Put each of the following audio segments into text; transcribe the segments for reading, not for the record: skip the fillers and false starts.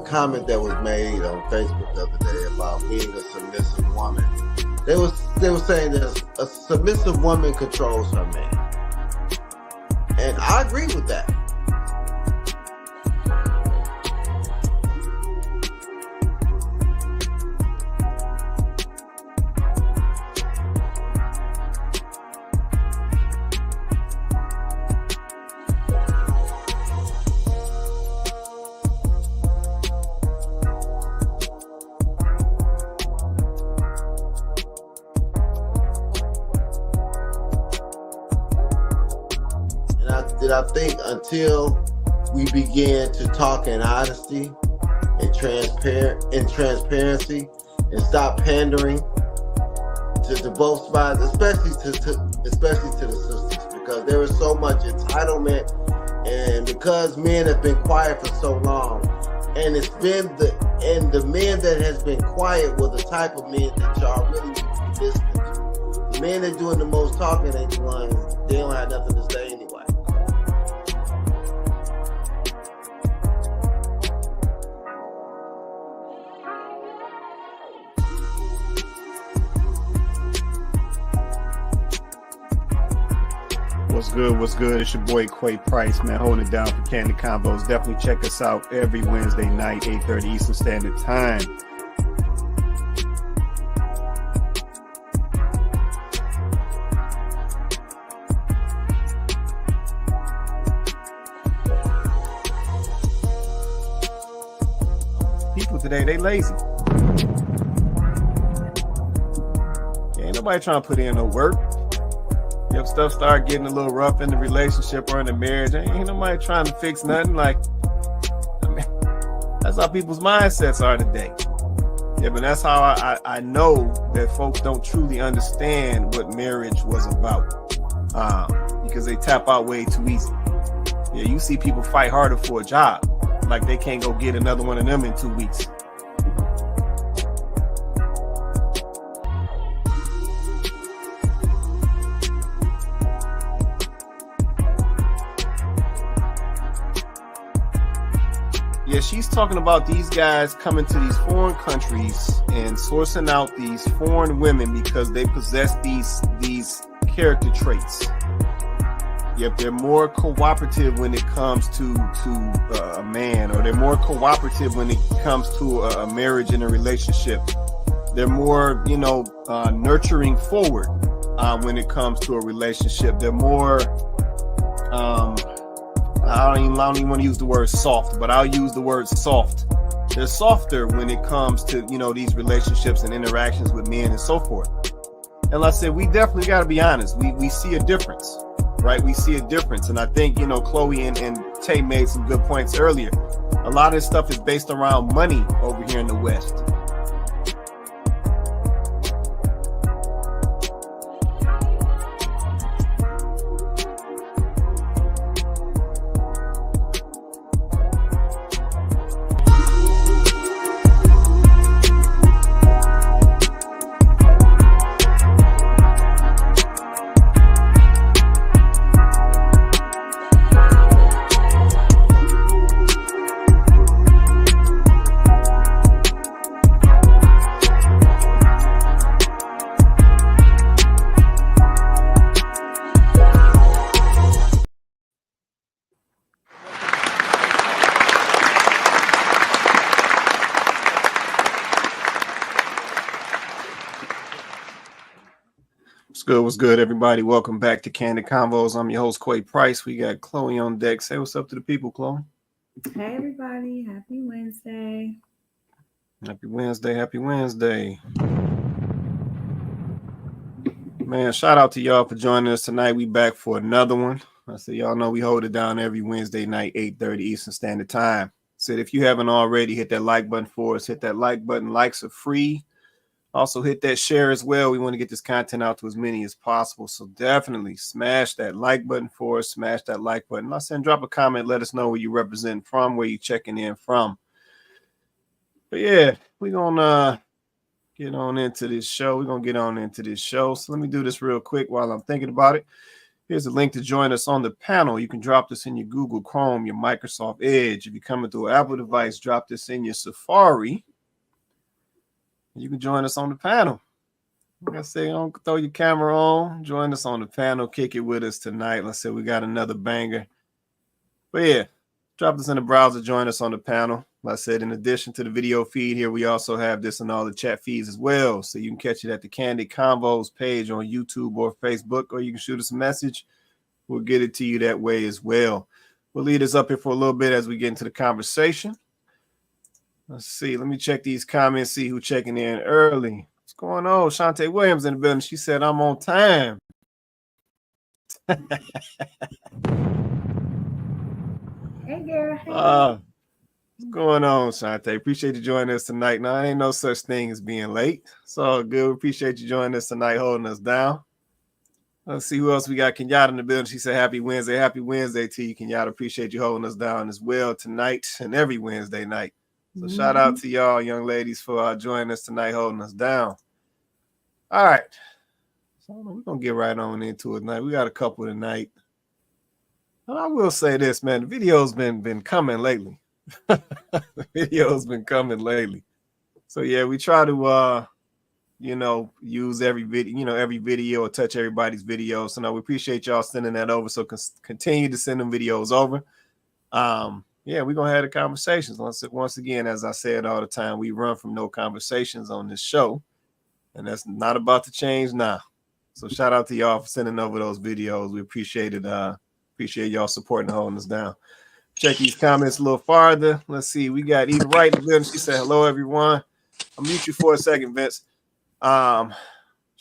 comment that was made on Facebook the other day about being a submissive woman. They were saying that a submissive woman controls her man, and I agree with that. I think until we begin to talk in honesty and transparency and stop pandering to both sides, especially to the sisters, because there is so much entitlement, and because men have been quiet for so long, and it's been the men that has been quiet were the type of men that y'all really need to be listening to. The men that doing the most talking ain't the ones, they don't have nothing to say anyway. What's good? It's your boy Quay Price, man, holding it down for Kandid Konvos. Definitely check us out every Wednesday night, 8:30 Eastern Standard Time. People today, they lazy. Ain't nobody trying to put in no work. If stuff start getting a little rough in the relationship or in the marriage, ain't nobody trying to fix nothing. Like, I mean, that's how people's mindsets are today. Yeah, but that's how I know that folks don't truly understand what marriage was about, because they tap out way too easy. Yeah, you see people fight harder for a job, like they can't go get another one of them in 2 weeks. Yeah, she's talking about these guys coming to these foreign countries and sourcing out these foreign women because they possess these character traits. Yep, they're more cooperative when it comes to a man, or they're more cooperative when it comes to a marriage and a relationship. They're more, nurturing forward when it comes to a relationship. They're more I don't even want to use the word soft, but I'll use the word soft. They're softer when it comes to, these relationships and interactions with men and so forth. And like I said, we definitely got to be honest. We see a difference, right? We see a difference. And I think, Chloe and Tay made some good points earlier. A lot of this stuff is based around money over here in the West. What's good, everybody? Welcome back to Kandid Konvos. I'm your host, Quay Price. We got Chloe on deck. Say what's up to the people, Chloe. Hey, everybody. Happy Wednesday. Happy Wednesday. Man, shout out to y'all for joining us tonight. We back for another one. I said, y'all know we hold it down every Wednesday night, 8:30 Eastern Standard Time. Said, if you haven't already, hit that like button for us. Hit that like button. Likes are free. Also hit that share as well. We want to get this content out to as many as possible. So definitely smash that like button for us. Smash that like button. I said, drop a comment. Let us know where you represent from, where you checking in from. But yeah, we're going to get on into this show. So let me do this real quick while I'm thinking about it. Here's a link to join us on the panel. You can drop this in your Google Chrome, your Microsoft Edge. If you're coming through an Apple device, drop this in your Safari. You can join us on the panel. Like I say, don't throw your camera on. Join us on the panel. Kick it with us tonight. Let's say we got another banger. But yeah, drop this in the browser. Join us on the panel. Like I said, in addition to the video feed here, we also have this in all the chat feeds as well. So you can catch it at the Kandid Konvos page on YouTube or Facebook, or you can shoot us a message. We'll get it to you that way as well. We'll lead us up here for a little bit as we get into the conversation. Let's see. Let me check these comments, see who's checking in early. What's going on? Shantae Williams in the building. She said, I'm on time. Hey, girl. Hey. What's going on, Shantae? Appreciate you joining us tonight. Now, ain't no such thing as being late. It's all good. We appreciate you joining us tonight, holding us down. Let's see who else we got. Kenyatta in the building. She said, happy Wednesday. Happy Wednesday to you, Kenyatta. Appreciate you holding us down as well tonight and every Wednesday night. So shout out to y'all, young ladies, for joining us tonight, holding us down. All right. So we're going to get right on into it tonight. We got a couple tonight. And I will say this, man. The video's been coming lately. The video's been coming lately. So, yeah, we try to, use every video or touch everybody's video. So, no, we appreciate y'all sending that over. So, continue to send them videos over. Yeah, we're going to have the conversations. Once again, as I said all the time, we run from no conversations on this show. And that's not about to change now. So shout out to y'all for sending over those videos. We appreciate it. Appreciate y'all supporting and holding us down. Check these comments a little farther. Let's see. We got Eva Wright in the building. She said, hello, everyone. I'll mute you for a second, Vince. Shout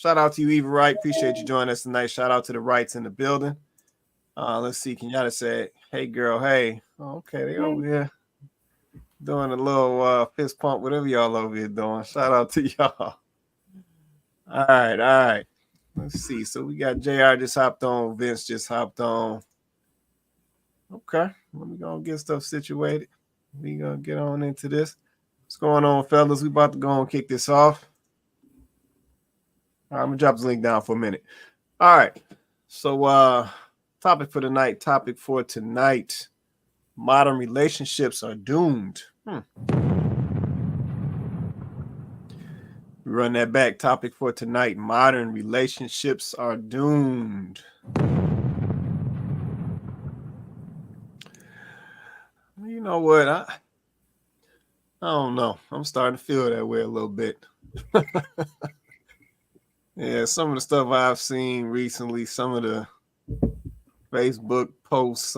out to you, Eva Wright. Appreciate you joining us tonight. Shout out to the Wrights in the building. Let's see. Kenyatta said, hey, girl, hey. Oh, okay, they over here doing a little fist pump, whatever y'all over here doing. Shout out to y'all. All right. Let's see. So we got JR just hopped on. Vince just hopped on. Okay. Let me go and get stuff situated. We gonna get on into this. What's going on, fellas? We about to go and kick this off. All right, I'm gonna drop the link down for a minute. All right. So topic for tonight. Modern relationships are doomed. We run that back. Topic for tonight. Modern relationships are doomed. You know what? I don't know. I'm starting to feel that way a little bit. Yeah, some of the stuff I've seen recently, some of the Facebook posts,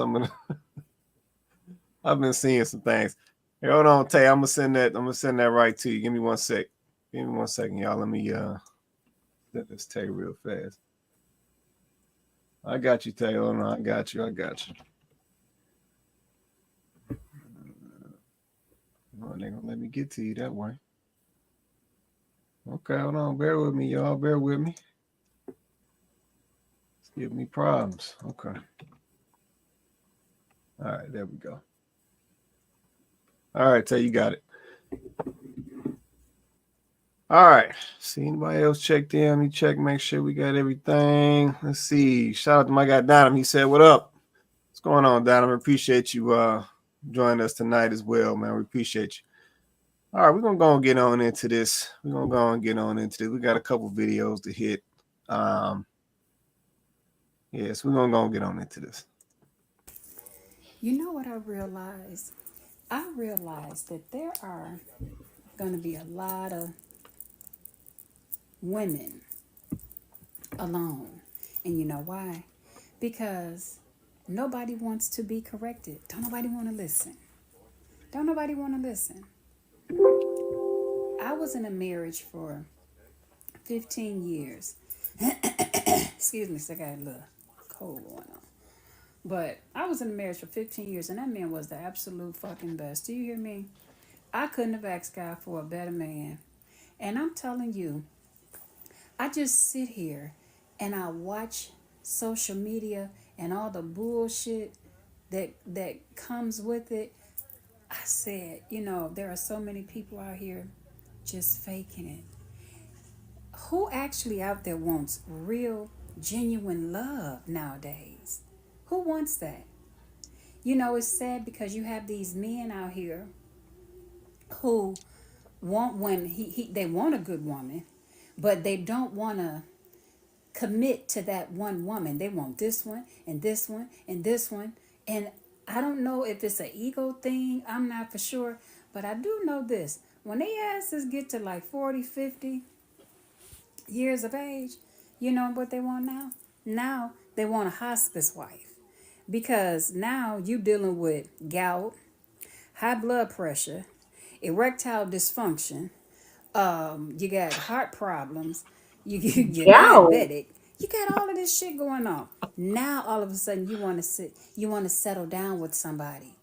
I've been seeing some things. Hey, hold on, Tay. I'm gonna send that right to you. Give me 1 sec. Give me 1 second, y'all. Let me let this Tay real fast. I got you, Tay. Hold on. I got you. Oh, they gonna let me get to you that way. Okay, hold on. Bear with me, y'all. Bear with me. It's giving me problems. Okay. All right, there we go. All right, Tay, you got it. All right. See anybody else checked in? Let me check, make sure we got everything. Let's see. Shout out to my guy Donham. He said, what up? What's going on, Donham? Appreciate you joining us tonight as well, man. We appreciate you. All right, we're gonna go and get on into this. We got a couple videos to hit. Yes, we're gonna go and get on into this. You know what I realized? I realized that there are going to be a lot of women alone. And you know why? Because nobody wants to be corrected. Don't nobody want to listen. I was in a marriage for 15 years. Excuse me, so I got a little cold going on. But I was in a marriage for 15 years, and that man was the absolute fucking best. Do you hear me? I couldn't have asked God for a better man. And I'm telling you, I just sit here and I watch social media and all the bullshit that comes with it. I said, there are so many people out here just faking it. Who actually out there wants real genuine love nowadays. Who wants that? You know, it's sad because you have these men out here who want women, they want a good woman, but they don't want to commit to that one woman. They want this one and this one and this one. And I don't know if it's an ego thing. I'm not for sure. But I do know this. When they asses get to like 40, 50 years of age, you know what they want now? Now they want a hospice wife. Because now you dealing with gout, high blood pressure, erectile dysfunction, you got heart problems, you're Yo. diabetic, you got all of this shit going on. Now all of a sudden you want to settle down with somebody.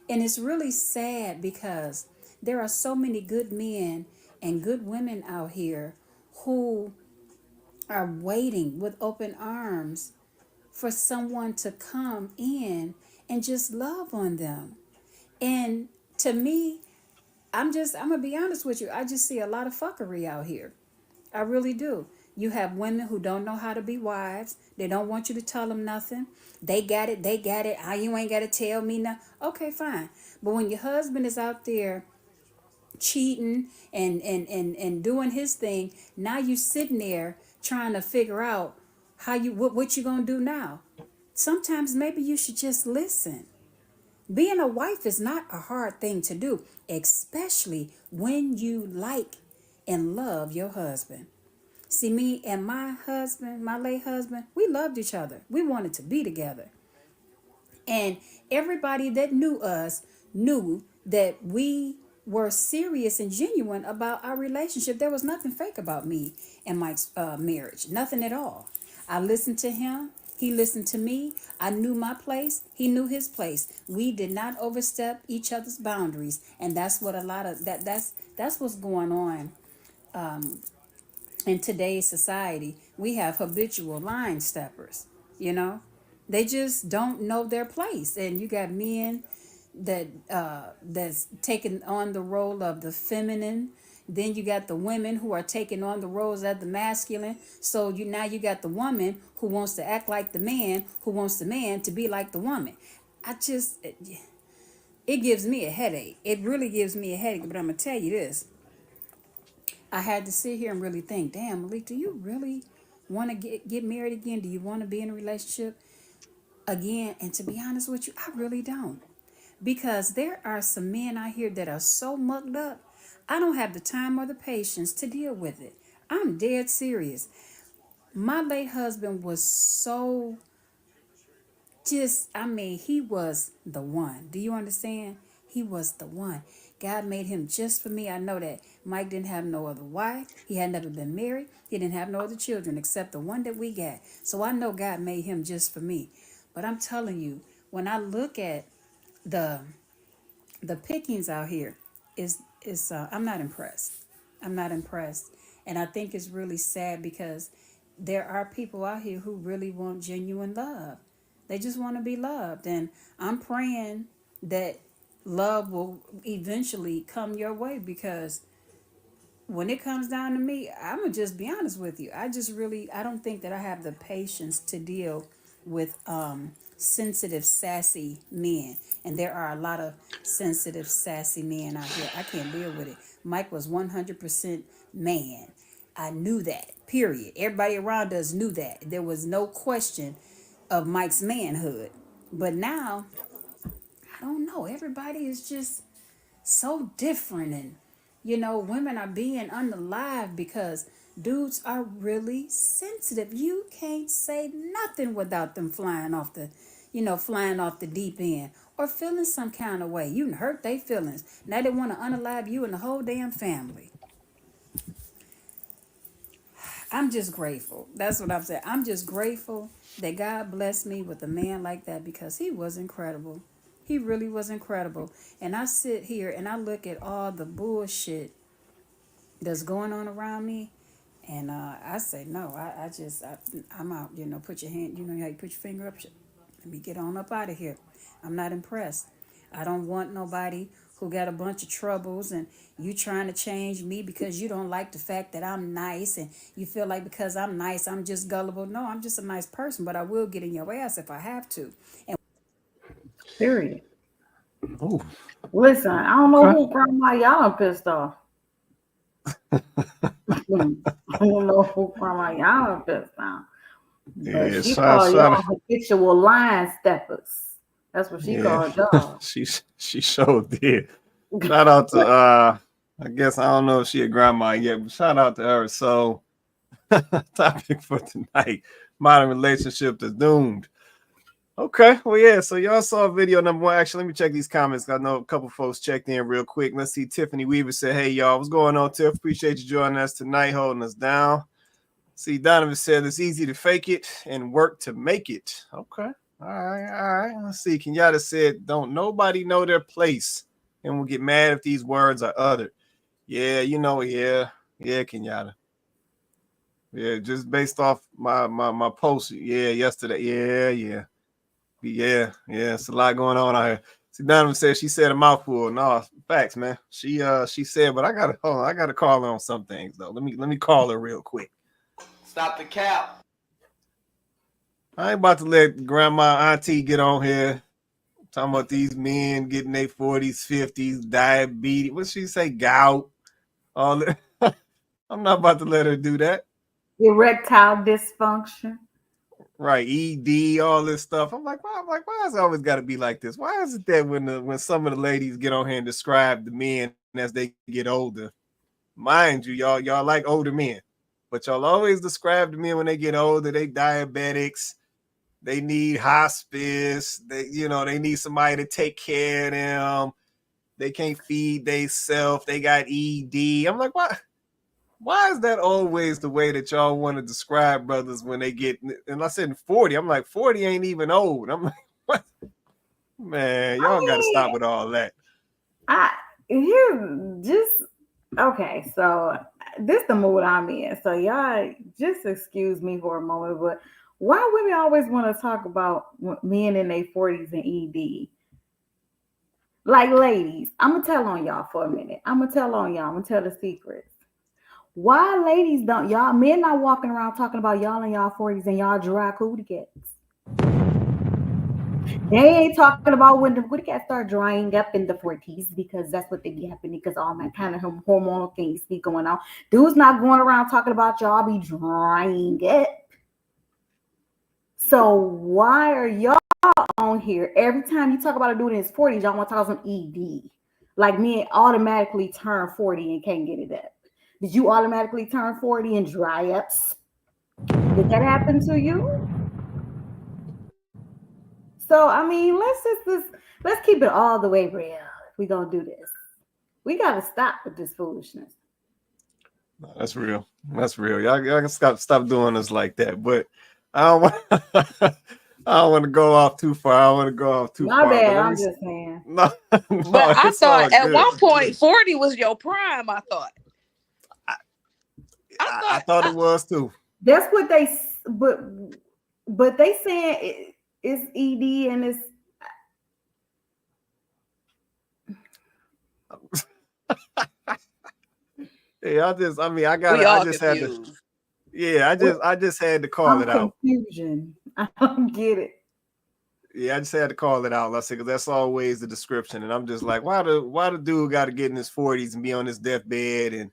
And it's really sad because there are so many good men and good women out here who are waiting with open arms for someone to come in and just love on them. And to me, I'm gonna be honest with you. I just see a lot of fuckery out here. I really do. You have women who don't know how to be wives. They don't want you to tell them nothing. They got it. They got it. You ain't got to tell me nothing. Okay, fine. But when your husband is out there cheating and doing his thing, now you sitting there trying to figure out what you gonna do now. Sometimes maybe you should just listen. Being a wife is not a hard thing to do, especially when you like and love your husband. See, me and my husband, my late husband, we loved each other. We wanted to be together. And everybody that knew us knew that we were serious and genuine about our relationship. There was nothing fake about me and Mike's marriage, nothing at all. I listened to him. He listened to me. I knew my place. He knew his place. We did not overstep each other's boundaries, and that's what a lot of that's what's going on in today's society. We have habitual line steppers, you know. They just don't know their place. And you got men that's taking on the role of the feminine. Then you got the women who are taking on the roles of the masculine. So you got the woman who wants to act like the man, who wants the man to be like the woman. It gives me a headache. It really gives me a headache. But I'm gonna tell you this. I had to sit here and really think, damn, Malik, do you really want to get married again? Do you want to be in a relationship again? And to be honest with you, I really don't. Because there are some men out here that are so mucked up, I don't have the time or the patience to deal with it. I'm dead serious. My late husband was so he was the one. Do you understand? He was the one. God made him just for me. I know that Mike didn't have no other wife. He had never been married. He didn't have no other children except the one that we got. So I know God made him just for me. But I'm telling you, when I look at the pickings out here, I'm not impressed. I'm not impressed. And I think it's really sad because there are people out here who really want genuine love. They just want to be loved. And I'm praying that love will eventually come your way, because when it comes down to me, I'm going to just be honest with you. I don't think that I have the patience to deal with sensitive, sassy men. And there are a lot of sensitive, sassy men out here. I can't deal with it. Mike was 100% man. I knew that, period. Everybody around us knew that. There was no question of Mike's manhood. But now, I don't know. Everybody is just so different. And, women are being unalive because dudes are really sensitive. You can't say nothing without them flying off the deep end or feeling some kind of way. You done hurt their feelings. Now they want to unalive you and the whole damn family. I'm just grateful. That's what I'm saying. I'm just grateful that God blessed me with a man like that, because he was incredible. He really was incredible. And I sit here and I look at all the bullshit that's going on around me. And I say, no, I'm out. Put your hand, how you put your finger up. Let me get on up out of here. I'm not impressed. I don't want nobody who got a bunch of troubles, and you trying to change me because you don't like the fact that I'm nice, and you feel like because I'm nice I'm just gullible. No, I'm just a nice person, but I will get in your ass if I have to. And Period. Oh, Listen, I don't know okay. who grandma y'all pissed off. I don't know who grandma y'all pissed off. But Yeah, she shout, called shout, y'all habitual line steppers. That's what she yeah, called y'all. she sure did. Shout out to I guess I don't know if she a grandma yet, but shout out to her. So topic for tonight: modern relationship is doomed. Okay, well, yeah. So y'all saw video number one. Actually, let me check these comments. I know a couple folks checked in real quick. Let's see. Tiffany Weaver said, "Hey y'all, what's going on, Tiff? Appreciate you joining us tonight, holding us down." See, Donovan said it's easy to fake it and work to make it. Okay, all right. Let's see. Kenyatta said, "Don't nobody know their place, and will get mad if these words are uttered." Yeah, Kenyatta. Yeah, just based off my post, yesterday. Yeah. It's a lot going on out here. See, Donovan said she said a mouthful. No, facts, man. She said, but I gotta call her on some things though. Let me call her real quick. Stop the cap. I ain't about to let grandma auntie get on here talking about these men getting their 40s, 50s, diabetes. What she say? Gout. All that. I'm not about to let her do that. Erectile dysfunction. Right, ED, all this stuff. I'm like, why has it always got to be like this? Why is it that when some of the ladies get on here and describe the men as they get older, mind you, y'all like older men, but y'all always describe the men when they get older, they diabetics, they need hospice, they need somebody to take care of them, they can't feed themselves, they got ED. I'm like, why? Why is that always the way that y'all want to describe brothers when they get, and I said 40, I'm like, 40 ain't even old. I'm like, what? Man, y'all got to stop with all that. Okay, so this the mood I'm in. So y'all just excuse me for a moment, but why women always want to talk about men in their 40s and ED? Like ladies, I'm gonna tell on y'all for a minute. I'm gonna tell the secrets. Why ladies don't y'all men not walking around talking about y'all in y'all 40s and y'all dry cootie cats? They ain't talking about when the cootie cats start drying up in the 40s because that's what they be happening because all that kind of hormonal things be going on. Dudes not going around talking about y'all be drying up. So why are y'all on here every time you talk about a dude in his 40s, y'all want to talk about some ED? Like men automatically turn 40 and can't get it up. Did you automatically turn 40 and dry up? Did that happen to you? So I mean, let's keep it all the way real. We're gonna do this. We gotta stop with this foolishness. No, that's real. That's real. Y'all can stop doing us like that. But I don't want I don't want to go off too far. My bad. But let I'm me just saying. no, But I it's all thought at good. one point 40 was your prime. I thought I thought it was too. That's what they. But they saying it's ED and it's. Yeah, I just had to. confused. Yeah, I just had to call it out. Confusion. I don't get it. Yeah, I just had to call it out. I said, because that's always the description, and I'm just like, why the dude got to get in his 40s and be on his deathbed, and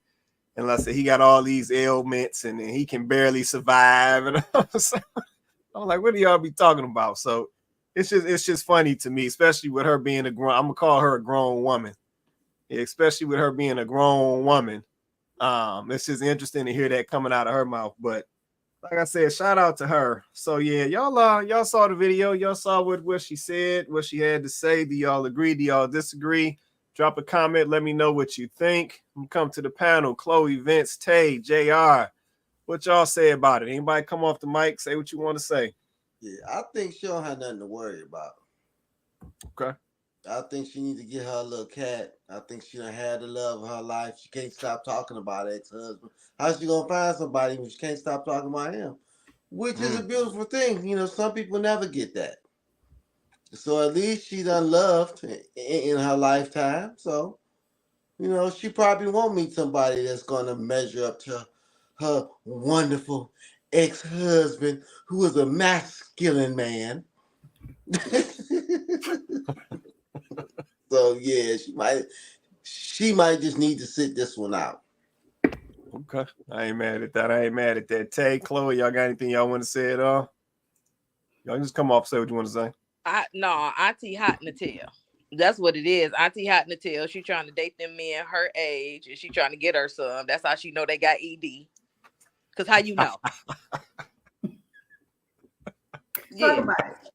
let's say he got all these ailments and he can barely survive, and I'm like, what do y'all be talking about? So it's just funny to me, especially with her being I'm gonna call her a grown woman, yeah, especially with her being a grown woman. It's just interesting to hear that coming out of her mouth, but. Like I said, shout out to her. So yeah, y'all saw the video. Y'all saw what she said, what she had to say. Do y'all agree? Do y'all disagree? Drop a comment. Let me know what you think. Come to the panel. Chloe, Vince, Tay, JR. What y'all say about it? Anybody come off the mic? Say what you want to say. Yeah, I think she don't have nothing to worry about. Okay. I think she needs to get her a little cat. I think she done had the love of her life. She can't stop talking about ex-husband. How's she gonna find somebody when she can't stop talking about him? Which is a beautiful thing. You know, some people never get that. So at least she done loved in her lifetime. So, she probably won't meet somebody that's going to measure up to her wonderful ex-husband who is a masculine man. So yeah, she might just need to sit this one out. Okay. I ain't mad at that. Tay, Chloe, y'all got anything y'all want to say at all? Y'all just come off, say what you want to say. No, Auntie hot in the tail. That's what it is. Auntie hot in the tail. She trying to date them men her age, and she trying to get her some. That's how she know they got ED. Cause how you know? Talk about it.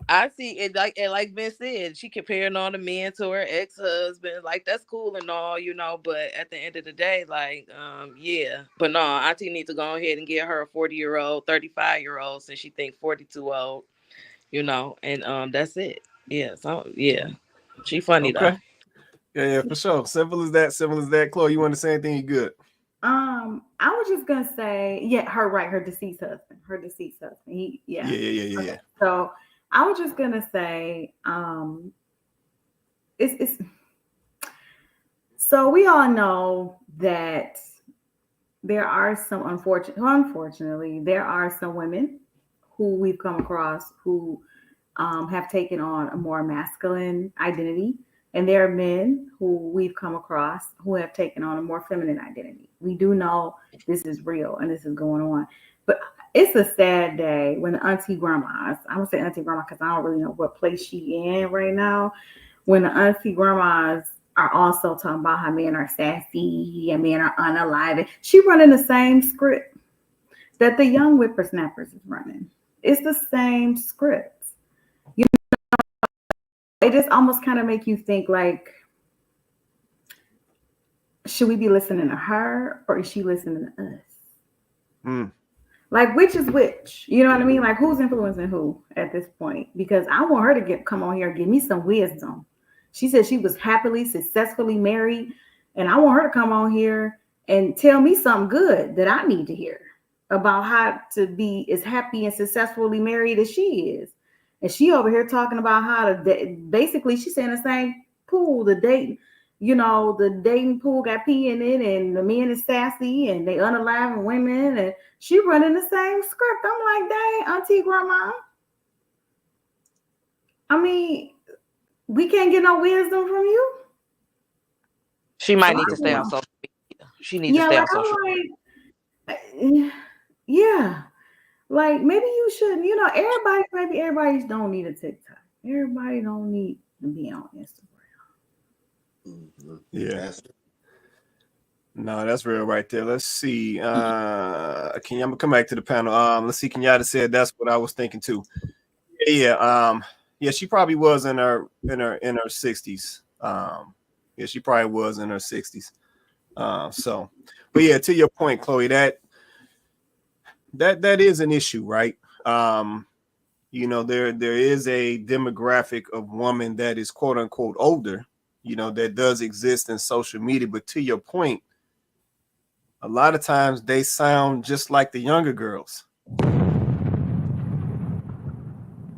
I see it like Vince said, she comparing all the men to her ex-husband. Like, that's cool and all, but at the end of the day, like, yeah. But no, Auntie needs to go ahead and get her a 40-year-old, 35-year-old, since she think 42 old, and that's it. Yeah, so yeah. She funny though. Okay. Yeah, for sure. Simple as that. Chloe, you want to say anything? You good? I was just gonna say, yeah, her deceased husband. Yeah. Yeah. So I was just gonna say, it's so we all know that there are some unfortunately, there are some women who we've come across who have taken on a more masculine identity. And there are men who we've come across who have taken on a more feminine identity. We do know this is real and this is going on. But it's a sad day when the auntie grandmas, I'm going to say auntie grandma because I don't really know what place she in right now, when the auntie grandmas are also talking about how men are sassy and men are unalive. She running the same script that the young whippersnappers is running. It's the same script. It just almost kind of make you think like, should we be listening to her or is she listening to us? Like, which is which? You know what I mean? Like, who's influencing who at this point? Because I want her to come on here and give me some wisdom. She said she was happily, successfully married, and I want her to come on here and tell me something good that I need to hear about how to be as happy and successfully married as she is. And she over here talking about how to basically she's saying the same pool, the dating pool got pee in it, and the men is sassy and they unalive women, and she running the same script. I'm like, dang, auntie grandma. I mean, we can't get no wisdom from you. She might need to stay on social media. She needs to stay on social media. Yeah. Like, maybe you shouldn't, everybody don't need a TikTok. Everybody don't need to be on Instagram. Mm-hmm. Yeah. No, that's real right there. Let's see. I'm gonna come back to the panel. Let's see. Kenyatta said that's what I was thinking too. Yeah. Yeah, she probably was in her 60s. Yeah, she probably was in her 60s. But yeah, to your point, Chloe, that is an issue, right? There is a demographic of woman that is quote unquote older, that does exist in social media. But to your point, a lot of times they sound just like the younger girls.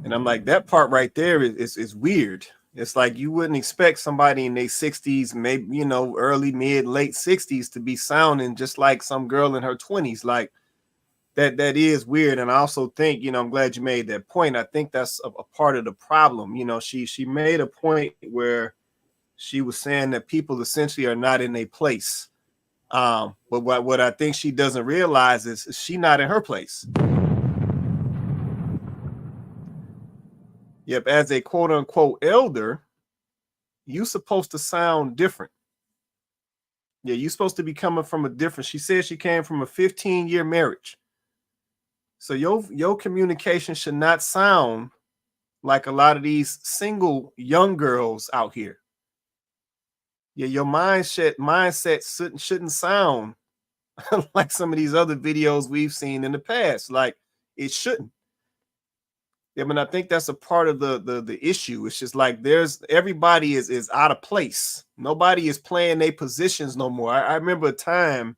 And I'm like, that part right there is weird. It's like you wouldn't expect somebody in their 60s, maybe, early, mid, late 60s to be sounding just like some girl in her 20s. Like that is weird. And I also think, I'm glad you made that point. I think that's a part of the problem. She made a point where she was saying that people essentially are not in their place. But what I think she doesn't realize is she not in her place. Yep, as a quote unquote elder, you're supposed to sound different. Yeah, you're supposed to be coming from a different. She said she came from a 15-year marriage. So your communication should not sound like a lot of these single young girls out here. Yeah, your mindset shouldn't sound like some of these other videos we've seen in the past. Like, it shouldn't. Yeah, but I think that's a part of the issue. It's just like everybody is out of place. Nobody is playing their positions no more. I remember a time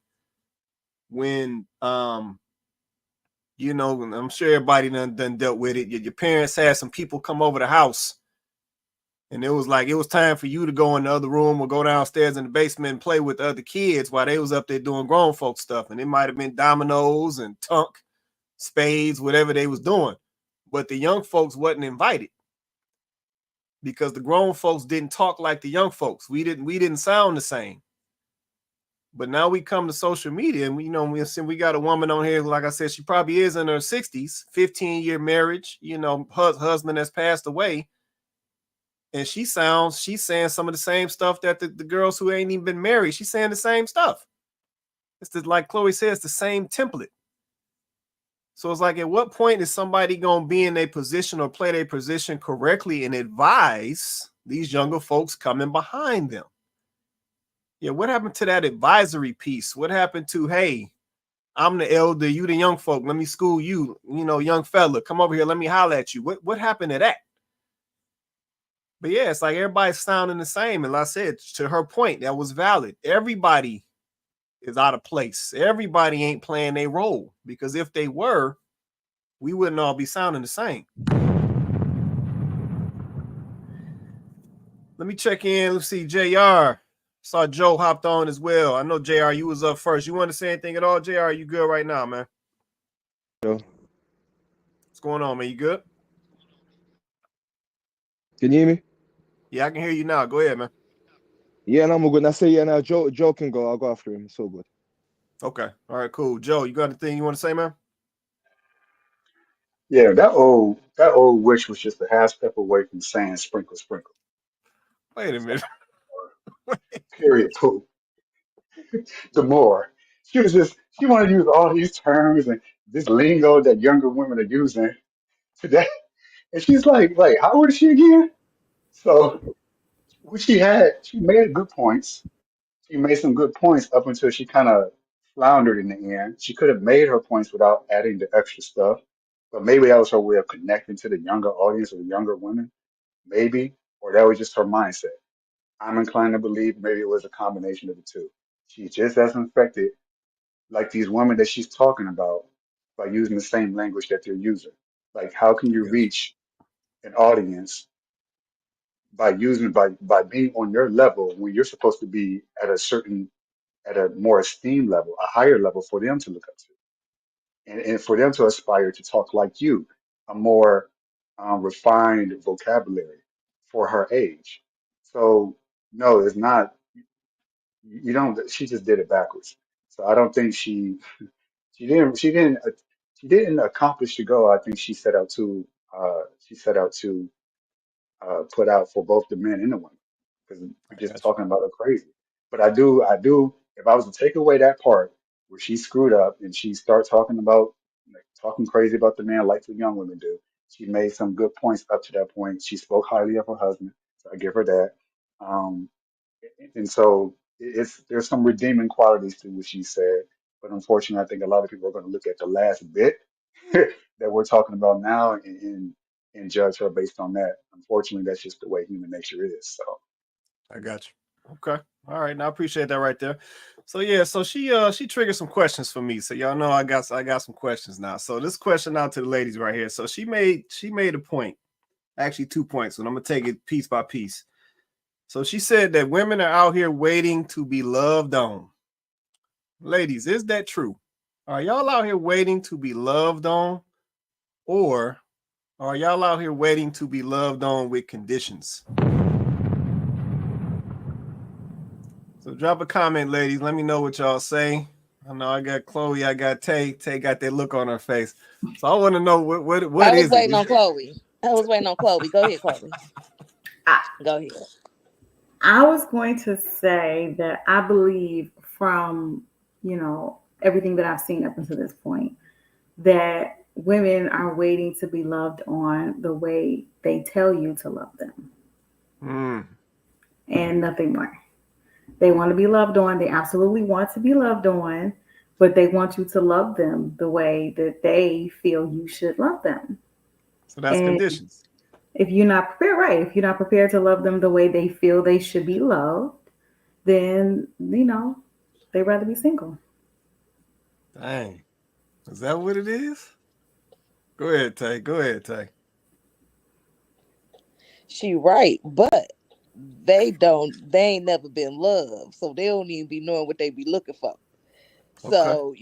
when You know, I'm sure everybody done dealt with it. Your parents had some people come over the house, and it was like it was time for you to go in the other room or go downstairs in the basement and play with the other kids while they was up there doing grown folk stuff. And it might have been dominoes and tunk, spades, whatever they was doing. But the young folks wasn't invited because the grown folks didn't talk like the young folks. We didn't sound the same. But now we come to social media, and we got a woman on here, like I said, she probably is in her 60s, 15-year marriage, husband has passed away. And she's saying some of the same stuff that the girls who ain't even been married, she's saying the same stuff. It's like Chloe says, the same template. So it's like, at what point is somebody going to be in a position or play their position correctly and advise these younger folks coming behind them? Yeah, what happened to that advisory piece? What happened to, hey, I'm the elder, you the young folk, let me school you, young fella, come over here, let me holler at you. What happened to that? But yeah, it's like everybody's sounding the same. And like I said, to her point, that was valid. Everybody is out of place. Everybody ain't playing their role, because if they were, we wouldn't all be sounding the same. Let me check in. Let's see, JR. Saw Joe hopped on as well. I know, JR, you was up first. You want to say anything at all, JR? You good right now, man? Yo. What's going on, man? You good? Can you hear me? Yeah, I can hear you now. Go ahead, man. Yeah, and I'm good. I say, yeah, now Joe can go. I'll go after him. It's all good. Okay. All right, cool. Joe, you got anything you want to say, man? Yeah, that old witch was just a half step away from saying sprinkle, sprinkle. Wait a minute. Period. Poop. The more she wanted to use all these terms and this lingo that younger women are using today, and she's like, how old is she again? So what she made good points. She made some good points up until she kind of floundered in the end. She could have made her points without adding the extra stuff, but maybe that was her way of connecting to the younger audience or the younger women, maybe, or that was just her mindset. I'm inclined to believe maybe it was a combination of the two. She's just as infected like these women that she's talking about by using the same language that they're using. Like, how can I you guess. reach an audience by being on your level when you're supposed to be at a more esteemed level, a higher level for them to look up to, and for them to aspire to talk like you, a more refined vocabulary for her age. So no, it's not. You don't. She just did it backwards. So I don't think she didn't she didn't she didn't accomplish the goal. I think she set out to put out for both the men and the women, because we're I just got you. talking about her crazy. But I do. If I was to take away that part where she screwed up and she starts talking about talking crazy about the man like the young women do, she made some good points up to that point. She spoke highly of her husband, so I give her that. Um, and so it's there's some redeeming qualities to what she said. But unfortunately, I think a lot of people are going to look at the last bit that we're talking about now and judge her based on that. Unfortunately, that's just the way human nature is. So I got you. Okay. All right. Now I appreciate that right there. So yeah, so she triggered some questions for me. So y'all know I got some questions now. So this question out to the ladies right here. So she made a point, actually 2 points, and I'm gonna take it piece by piece. So she said that women are out here waiting to be loved on. Ladies, is that true? Are y'all out here waiting to be loved on, or are y'all out here waiting to be loved on with conditions? So drop a comment, ladies. Let me know what y'all say. I know I got Chloe, I got Tay. Tay got that look on her face. So I want to know what I was is it? waiting on Chloe. Go ahead, Chloe. I, Go ahead. I was going to say that I believe from, everything that I've seen up until this point, that women are waiting to be loved on the way they tell you to love them and nothing more. They want to be loved on. They absolutely want to be loved on, but they want you to love them the way that they feel you should love them. So that's And conditions. if you're not prepared, right, if you're not prepared to love them the way they feel they should be loved, then, they'd rather be single. Dang. Is that what it is? Go ahead, Tay. Go ahead, Tay. She right, but they ain't never been loved, so they don't even be knowing what they be looking for. Okay. So,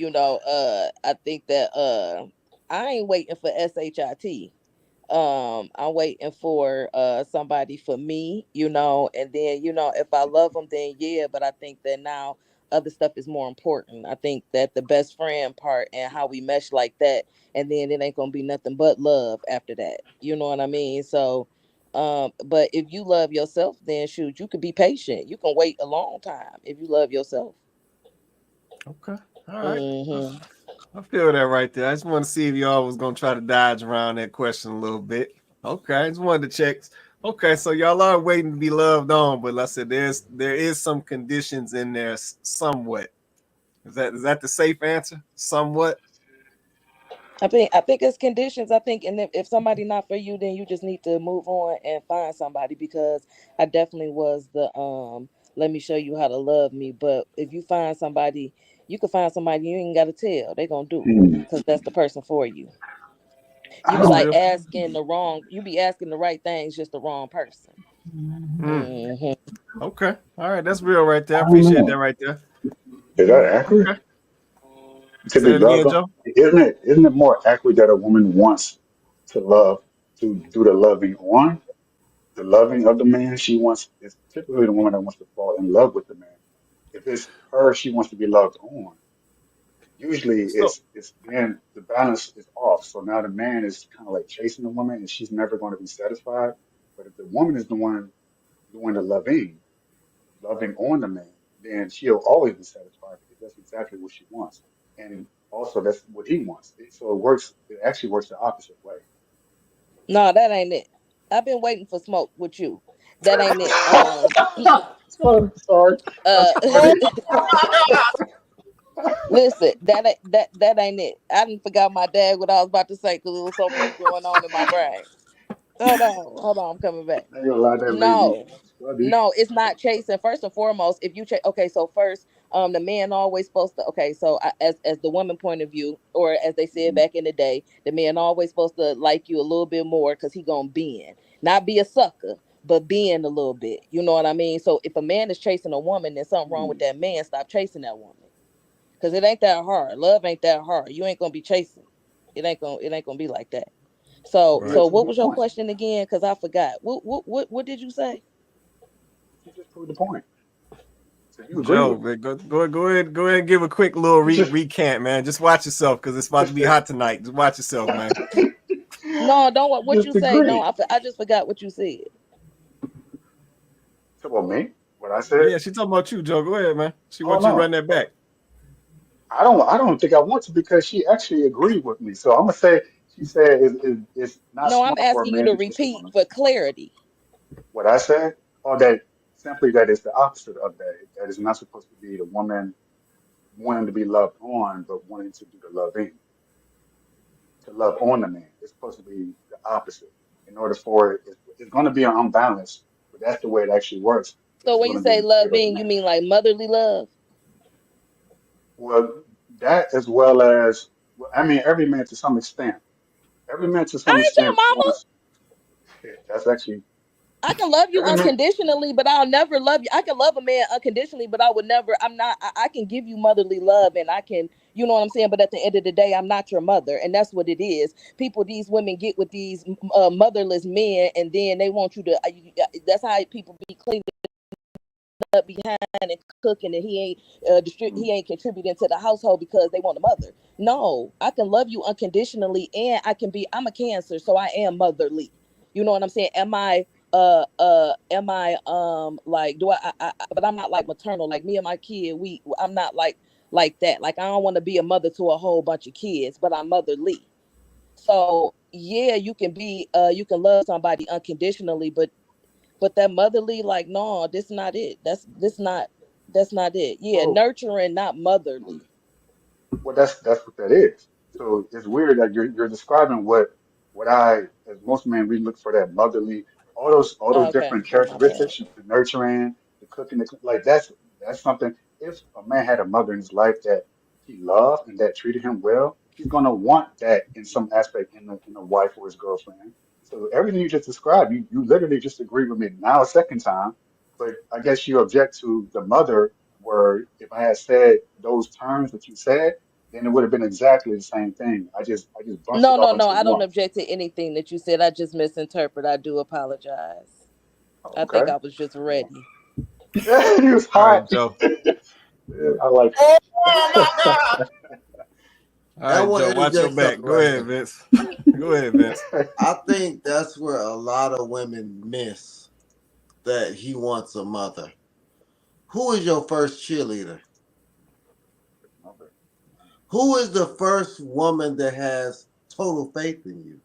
I think that I ain't waiting for SHIT. I'm waiting for somebody for me, and then, if I love them, then yeah, but I think that now other stuff is more important. I think that the best friend part and how we mesh like that, and then it ain't gonna be nothing but love after that. You know what I mean? So but if you love yourself, then shoot, you could be patient. You can wait a long time if you love yourself. Okay. All right. Hmm. I feel that right there. I just want to see if y'all was gonna try to dodge around that question a little bit. Okay, I just wanted to check. Okay, so y'all are waiting to be loved on, but like I said, there is some conditions in there somewhat. Is that the safe answer? Somewhat. I think it's conditions. I think, and if somebody not for you, then you just need to move on and find somebody, because I definitely was the let me show you how to love me. But if you find somebody, you can find somebody you ain't got to tell. They gonna do it Hmm. because that's the person for you. I You be That's don't. like real. asking the wrong. You be asking the right things, just the wrong person. Mm. Hmm. Okay. All right. That's real right there. I I don't appreciate that know. right there. Is that accurate? Okay. To be Say it loved again, on? Joe. Isn't it more accurate that a woman wants to love to do the loving on? The loving of the man she wants is typically the woman that wants to fall in love with the man. If it's her she wants to be loved on, usually So it's then the balance is off. So now the man is kind of like chasing the woman and she's never going to be satisfied. But if the woman is the one doing the loving on the man, then she'll always be satisfied because that's exactly what she wants. And also that's what he wants. So it works, it actually works the opposite way. No, that ain't it. I've been waiting for smoke with you. That ain't it. Sorry, that's Uh, funny. Listen, that ain't it. I didn't forgot my dad what I was about to say because there was so much going on in my brain. Hold on, I'm coming back. I ain't gonna lie, that lady No, is funny. no, it's not chasing. First and foremost, if you okay, so first, the man always supposed to. Okay, so as the woman point of view, or as they said Mhm. back in the day, the man always supposed to like you a little bit more because he gonna bend, not be a sucker, but bend a little bit. You know what I mean? So if a man is chasing a woman, then something wrong with Hmm. that man. Stop chasing that woman. Cause it ain't that hard. Love ain't that hard. You ain't gonna be chasing. It ain't gonna be like that. So She right. so makes some what good was your points. question again? Cause I forgot. What did you say? She just proved the point. So you agree Joe, with me. man, go ahead and give a quick little You just recant, man. Just watch yourself because it's about to be hot tonight. Just watch yourself, man. No, don't you what you just say. No, agree. I just forgot what you said. So about me, what I said. Yeah, she talking about you, Joe. Go ahead, man. She Oh wants you to run no, that back. I don't think I want to because she actually agreed with me. So I'm gonna say she said it's not No, I'm smart for a asking you man to to chase a repeat woman. for clarity. What I said, or that simply that is the opposite of that. That is not supposed to be the woman wanting to be loved on, but wanting to do the loving, to love on the man. It's supposed to be the opposite. In order for it's going to be an unbalance, but that's the way it actually works. But So it's when going you to be say in the favor of the loving, you man. mean like motherly love? Well, that as well as, well, I mean, every man to some extent. Every man to some I ain't your extent mama. wants. That's actually I can love you every man. unconditionally, but I'll never love you. I can love a man unconditionally, but I would never. I'm not. I can give you motherly love, and I can, you know what I'm saying. But at the end of the day, I'm not your mother, and that's what it is. People, these women get with these motherless men, and then they want you to. That's how people be cleaning up behind and cooking, and he ain't contributing to the household because they want a mother. No, I can love you unconditionally, and I can be. I'm a Cancer, so I am motherly. You know what I'm saying? Am I like do but I'm not like maternal. Like me and my kid, I'm not like that. Like I don't want to be a mother to a whole bunch of kids, but I'm motherly. So yeah, you can love somebody unconditionally, but that motherly, like, no, this not it. That's not it. Yeah, Well, nurturing, not motherly. well, that's what that is. So it's weird that you're describing what I, as most men, we look for that motherly, all those Okay, different my bad. characteristics, the nurturing, the cooking, like that's something. If a man had a mother in his life that he loved and that treated him well, he's gonna want that in some aspect in a wife or his girlfriend. So everything you just described, you literally just agree with me now a second time. But I guess you object to the mother, where if I had said those terms that you said, then it would have been exactly the same thing. I just bunched No, it all no, no. into I don't one. object to anything that you said. I just misinterpret. I do apologize. Oh, I think okay. I was just Well, ready. he was All right, hot. Joe. Yeah, I like Oh it. my God! All I right, want Joe. to Watch your interject back. something Go right ahead, here. Vince. Go ahead, Vince. I think that's where a lot of women miss that he wants a mother. Who is your first cheerleader? Who is the first woman that has total faith in you?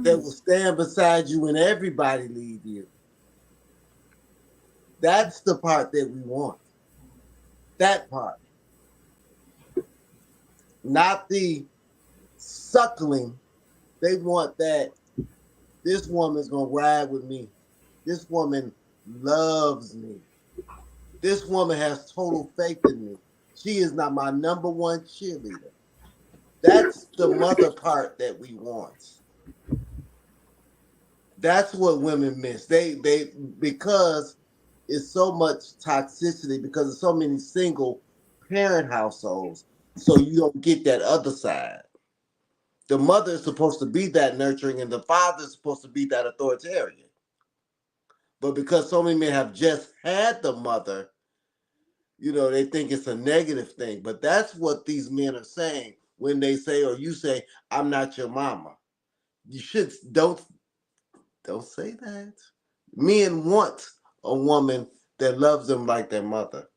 That will stand beside you when everybody leaves you? That's the part that we want. That part. Not the suckling. They want that this woman's going to ride with me. This woman loves me. This woman has total faith in me. She is not my number one cheerleader. That's the mother part that we want. That's what women miss. They because it's so much toxicity, because of so many single parent households. So you don't get that other side. The mother is supposed to be that nurturing, and the father is supposed to be that authoritarian. But because so many men have just had the mother, they think it's a negative thing. But that's what these men are saying when they say, or you say, "I'm not your mama." You should don't say that. Men want a woman that loves them like their mother.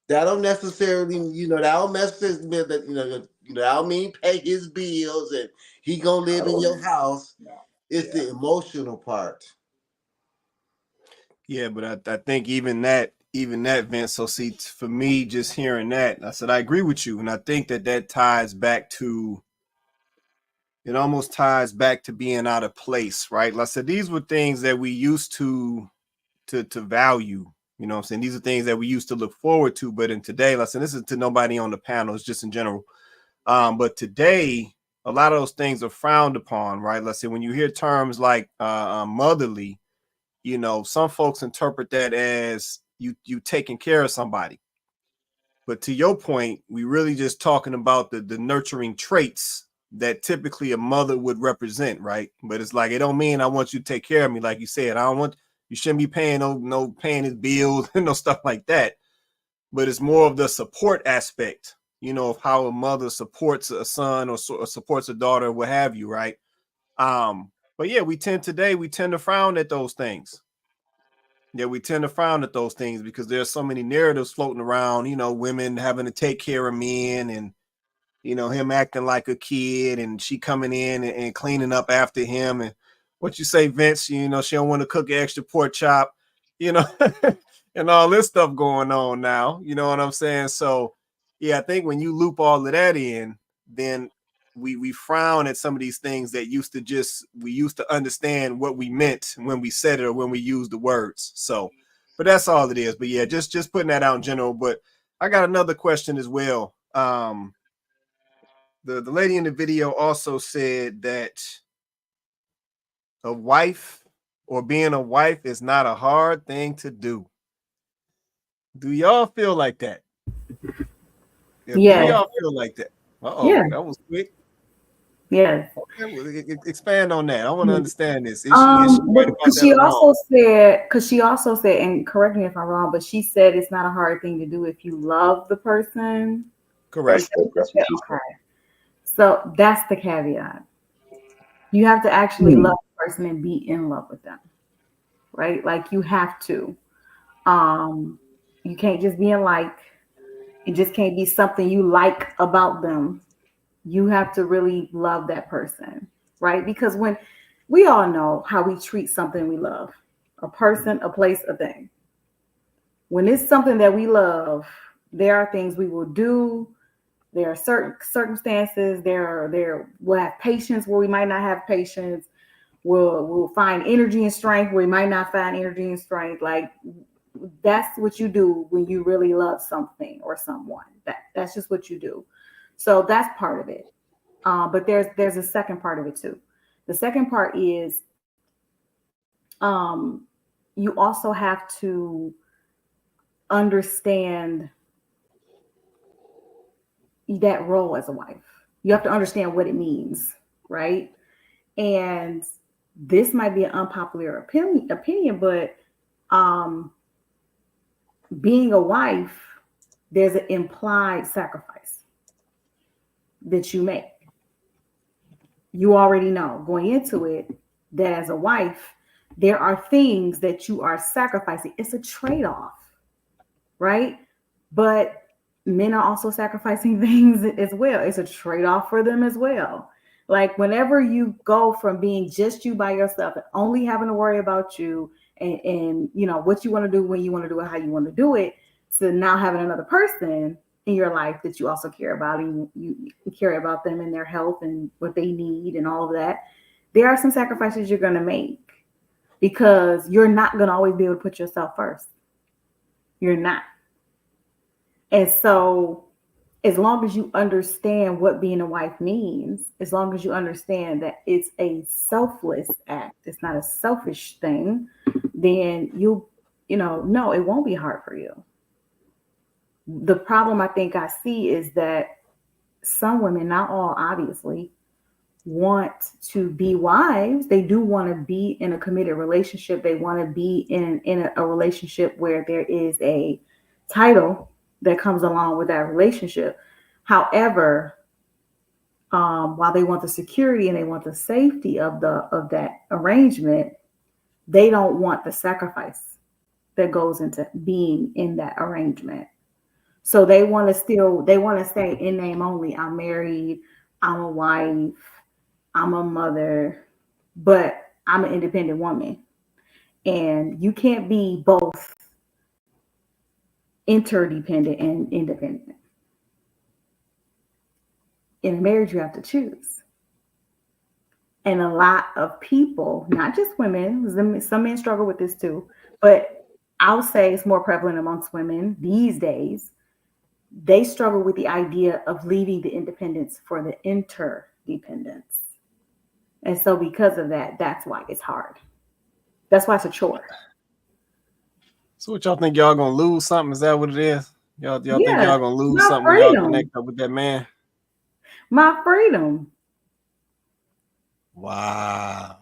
That don't necessarily, that don't necessarily mean that, I don't mean pay his bills and he gonna live in your house. It's the emotional part. Yeah, but I think even that, Vince. So see, for me, just hearing that, I said I agree with you, and I think that ties back to it. Almost ties back to being out of place, right? Like I said, these were things that we used to value. You know what I'm saying? These are things that we used to look forward to, but in today, like I said, this is to nobody on the panel, it's just in general. But today, a lot of those things are frowned upon, right? Let's say when you hear terms like motherly, some folks interpret that as you taking care of somebody. But to your point, we really just talking about the nurturing traits that typically a mother would represent, right? But it's like it don't mean I want you to take care of me, like you said. I don't want you shouldn't be paying no paying his bills and no stuff like that. But it's more of the support aspect, of how a mother supports a son or supports a daughter, or what have you, right? But yeah, we tend to frown at those things. Yeah, we tend to frown at those things because there's so many narratives floating around, women having to take care of men and, him acting like a kid and she coming in and cleaning up after him. And what you say, Vince, she don't want to cook an extra pork chop, you know, and all this stuff going on now. You know what I'm saying? So, yeah, I think when you loop all of that in, then we frown at some of these things that we used to understand what we meant when we said it or when we used the words. So, but that's all it is. But yeah, just putting that out in general. But I got another question as well. The lady in the video also said that a wife or being a wife is not a hard thing to do. Do y'all feel like that? Yeah, do Yes. y'all feel like that? Yeah. That was quick. Yes. Okay, well, expand on that. I want to understand this. Is she right about Because that or wrong? she also said, and correct me if I'm wrong, but she said it's not a hard thing to do if you love the person. Or Correct. That's what she said. okay. So that's the caveat. You have to actually love the person and be in love with them, right? Like you have to. You can't just be in like. It just can't be something you like about them. You have to really love that person, right? Because when we all know how we treat something we love, a person, a place, a thing. When it's something that we love, there are things we will do. There are certain circumstances. We'll have patience where we might not have patience. We'll find energy and strength where we might not find energy and strength. Like that's what you do when you really love something or someone. That's just what you do. So that's part of it. But there's a second part of it too. The second part is you also have to understand that role as a wife. You have to understand what it means, right? And this might be an unpopular opinion, but being a wife, there's an implied sacrifice that you make. You already know going into it that as a wife, there are things that you are sacrificing. It's a trade-off, right? But men are also sacrificing things as well. It's a trade-off for them as well. Like whenever you go from being just you by yourself and only having to worry about you and you know what you want to do, when you want to do it, how you want to do it, to now having another person in your life that you also care about, and you care about them and their health and what they need and all of that, there are some sacrifices you're going to make because you're not going to always be able to put yourself first. You're not. And so as long as you understand what being a wife means, as long as you understand that it's a selfless act, it's not a selfish thing, then no, it won't be hard for you. The problem I think I see is that some women, not all obviously, want to be wives. They do want to be in a committed relationship. They want to be in a relationship where there is a title that comes along with that relationship. However, while they want the security and they want the safety of that arrangement, they don't want the sacrifice that goes into being in that arrangement. So they want to say in name only, I'm married, I'm a wife, I'm a mother, but I'm an independent woman. And you can't be both interdependent and independent. In a marriage, you have to choose. And a lot of people, not just women, some men struggle with this too, but I'll say it's more prevalent amongst women these days. They struggle with the idea of leaving the independence for the interdependence. And so because of that, that's why it's hard. That's why it's a chore. So what y'all think, y'all gonna lose something? Is that what it is? Y'all think y'all gonna lose something when y'all connect up with that man? My freedom. Wow.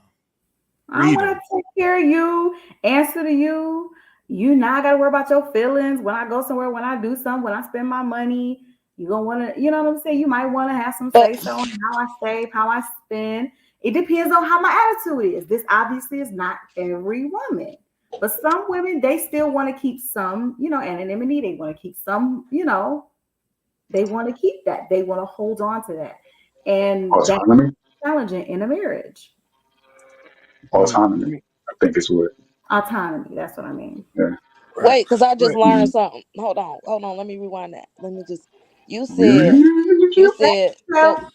I want to take care of you, answer to you. You now I got to worry about your feelings when I go somewhere, when I do something, when I spend my money. You're going to want to, you know what I'm saying? You might want to have some say so on how I save, how I spend. It depends on how my attitude is. This obviously is not every woman. But some women, they still want to keep some, anonymity. They want to keep some, they want to keep that. They want to hold on to that. And autonomy. That's challenging in a marriage. Autonomy, I think is what. Autonomy, that's what I mean. Yeah. Wait, because I just learned something. Hold on. Let me rewind that. You said, so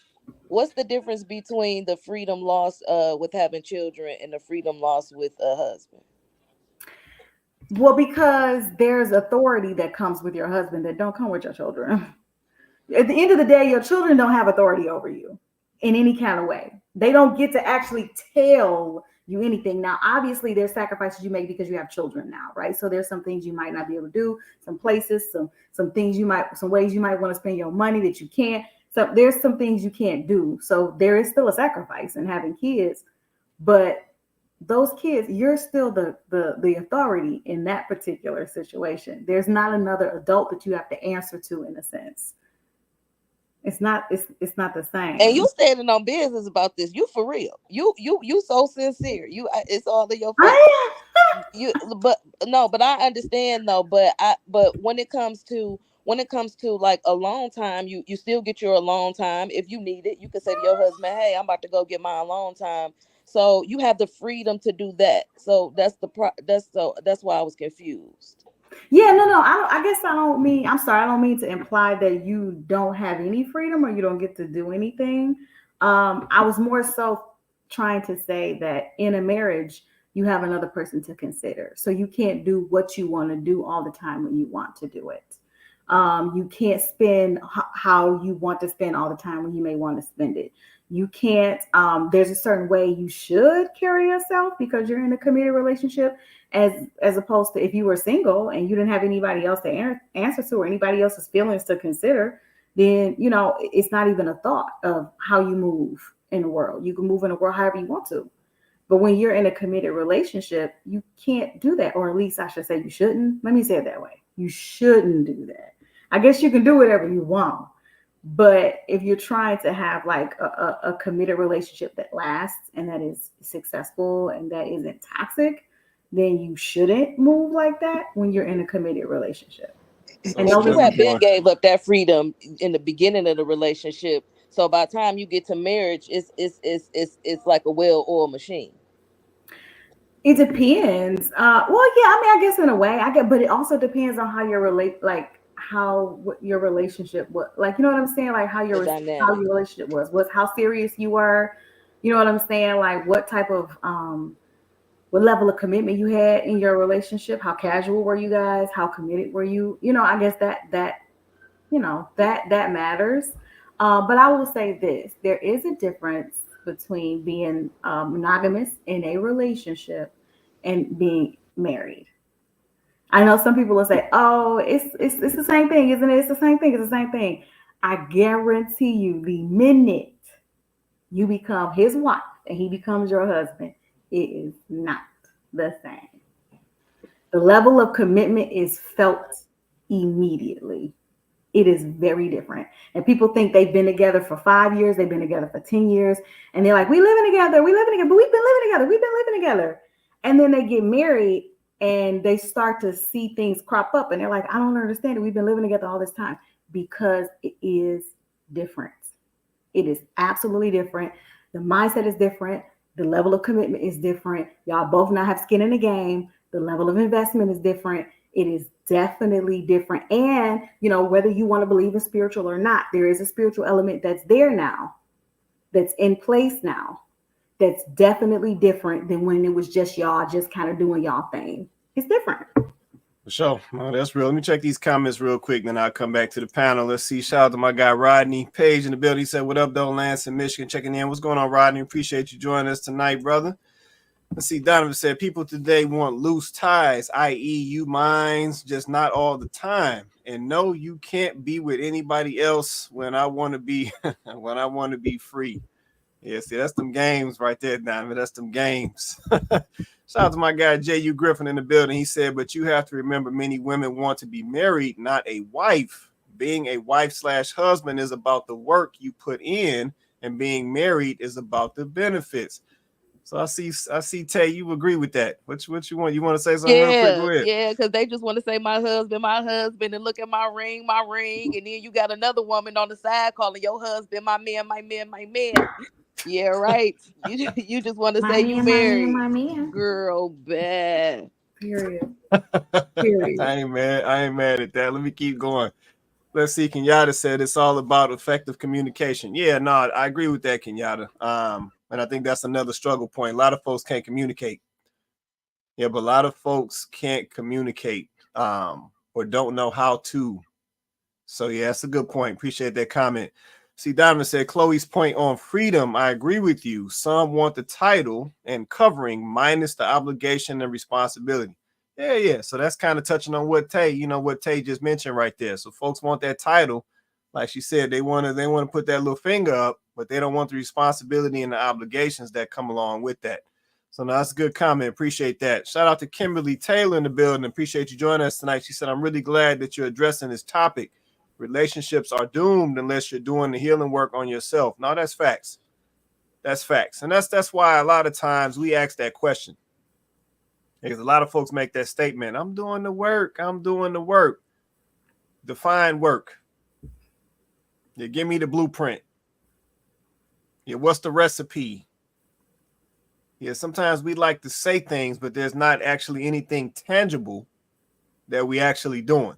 what's the difference between the freedom lost with having children and the freedom lost with a husband? Well, because there's authority that comes with your husband that don't come with your children. At the end of the day, your children don't have authority over you in any kind of way. They don't get to actually tell you anything. Now, obviously, there's sacrifices you make because you have children now, right? So there's some things you might not be able to do, some places, some things some ways you might want to spend your money that you can't. So there's some things you can't do. So there is still a sacrifice in having kids, but those kids, you're still the authority in that particular situation. There's not another adult that you have to answer to in a sense. It's not the same. And you standing on business about this. You for real. You so sincere. It's all in your face. But I understand though. But when it comes to like alone time, you still get your alone time if you need it. You can say to your husband, "Hey, I'm about to go get my alone time." So you have the freedom to do that. So that's why I was confused. Yeah, no, I'm sorry, I don't mean to imply that you don't have any freedom or you don't get to do anything. I was more so trying to say that in a marriage, you have another person to consider. So you can't do what you want to do all the time when you want to do it. You can't spend how you want to spend all the time when you may want to spend it. You can't, there's a certain way you should carry yourself because you're in a committed relationship, as opposed to if you were single and you didn't have anybody else to answer to or anybody else's feelings to consider, then, you know, it's not even a thought of how you move in the world. You can move in the world however you want to. But when you're in a committed relationship, you can't do that. Or at least I should say you shouldn't. Let me say it that way. You shouldn't do that. I guess you can do whatever you want. But if you're trying to have like a committed relationship that lasts and that is successful and that isn't toxic, then you shouldn't move like that when you're in a committed relationship. And But those you are have been gave up that freedom in the beginning of the relationship. So by the time you get to marriage, it's like a well-oiled machine. It depends. Well, yeah, I mean, I guess in a way, I get, but it also depends on how your what your relationship was, like, you know what I'm saying, like The how dynamic. your relationship was how serious you were, you know what I'm saying, like what type of what level of commitment you had in your relationship, how casual were you guys, how committed were you, you know, I guess that you know that matters. But I will say this: there is a difference between being monogamous in a relationship and being married. I know some people will say, "Oh, it's the same thing, isn't it? It's the same thing. It's the same thing." I guarantee you, the minute you become his wife and he becomes your husband, it is not the same. The level of commitment is felt immediately. It is very different. And people think they've been together for 5 years, they've been together for 10 years, and they're like, we living together, but we've been living together, we've been living together. And then they get married and they start to see things crop up and they're like, I don't understand it. We've been living together all this time because it is different. It is absolutely different. The mindset is different. The level of commitment is different. Y'all both now have skin in the game. The level of investment is different. It is definitely different. And, you know, whether you want to believe in spiritual or not, there is a spiritual element that's there now, that's in place now, that's definitely different than when it was just y'all just kind of doing y'all thing. It's different. For sure. No, that's real. Let me check these comments real quick, then I'll come back to the panel. Let's see. Shout out to my guy Rodney Page in the building. He said, "What up, though, Lance in Michigan, checking in. What's going on, Rodney? Appreciate you joining us tonight, brother." Let's see. Donovan said, "People today want loose ties, i.e., you minds, just not all the time. And no, you can't be with anybody else when I want to be when I want to be free." Yeah, see, that's them games right there, Donovan. That's them games. Shout out to my guy J.U. Griffin in the building. He said, "But you have to remember, many women want to be married, not a wife. Being a wife/husband is about the work you put in, and being married is about the benefits." So I see, Tay, you agree with that. What you want? You want to say something real quick? Go ahead. Yeah, because they just want to say my husband, and look at my ring, and then you got another woman on the side calling your husband my man, my man, my man. Yeah, right. You just want to say you married, My man. girl. Bad. Period. I ain't mad at that. Let me keep going. Let's see. Kenyatta said it's all about effective communication. Yeah, no, I agree with that, Kenyatta. And I think that's another struggle point. A lot of folks can't communicate. Yeah, but a lot of folks can't communicate or don't know how to. So yeah, that's a good point. Appreciate that comment. See, Diamond said, Chloe's point on freedom, I agree with you. Some want the title and covering minus the obligation and responsibility. Yeah. So that's kind of touching on what Tay just mentioned right there. So folks want that title. Like she said, they want to put that little finger up, but they don't want the responsibility and the obligations that come along with that. So no, that's a good comment. Appreciate that. Shout out to Kimberly Taylor in the building. Appreciate you joining us tonight. She said, I'm really glad that you're addressing this topic. Relationships are doomed unless you're doing the healing work on yourself. No, that's facts. That's facts. And that's why a lot of times we ask that question. Because a lot of folks make that statement, I'm doing the work. Define work. Yeah, give me the blueprint. Yeah, what's the recipe? Yeah, sometimes we like to say things, but there's not actually anything tangible that we actually doing.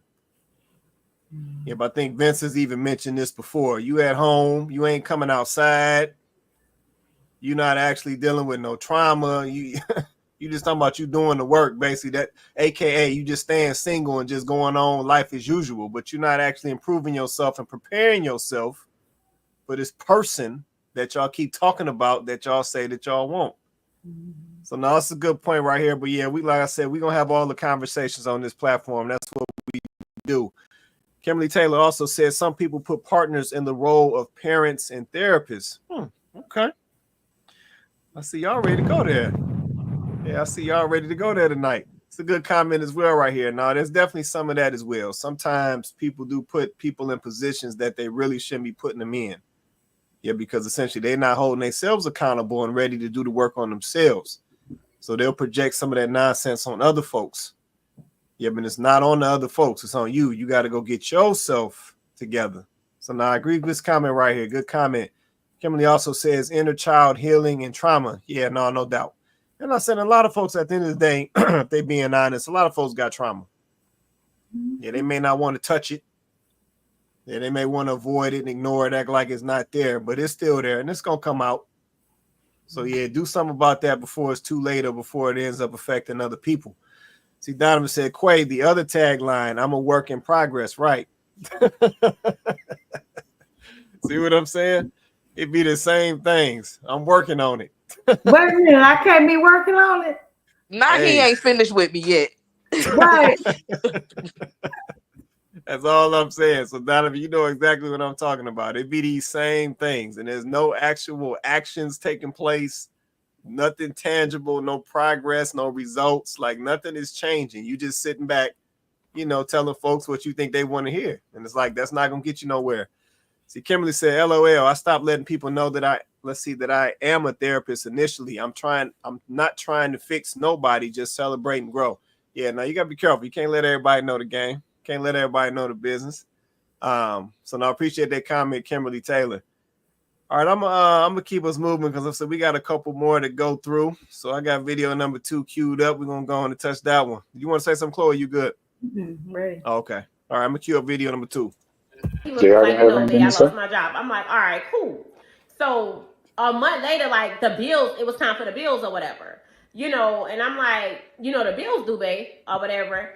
Yeah, but I think Vince has even mentioned this before. You at home, you ain't coming outside. You're not actually dealing with no trauma. You just talking about you doing the work, basically. That, AKA, you just staying single and just going on life as usual, but you're not actually improving yourself and preparing yourself for this person that y'all keep talking about, that y'all say that y'all want. So now that's a good point right here. But yeah, we, like I said, we're gonna have all the conversations on this platform. That's what we do. Kimberly Taylor also said some people put partners in the role of parents and therapists. Okay. I see y'all ready to go there. Yeah, I see y'all ready to go there tonight. It's a good comment as well right here. Now, there's definitely some of that as well. Sometimes people do put people in positions that they really shouldn't be putting them in. Yeah, because essentially they're not holding themselves accountable and ready to do the work on themselves. So they'll project some of that nonsense on other folks. Yeah, but it's not on the other folks. It's on you. You got to go get yourself together. So now I agree with this comment right here. Good comment. Kimberly also says inner child healing and trauma. Yeah, no doubt. And I said a lot of folks at the end of the day, if they being honest, a lot of folks got trauma. Yeah, they may not want to touch it. Yeah, they may want to avoid it and ignore it, act like it's not there, but it's still there and it's going to come out. So yeah, do something about that before it's too late or before it ends up affecting other people. See, Donovan said, Quay, the other tagline, I'm a work in progress, right? See what I'm saying? It be the same things. I'm working on it. Wait a minute, I can't be working on it. Nah, he ain't finished with me yet. Right. That's all I'm saying. So, Donovan, you know exactly what I'm talking about. It be these same things, and there's no actual actions taking place, nothing tangible, no progress, no results. Like nothing is changing. You just sitting back, you know, telling folks what you think they want to hear, and it's like that's not gonna get you nowhere. See, Kimberly said, "LOL. I stopped letting people know that I am a therapist initially. I'm not trying to fix nobody, just celebrate and grow." Yeah, now you gotta be careful. You can't let everybody know the game. Can't let everybody know the business. So now I appreciate that comment, Kimberly Taylor. All right, I'm gonna keep us moving because I said we got a couple more to go through. So I got video number 2 queued up. We're gonna go on and touch that one. You want to say something, Chloe? You good? Ready. Oh, okay. All right, I'm gonna cue up video number 2. He was like, you know, babe, I lost my job. I'm like, all right, cool. So a month later, like the bills, it was time for the bills or whatever, you know, and I'm like, you know, the bills due, babe, or whatever.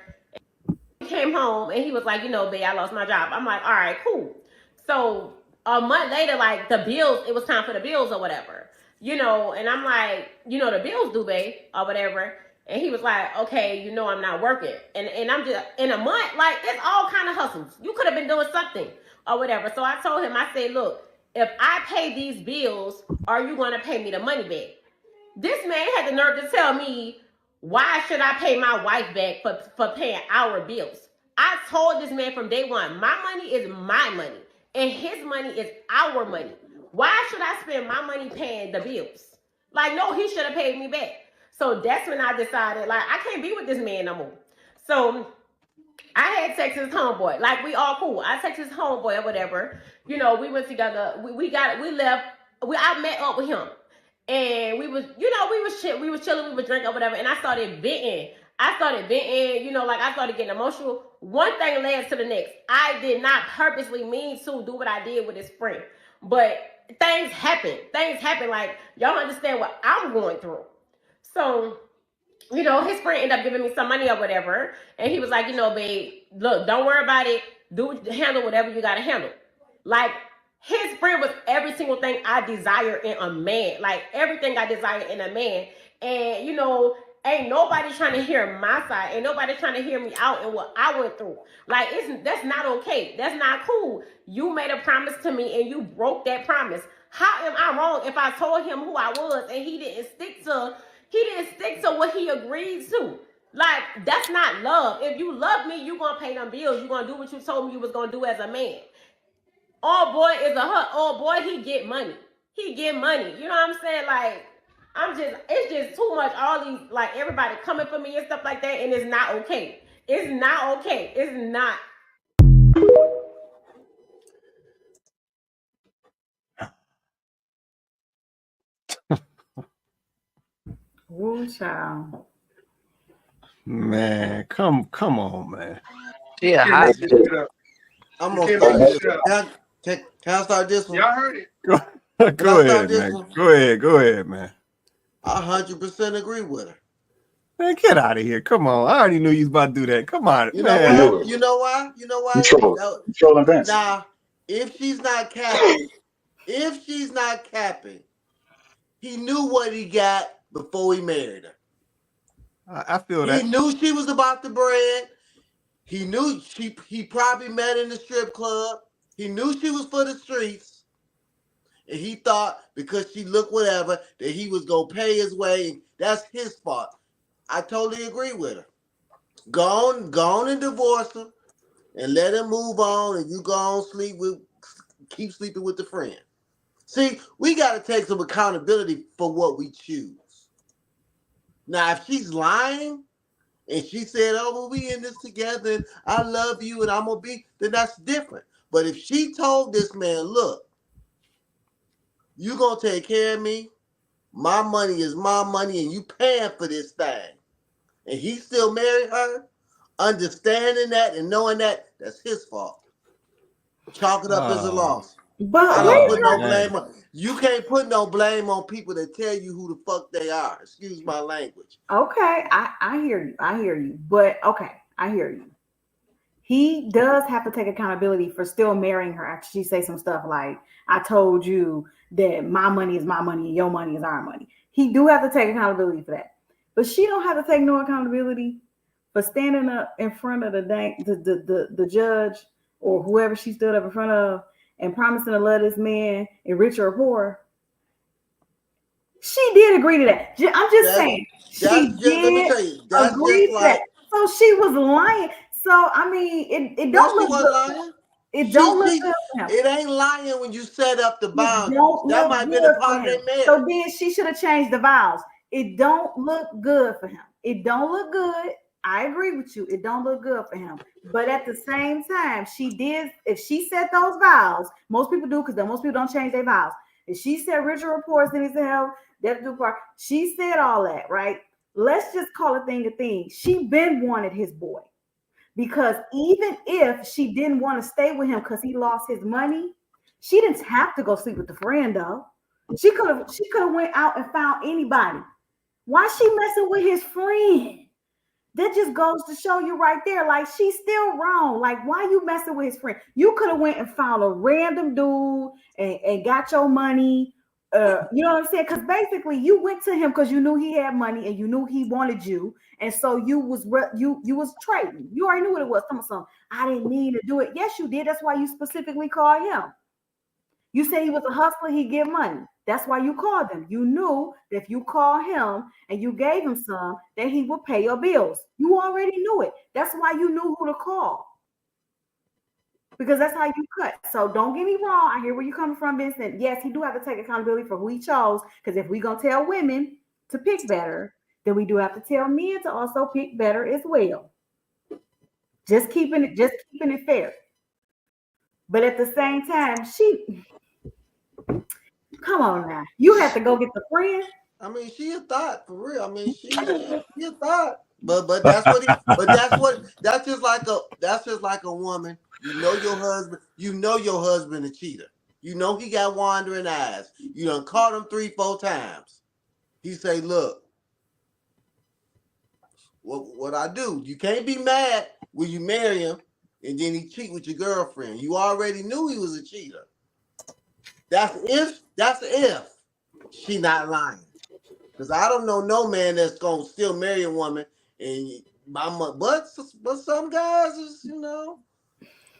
He came home and he was like, you know, babe, I lost my job. I'm like, all right, cool. So a month later, like the bills, it was time for the bills or whatever, you know, and I'm like, you know, the bills due, babe, or whatever. And he was like, okay, you know, I'm not working. And I'm just, in a month, like, it's all kind of hustles. You could have been doing something or whatever. So I told him, I said, look, if I pay these bills, are you going to pay me the money back? This man had the nerve to tell me, why should I pay my wife back for paying our bills? I told this man from day one, my money is my money, and his money is our money. Why should I spend my money paying the bills? Like, no, he should have paid me back. So that's when I decided, like, I can't be with this man no more. So I had text his homeboy. Like, we all cool. I text his homeboy or whatever. You know, we went together. We left. I met up with him. And we was chilling, we was drinking or whatever. And I started venting. You know, like I started getting emotional. One thing led to the next. I did not purposely mean to do what I did with his friend. But things happen. Like, y'all understand what I'm going through. So, you know, his friend ended up giving me some money or whatever. And he was like, you know, babe, look, don't worry about it. Handle whatever you got to handle. Like, his friend was every single thing I desire in a man. Like, everything I desire in a man. And, you know, ain't nobody trying to hear my side. Ain't nobody trying to hear me out and what I went through. Like, that's not okay. That's not cool. You made a promise to me and you broke that promise. How am I wrong if I told him who I was and he didn't stick to what he agreed to? Like, that's not love. If you love me, you gonna pay them bills. You gonna do what you told me you was gonna do as a man. All boy is all boy, he get money. You know what I'm saying? Like, it's just too much. All these, like, everybody coming for me and stuff like that, and it's not okay. It's not okay. It's not. Woo, child. Man, come on, man. Yeah, I'm gonna start this. Can I start this one? Y'all heard it. Go ahead, man. Go ahead, man. I 100% agree with her. Man, get out of here. Come on. I already knew you was about to do that. Come on, You know man. why? knew it. You know why? You know why? You trolling. No, You trolling Vince. now, if she's not capping, he knew what he got before he married her. I feel He that. knew she was about the bread. He knew he probably met in the strip club. He knew she was for the streets. And he thought because she looked whatever that he was gonna pay his way. That's his fault. I totally agree with her. Go on and divorce her and let him move on and you go on keep sleeping with the friend. See, we gotta take some accountability for what we choose. Now if she's lying and she said, "Oh, well, we in this together and I love you and I'm gonna be," then that's different. But if she told this man, "Look, you gonna take care of me, my money is my money and you paying for this thing," and he still married her, understanding that and knowing that, that's his fault. Chalk it up as a loss. I But don't wait, put no man. blame on. You can't put no blame on people that tell you who the fuck they are. Excuse my language. okay, I hear you. I hear you. But okay, I hear you. He does have to take accountability for still marrying her after she say some stuff like, "I told you that my money is my money and your money is our money." He do have to take accountability for that. But she don't have to take no accountability for standing up in front of the judge or whoever she stood up in front of and promising to love this man in rich or poor. She did agree to that. I'm just saying she That's just, let me did tell you, that's just agree to that. like, So she was lying. So I mean, it no, don't she look wasn't good. lying. It don't look She good for him. it ain't lying when you set up the It boundaries. don't That look might have been a good for part of him. their marriage. So then she should have changed the vows. It don't look good for him. It don't look good. I agree with you. It don't look good for him. But at the same time, she did. If she said those vows, most people do because most people don't change their vows. If she said Richard reports that he's in hell, death do part. She said all that, right? Let's just call a thing a thing. She been wanted his boy. Because even if she didn't want to stay with him because he lost his money, she didn't have to go sleep with the friend though. She could have went out and found anybody. Why she messing with his friend? That just goes to show you right there, like she's still wrong. Like, why you messing with his friend? You could have went and found a random dude and got your money. You know what I'm saying? Because basically, you went to him because you knew he had money and you knew he wanted you, and so you was trading. You already knew what it was. Some I didn't mean to do it. Yes, you did. That's why you specifically called him. You said he was a hustler, he give money. That's why you called him. You knew that if you called him and you gave him some, that he would pay your bills. You already knew it. That's why you knew who to call. Because that's how you cut. So don't get me wrong. I hear where you're coming from, Vincent. Yes, he do have to take accountability for who he chose. Because if we're gonna tell women to pick better, then we do have to tell men to also pick better as well. Just keeping it fair. But at the same time, come on now. You have to go get the friend. I mean, she a thought for real. I mean, she a thought. But that's what that's just like a woman. You know your husband a cheater. You know he got wandering eyes. You done caught him 3-4 times. He say, "Look, what I do? You can't be mad when you marry him and then he cheat with your girlfriend. You already knew he was a cheater. That's if she not lying. Because I don't know no man that's gonna still marry a woman and but some guys is,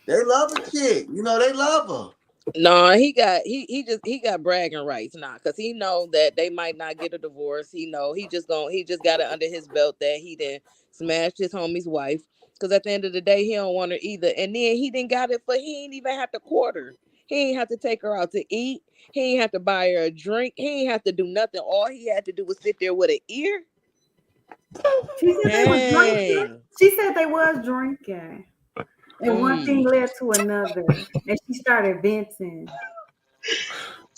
they love a chick. They love her. No, he got bragging rights now because he know that they might not get a divorce. He just got it under his belt that he didn't smash his homie's wife because at the end of the day he don't want her either. And then he didn't got it for he ain't even have to court her. He ain't have to take her out to eat. He ain't have to buy her a drink. He ain't have to do nothing. All he had to do was sit there with an ear. She said they was drinking. Dang. She said they was drinking. And one thing led to another. And she started venting.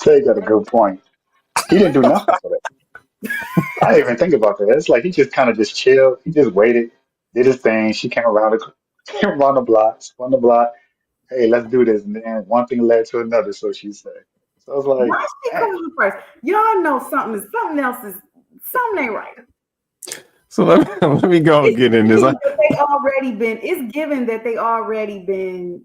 Tay got a good point. He didn't do nothing for that. I didn't even think about that. It's like he just kind of just chilled. He just waited, did his thing. She came around came around the block, spun the block. Hey, let's do this. And then one thing led to another, so she said. So I was Why like, is she man, coming first? Y'all know something else is something ain't right. So let me go and get in this. It's given that they already been,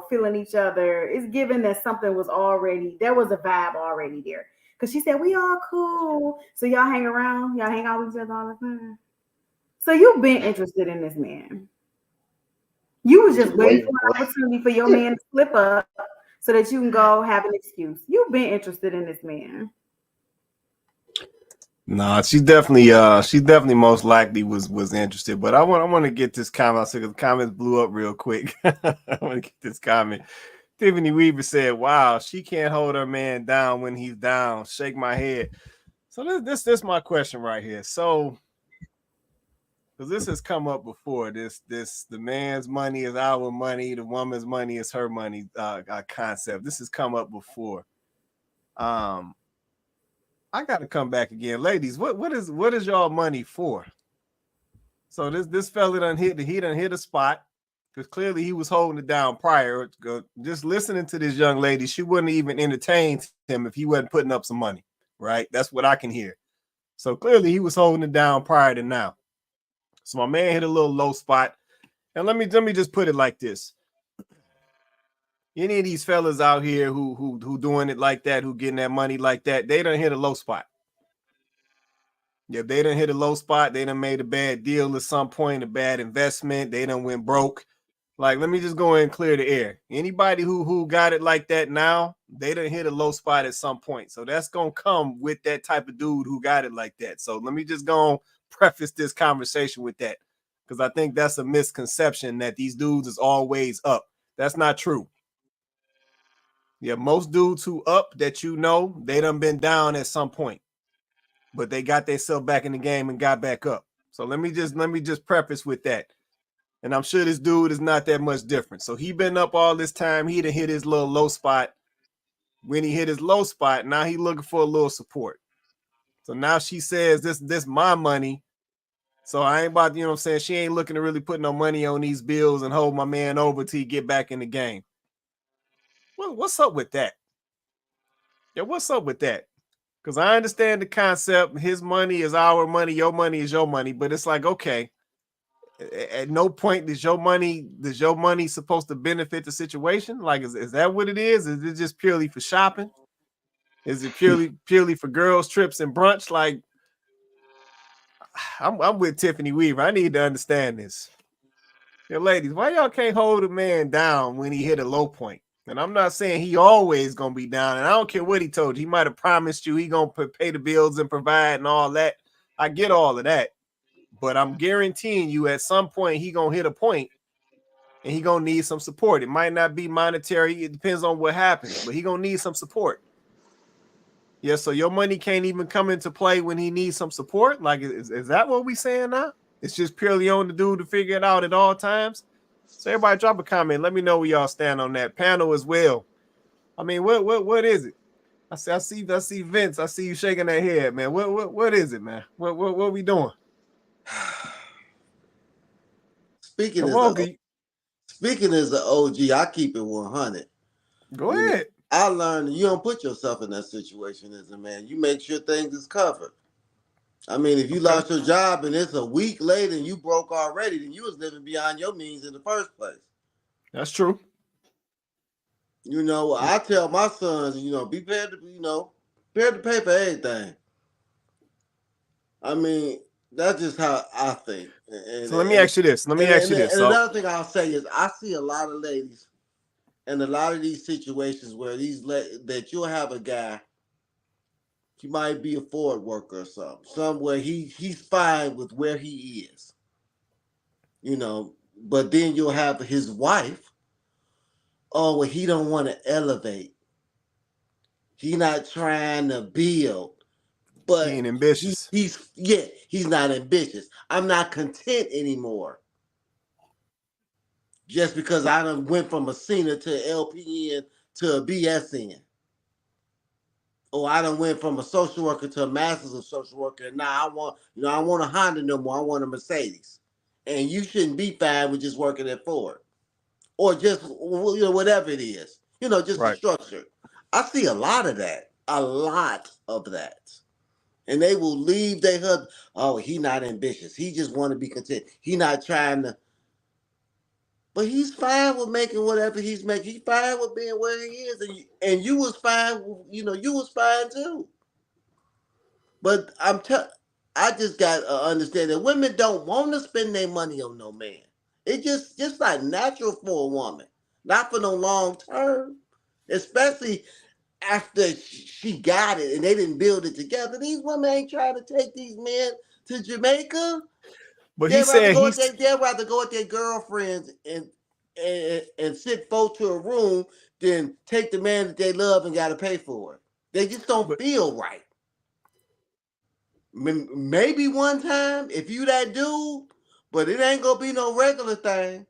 feeling each other. It's given that something was already, there was a vibe already there. Because she said, we all cool. So y'all hang around, y'all hang out with each other all the time. So you've been interested in this man. You was just waiting for an opportunity for your man to slip up so that you can go have an excuse. You've been interested in this man. No, she definitely most likely was interested. But I want to get this comment because the comments blew up real quick. I want to get this comment. Tiffany Weaver said, "Wow, she can't hold her man down when he's down." Shake my head. So this my question right here. So, because this has come up before, the man's money is our money, the woman's money is her money concept. This has come up before. I got to come back again, ladies. What is y'all money for? So this fella done hit a spot because clearly he was holding it down prior. Just listening to this young lady, she wouldn't even entertain him if he wasn't putting up some money, right? That's what I can hear. So clearly he was holding it down prior to now. So my man hit a little low spot, and let me just put it like this: any of these fellas out here who doing it like that, who getting that money like that, they done hit a low spot. If they done hit a low spot, they done made a bad deal at some point, a bad investment, they done went broke. Like, let me just go ahead and clear the air. Anybody who got it like that now, they done hit a low spot at some point. So that's going to come with that type of dude who got it like that. So let me just go and preface this conversation with that, because I think that's a misconception that these dudes is always up. That's not true. Yeah, most dudes who up that they done been down at some point, but they got themselves back in the game and got back up. So let me just preface with that. And I'm sure this dude is not that much different. So he been up all this time. He done hit his little low spot. When he hit his low spot, now he looking for a little support. So now she says, this my money. So I ain't about, what I'm saying? She ain't looking to really put no money on these bills and hold my man over till he get back in the game. Well, what's up with that? Yeah, what's up with that? Because I understand the concept. His money is our money. Your money is your money. But it's like, okay, at no point is your money supposed to benefit the situation? Like, is that what it is? Is it just purely for shopping? Is it purely for girls trips and brunch? Like, I'm with Tiffany Weaver. I need to understand this. Yeah, ladies, why y'all can't hold a man down when he hit a low point? And I'm not saying he always gonna be down. And I don't care what he told you. He might have promised you he gonna pay the bills and provide and all that. I get all of that. But I'm guaranteeing you at some point he gonna hit a point and he gonna need some support. It might not be monetary. It depends on what happens, but he gonna need some support. Yeah, so your money can't even come into play when he needs some support. Like, is that what we saying now? It's just purely on the dude to figure it out at all times. So everybody drop a comment. Let me know where y'all stand on that panel as well. I mean, what is it? I see Vince. I see you shaking that head, man. What is it, man? What we doing? Speaking as an OG, I keep it 100. Go ahead. I learned you don't put yourself in that situation as a man. You make sure things is covered. I mean, if you lost your job and it's a week later and you broke already, then you was living beyond your means in the first place. That's true. I tell my sons, be prepared to pay for everything. I mean, that's just how I think. So let me ask you this. And another thing I'll say is I see a lot of ladies in a lot of these situations where that you'll have a guy, he might be a Ford worker or something, somewhere he's fine with where he is. But then you'll have his wife, well, he don't want to elevate. He not trying to build. But he ain't ambitious. He's not ambitious. I'm not content anymore. Just because I done went from a senior to an LPN to a BSN. Or I done went from a social worker to a master's of social worker. And now I want a Honda no more. I want a Mercedes. And you shouldn't be fine with just working at Ford. Or just, whatever it is. Just the structure. I see a lot of that. A lot of that. And they will leave their husband. Oh, he not ambitious. He just want to be content. He not trying to. But he's fine with making whatever he's making. He's fine with being where he is, and you was fine. You know, you was fine too. But I just got to understand that women don't want to spend their money on no man. It just like natural for a woman, not for no long term, especially after she got it and they didn't build it together. These women ain't trying to take these men to Jamaica. But he said They'd rather go with their girlfriends and sit folks to a room than take the man that they love and got to pay for it. They just don't feel right. Maybe one time if you that dude, but it ain't gonna be no regular thing.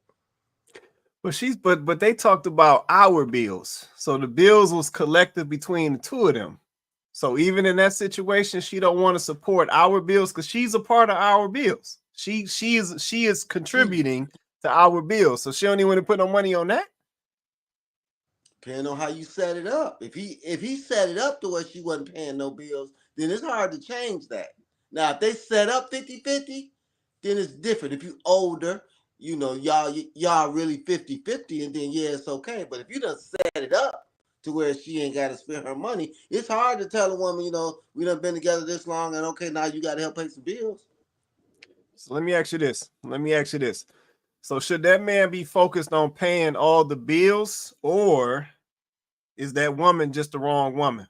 But they talked about our bills. So the bills was collected between the two of them. So even in that situation, she don't want to support our bills because she's a part of our bills. She is contributing to our bills. So she don't even want to put no money on that. Depending on how you set it up. If he set it up to where she wasn't paying no bills, then it's hard to change that. Now, if they set up 50-50, then it's different. If you older, you know, y'all really 50-50, and then yeah, it's okay. But if you done set it up to where she ain't got to spend her money, it's hard to tell a woman, you know, we done been together this long, and okay, now you got to help pay some bills. So let me ask you this. So should that man be focused on paying all the bills, or is that woman just the wrong woman?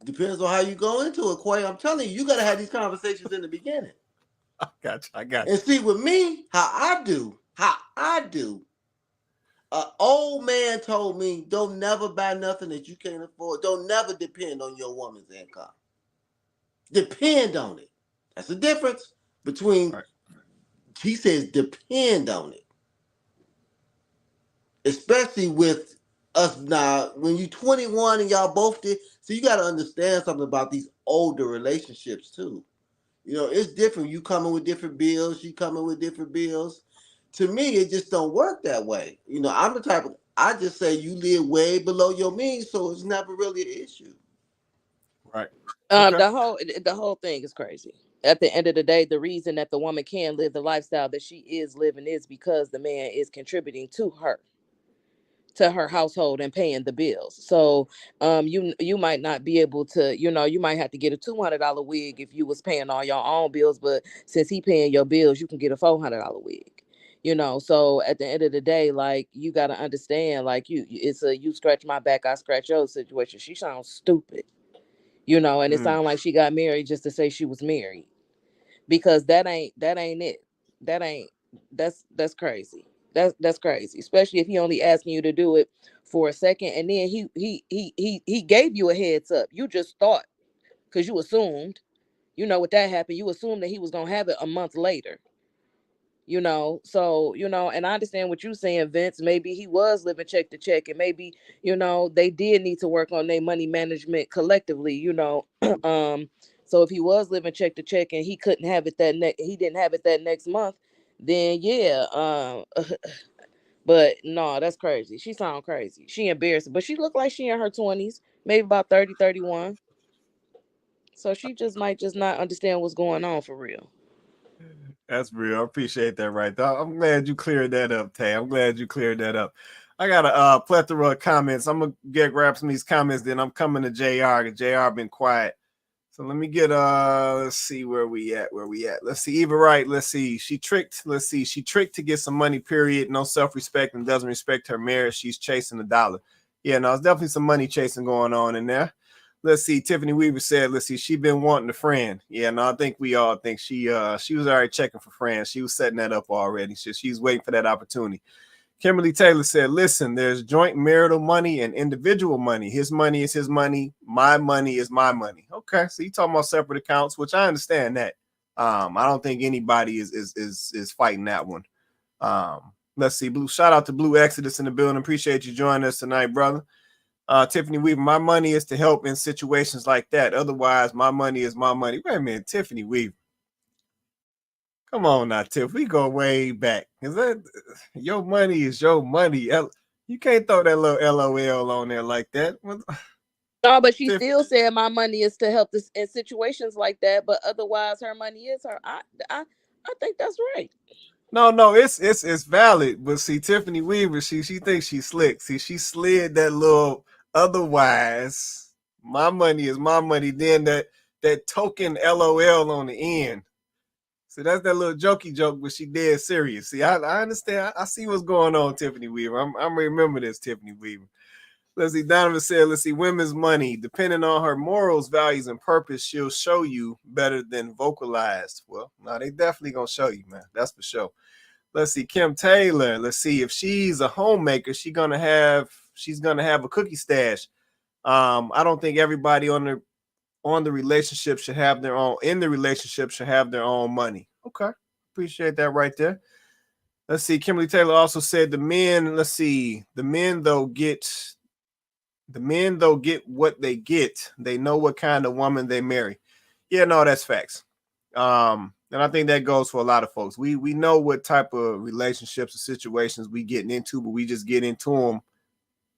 Depends on how you go into it, Quay. I'm telling you, you got to have these conversations in the beginning. I got you. And see, with me, how I do. An old man told me, don't never buy nothing that you can't afford. Don't never depend on your woman's income. Depend on it. That's the difference between, right. He says, depend on it. Especially with us now, when you're 21 and y'all both did, so you got to understand something about these older relationships too. You know, it's different. You coming with different bills, she coming with different bills. To me, it just don't work that way. You know, I'm the type of, I just say you live way below your means, so it's never really an issue. Right. Okay. The whole thing is crazy. At the end of the day, the reason that the woman can live the lifestyle that she is living is because the man is contributing to her household and paying the bills. So you might not be able to, you know, you might have to get a $200 wig if you was paying all your own bills, but since he paying your bills, you can get a $400 wig. You know, so at the end of the day, like, you got to understand, like, it's a you scratch my back, I scratch your situation. She sounds stupid, you know, and it sounds like she got married just to say she was married, because that ain't it. That's crazy. That's crazy, especially if he only asking you to do it for a second, and then he gave you a heads up. You just thought, because you assumed, you know, what that happened, you assumed that he was gonna have it a month later. You know, so, you know, and I understand what you're saying, Vince. Maybe he was living check to check, and maybe, you know, they did need to work on their money management collectively, you know. So if he was living check to check and he couldn't have it he didn't have it that next month, then yeah. But no, that's crazy. She sound crazy. She embarrassing, but she looked like she in her 20s, maybe about 30, 31. So she might not understand what's going on for real. That's real. I appreciate that right there. I'm glad you cleared that up, Tay. I'm glad you cleared that up. I got a plethora of comments. I'm going to grab some of these comments, then I'm coming to JR, because JR been quiet. So let me get, let's see where we at. Let's see, Eva Wright, let's see. She tricked to get some money, period. No self-respect, and doesn't respect her marriage. She's chasing the dollar. Yeah, no, it's definitely some money chasing going on in there. Let's see. Tiffany Weaver said, let's see, she been wanting a friend. Yeah, no, I think we all think she was already checking for friends. She was setting that up already. She's waiting for that opportunity. Kimberly Taylor said, listen, there's joint marital money and individual money. His money is his money. My money is my money. Okay, so you talking about separate accounts, which I understand that. I don't think anybody is fighting that one. Let's see. Shout out to Blue Exodus in the building. Appreciate you joining us tonight, brother. Tiffany Weaver, my money is to help in situations like that. Otherwise, my money is my money. Wait a minute, Tiffany Weaver. Come on now, Tiff. We go way back. Is that your money is your money? You can't throw that little LOL on there like that. No, but she still said my money is to help this in situations like that. But otherwise, her money is her. I think that's right. No, it's valid. But see, Tiffany Weaver, she thinks she's slick. See, she slid that little otherwise. My money is my money. Then that token LOL on the end. See, that's that little jokey joke, but she dead serious. See, I understand. I see what's going on, Tiffany Weaver. I'm remember this, Tiffany Weaver. Let's see, Donovan said, let's see, women's money, depending on her morals, values, and purpose, she'll show you better than vocalized. Well, no, they definitely gonna show you, man. That's for sure. Let's see, Kim Taylor. Let's see, if she's a homemaker, she's gonna have a cookie stash. I don't think everybody on the relationship should have their own, in the relationship should have their own money. Okay, appreciate that right there. Let's see, Kimberly Taylor also said the men though get what they get. They know what kind of woman they marry. Yeah, no, that's facts. And I think that goes for a lot of folks. We know what type of relationships or situations we getting into, but we just get into them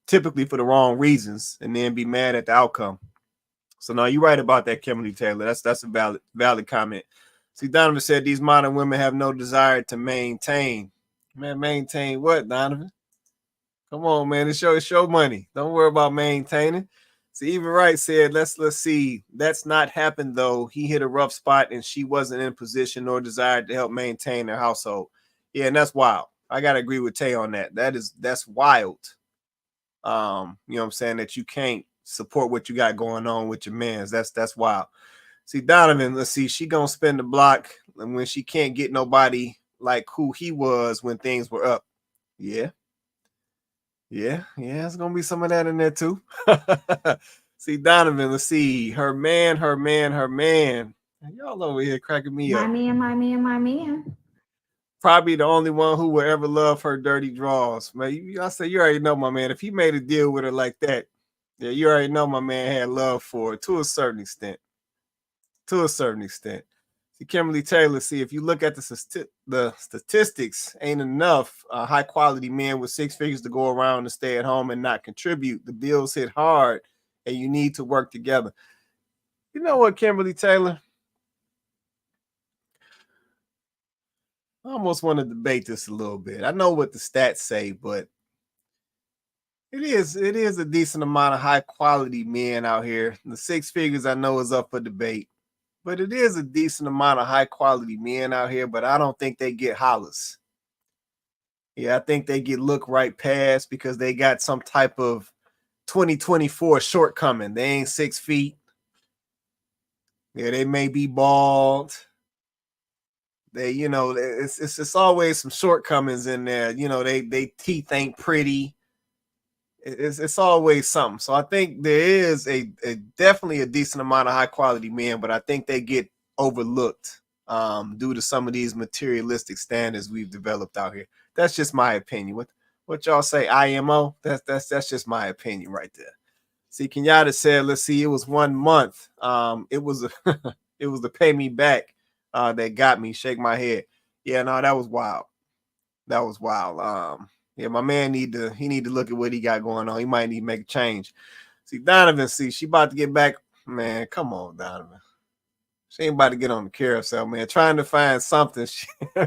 typically for the wrong reasons and then be mad at the outcome. So no, you're right about that, Kimberly Taylor. That's a valid comment. See, Donovan said these modern women have no desire to maintain. Man, maintain what, Donovan? Come on, man. It's show money. Don't worry about maintaining. See, even Wright said, let's see. That's not happened though. He hit a rough spot and she wasn't in position nor desired to help maintain their household. Yeah, and that's wild. I gotta agree with Tay on that. That's wild. You know what I'm saying? That you can't support what you got going on with your mans. That's wild. See, Donovan, let's see, she gonna spend the block when she can't get nobody like who he was when things were up. Yeah. It's gonna be some of that in there too. See, Donovan, let's see. Her man. Y'all over here cracking me up. My man. Probably the only one who will ever love her dirty draws. Man, I say you already know my man. If he made a deal with her like that, yeah, you already know my man had love for her to a certain extent. See, Kimberly Taylor, see, if you look at the statistics, ain't enough high quality men with six figures to go around and stay at home and not contribute. The bills hit hard and you need to work together. You know what, Kimberly Taylor? I almost want to debate this a little bit. I know what the stats say, but it is a decent amount of high quality men out here. The six figures I know is up for debate. But it is a decent amount of high quality men out here, but I don't think they get hollers. Yeah, I think they get looked right past because they got some type of 2024 shortcoming. They ain't 6 feet. Yeah, they may be bald. They, it's always some shortcomings in there. They teeth ain't pretty. It's always something. So I think there is a definitely a decent amount of high quality men, but I think they get overlooked due to some of these materialistic standards we've developed out here. That's just my opinion. What y'all say, IMO? That's just my opinion right there. See, Kenyatta said, let's see, it was 1 month. It was it was the pay me back that got me. Shake my head. Yeah, no, that was wild. Yeah, my man need to look at what he got going on. He might need to make a change. See, Donovan, she about to get back. Man, come on, Donovan. She ain't about to get on the carousel, man. Trying to find something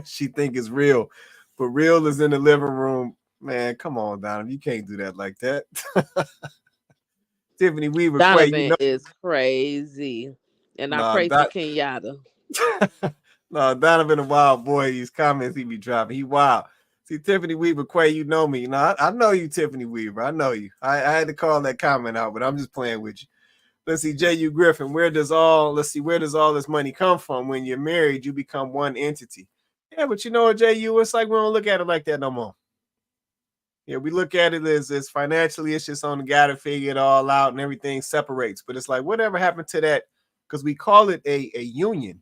she think is real. But real is in the living room. Man, come on, Donovan. You can't do that like that. Tiffany Weaver. Donovan is crazy. And I pray for Kenyatta. No, Donovan a wild boy. These comments he be dropping. He wild. See, Tiffany Weaver, Quay, you know me. I know you, Tiffany Weaver. I know you. I had to call that comment out, but I'm just playing with you. Let's see, J.U. Griffin, where does all this money come from? When you're married, you become one entity. Yeah, but you know what, J.U., it's like we don't look at it like that no more. Yeah, we look at it as financially, it's just on the guy to figure it all out and everything separates. But it's like, whatever happened to that? Because we call it a union.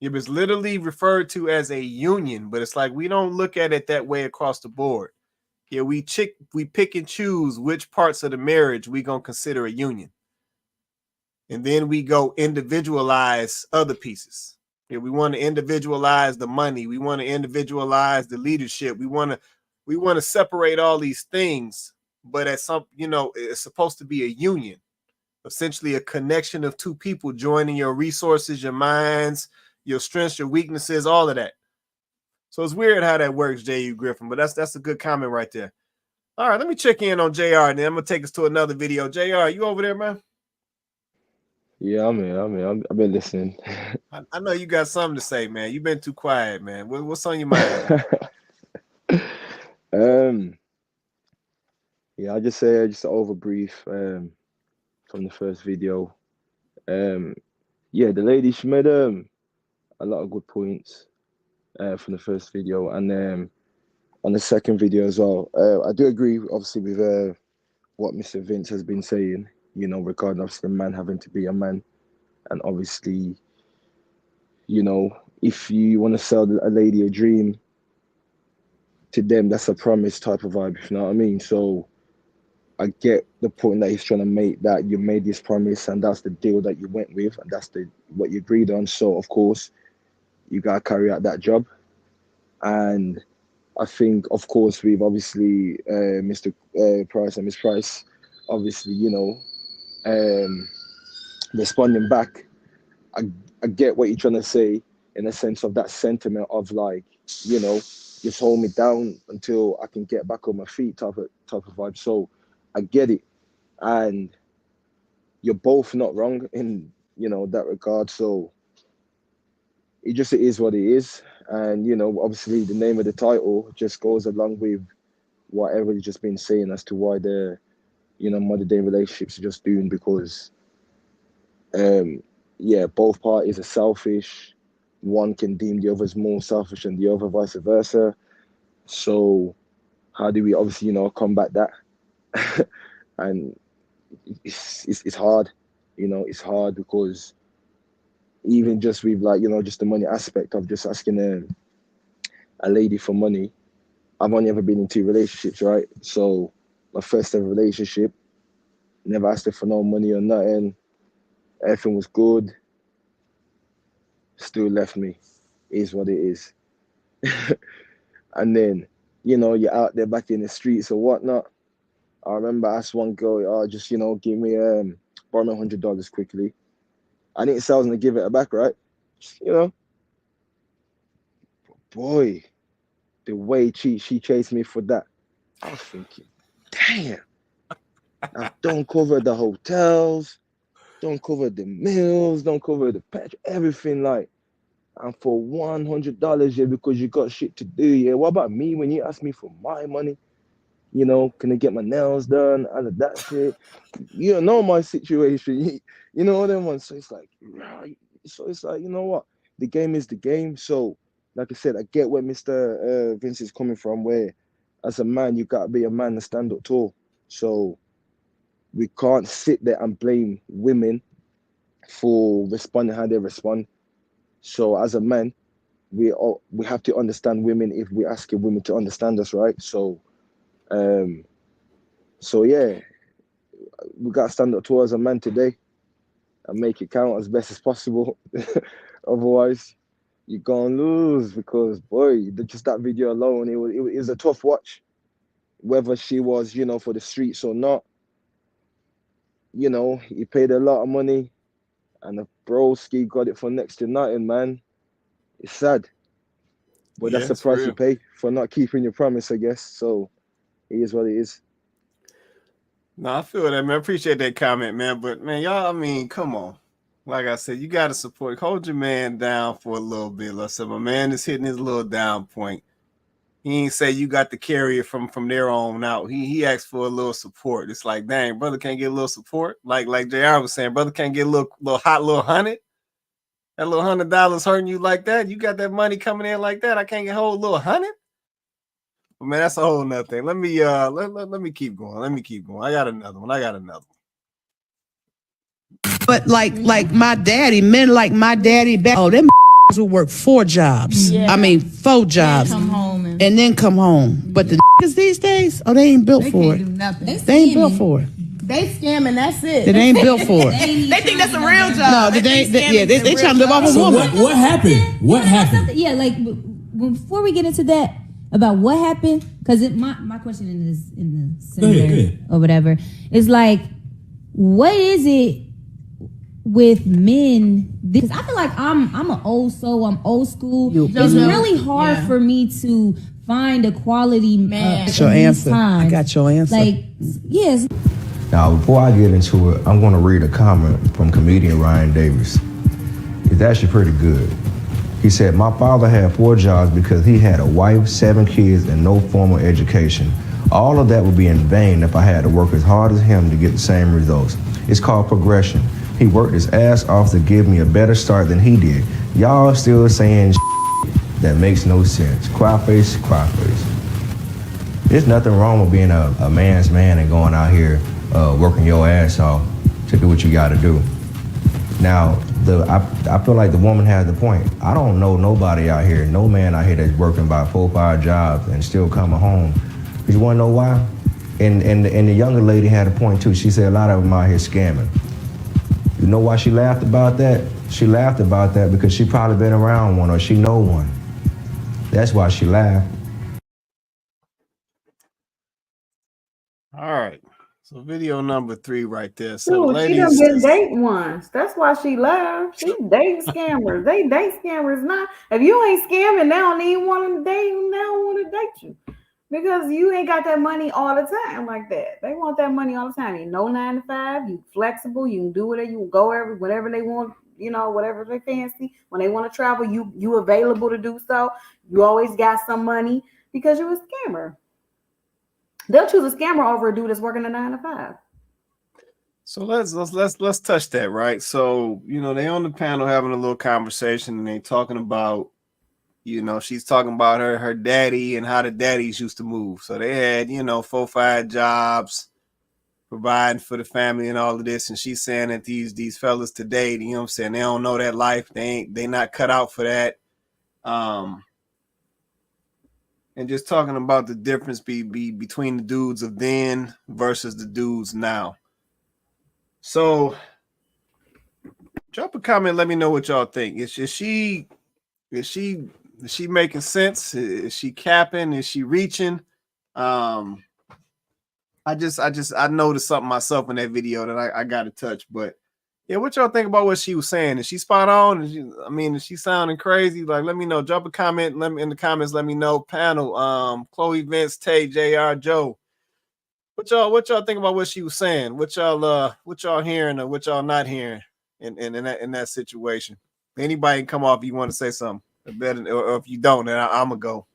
It was literally referred to as a union, but it's like we don't look at it that way across the board. Yeah, we pick and choose which parts of the marriage we gonna consider a union, and then we go individualize other pieces. Yeah, we want to individualize the money. We want to individualize the leadership. We want we want to separate all these things, but at some, it's supposed to be a union, essentially a connection of two people joining your resources, your minds, your strengths, your weaknesses, all of that. So it's weird how that works, J.U. Griffin, but that's a good comment right there. All right, let me check in on JR, and then I'm going to take us to another video. JR, you over there, man? Yeah, I'm here. I've been listening. I know you got something to say, man. You've been too quiet, man. What's on your mind? Yeah, I just say just an overbrief from the first video. Yeah, the lady, she made a lot of good points from the first video, and on the second video as well. I do agree, obviously, with what Mr. Vince has been saying, regarding obviously the man having to be a man. And obviously, if you want to sell a lady a dream, to them, that's a promise type of vibe, if you know what I mean? So I get the point that he's trying to make, that you made this promise and that's the deal that you went with and that's what you agreed on. So, of course, you got to carry out that job. And I think, of course, we've obviously, Mr. Price and Miss Price, obviously, responding back. I get what you're trying to say in a sense of that sentiment of like, just hold me down until I can get back on my feet type of vibe. So I get it. And you're both not wrong in, that regard. So it is what it is. And, obviously the name of the title just goes along with what everybody's just been saying as to why the, modern day relationships are just doomed, because, both parties are selfish. One can deem the other as more selfish than the other, vice versa. So how do we obviously, combat that? And it's hard, it's hard because even just with like, just the money aspect of just asking a lady for money. I've only ever been in 2 relationships, right? So my first ever relationship, never asked her for no money or nothing. Everything was good. Still left me. Is what it is. And then, you're out there back in the streets or whatnot. I remember I asked one girl, just, give me, borrow me $100 quickly. I didn't say I was going to give it back, right? Boy, the way she chased me for that, I was thinking, damn, I don't cover the hotels, don't cover the meals, don't cover the petrol, everything, like, and for $100, yeah, because you got shit to do, yeah. What about me when you ask me for my money? Can I get my nails done? All of that shit. You don't know my situation. You know what I mean? So it's like, you know what? The game is the game. So, like I said, I get where Mr. Vince is coming from, where as a man, you got to be a man and stand up tall. So we can't sit there and blame women for responding how they respond. So as a man, we have to understand women if we're asking women to understand us, right? So yeah, we got to stand up tall as a man today and make it count as best as possible. Otherwise, you're going to lose, because, boy, just that video alone, it was a tough watch. Whether she was, for the streets or not, he paid a lot of money and the broski got it for next to nothing, man. It's sad. But that's the price you pay for not keeping your promise, I guess. So it is what it is. No, I feel that, man. I appreciate that comment, man. But, man, y'all, I mean, come on. Like I said, you got to support. Hold your man down for a little bit. Like I said, my man is hitting his little down point. He ain't say you got to carry it from there on out. He asked for a little support. It's like, dang, brother can't get a little support. Like JR was saying, brother can't get a little hot little $100. That little $100 hurting you like that. You got that money coming in like that. I can't get a whole little $100. But man, that's a whole nother thing. Let me keep going. I got another one. But like my daddy, men like my daddy, them who work 4 jobs. Yeah. I mean 4 jobs. And then come home. But the these days, they ain't built for it. They ain't built for it. They scamming, that's it. They ain't built for it. They think that's a real job. No, they trying to live off a woman. What happened? Yeah, like before we get into that about what happened, because my question in the similar or whatever is like, what is it with men? Because I feel like I'm an old soul. I'm old school. It's really hard for me to find a quality man. That's your answer. I got your answer. Like, yes. Now, before I get into it, I'm going to read a comment from comedian Ryan Davis. It's actually pretty good. He said, "My father had 4 jobs because he had a wife, 7 kids, and no formal education. All of that would be in vain if I had to work as hard as him to get the same results. It's called progression. He worked his ass off to give me a better start than he did. Y'all still saying that makes no sense. Cry face, cry face." There's nothing wrong with being a man's man and going out here working your ass off to do what you got to do. Now, I feel like the woman has the point. I don't know nobody out here, no man out here that's working about 4 or 5 jobs and still coming home. You want to know why? And the younger lady had a point too. She said a lot of them out here scamming. You know why she laughed about that? She laughed about that because she probably been around one or she know one. That's why she laughed. All right. So video number 3 right there. So Dude, ladies, she done been dating once. That's why she left. She dating scammers. They date scammers now. If you ain't scamming, they don't even want to date you. They don't want to date you because you ain't got that money all the time like that. They want that money all the time. You know, 9 to 5. You flexible. You can do whatever. You can go whatever they want. You know, whatever they fancy. When they want to travel, you available to do so. You always got some money because you're a scammer. They'll choose a scammer over a dude that's working a 9 to 5. so let's touch that, right? So, you know, they on the panel having a little conversation and they talking about, you know, she's talking about her daddy and how the daddies used to move. So they had, you know, 4 or 5 jobs, providing for the family and all of this. And she's saying that these fellas today, you know what I'm saying, they don't know that life. They not cut out for that. And just talking about the difference between the dudes of then versus the dudes now. So drop a comment, let me know what y'all think. Is she making sense? Is she capping? Is she reaching? I noticed something myself in that video that I got to touch. But yeah, what y'all think about what she was saying? Is she spot on? Is she sounding crazy? Like, let me know. Drop a comment. Let me in the comments. Let me know. Panel, Chloe, Vince, Tay, JR, Joe. What y'all think about what she was saying? What y'all hearing or what y'all not hearing in that situation? Anybody can come off if you want to say something. Or if you don't, then I'm gonna go.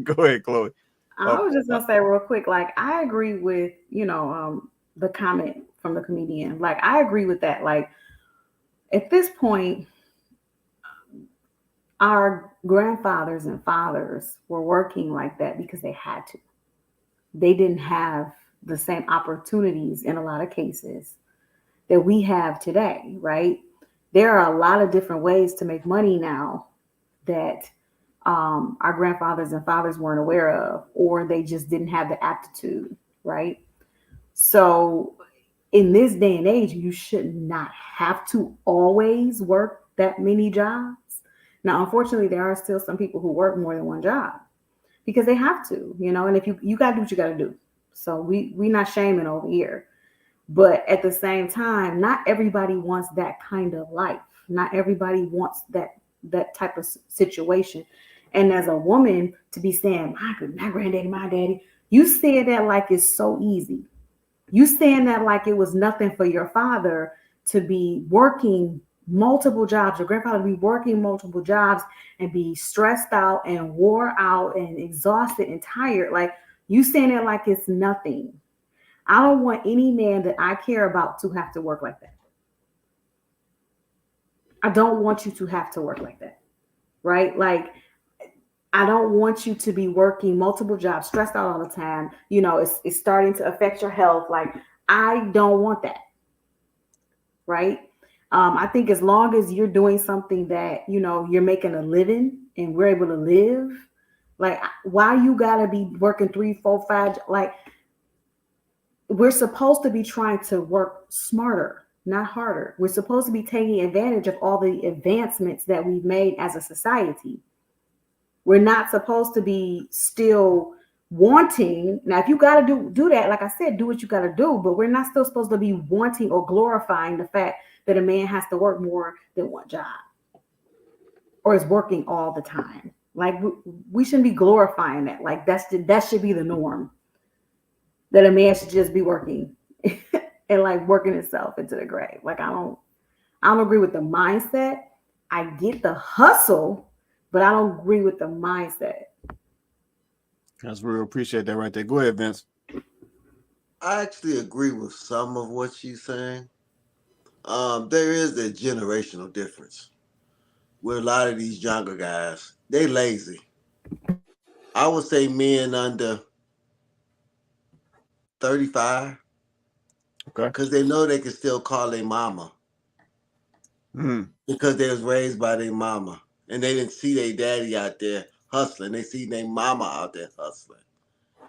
Go ahead, Chloe. I was just gonna say real quick, like I agree with the comment from the comedian. Like I agree with that. Like at this point, our grandfathers and fathers were working like that because they had to. They didn't have the same opportunities in a lot of cases that we have today, right? There are a lot of different ways to make money now that our grandfathers and fathers weren't aware of, or they just didn't have the aptitude, right? So in this day and age, you should not have to always work that many jobs. Now, unfortunately, there are still some people who work more than one job because they have to, and if you got to do what you got to do. So we not shaming over here. But at the same time, not everybody wants that kind of life. Not everybody wants that type of situation. And as a woman, to be saying, my granddaddy, my daddy, you said that like it's so easy. You saying that like it was nothing for your father to be working multiple jobs, your grandfather to be working multiple jobs and be stressed out and wore out and exhausted and tired. Like you saying that like it's nothing. I don't want any man that I care about to have to work like that. I don't want you to have to work like that, right? Like, I don't want you to be working multiple jobs, stressed out all the time. It's starting to affect your health. Like, I don't want that, right? I think as long as you're doing something that, you're making a living and we're able to live, like, why you gotta be working 3, 4, 5, like, we're supposed to be trying to work smarter, not harder. We're supposed to be taking advantage of all the advancements that we've made as a society. We're not supposed to be still wanting. Now, if you got to do that, like I said, do what you got to do. But we're not still supposed to be wanting or glorifying the fact that a man has to work more than one job or is working all the time. Like we shouldn't be glorifying that. Like that should be the norm. That a man should just be working and like working himself into the grave. Like I don't agree with the mindset. I get the hustle, but I don't agree with the mindset. That's real. Appreciate that right there. Go ahead, Vince. I actually agree with some of what she's saying. There is a generational difference with a lot of these younger guys. They lazy. I would say men under 35. Okay. Because they know they can still call their mama. Because they was raised by their mama. And they didn't see their daddy out there hustling. They see their mama out there hustling.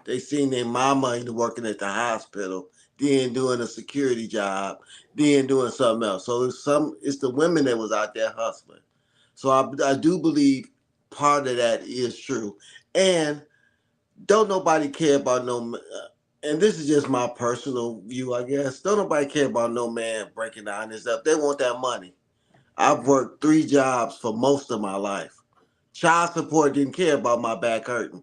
They seen their mama working at the hospital, then doing a security job, then doing something else. So it's the women that was out there hustling. So I do believe part of that is true. And don't nobody care about no, and this is just my personal view, I guess. Don't nobody care about no man breaking down this stuff. They want that money. I've worked 3 jobs for most of my life. Child support didn't care about my back hurting.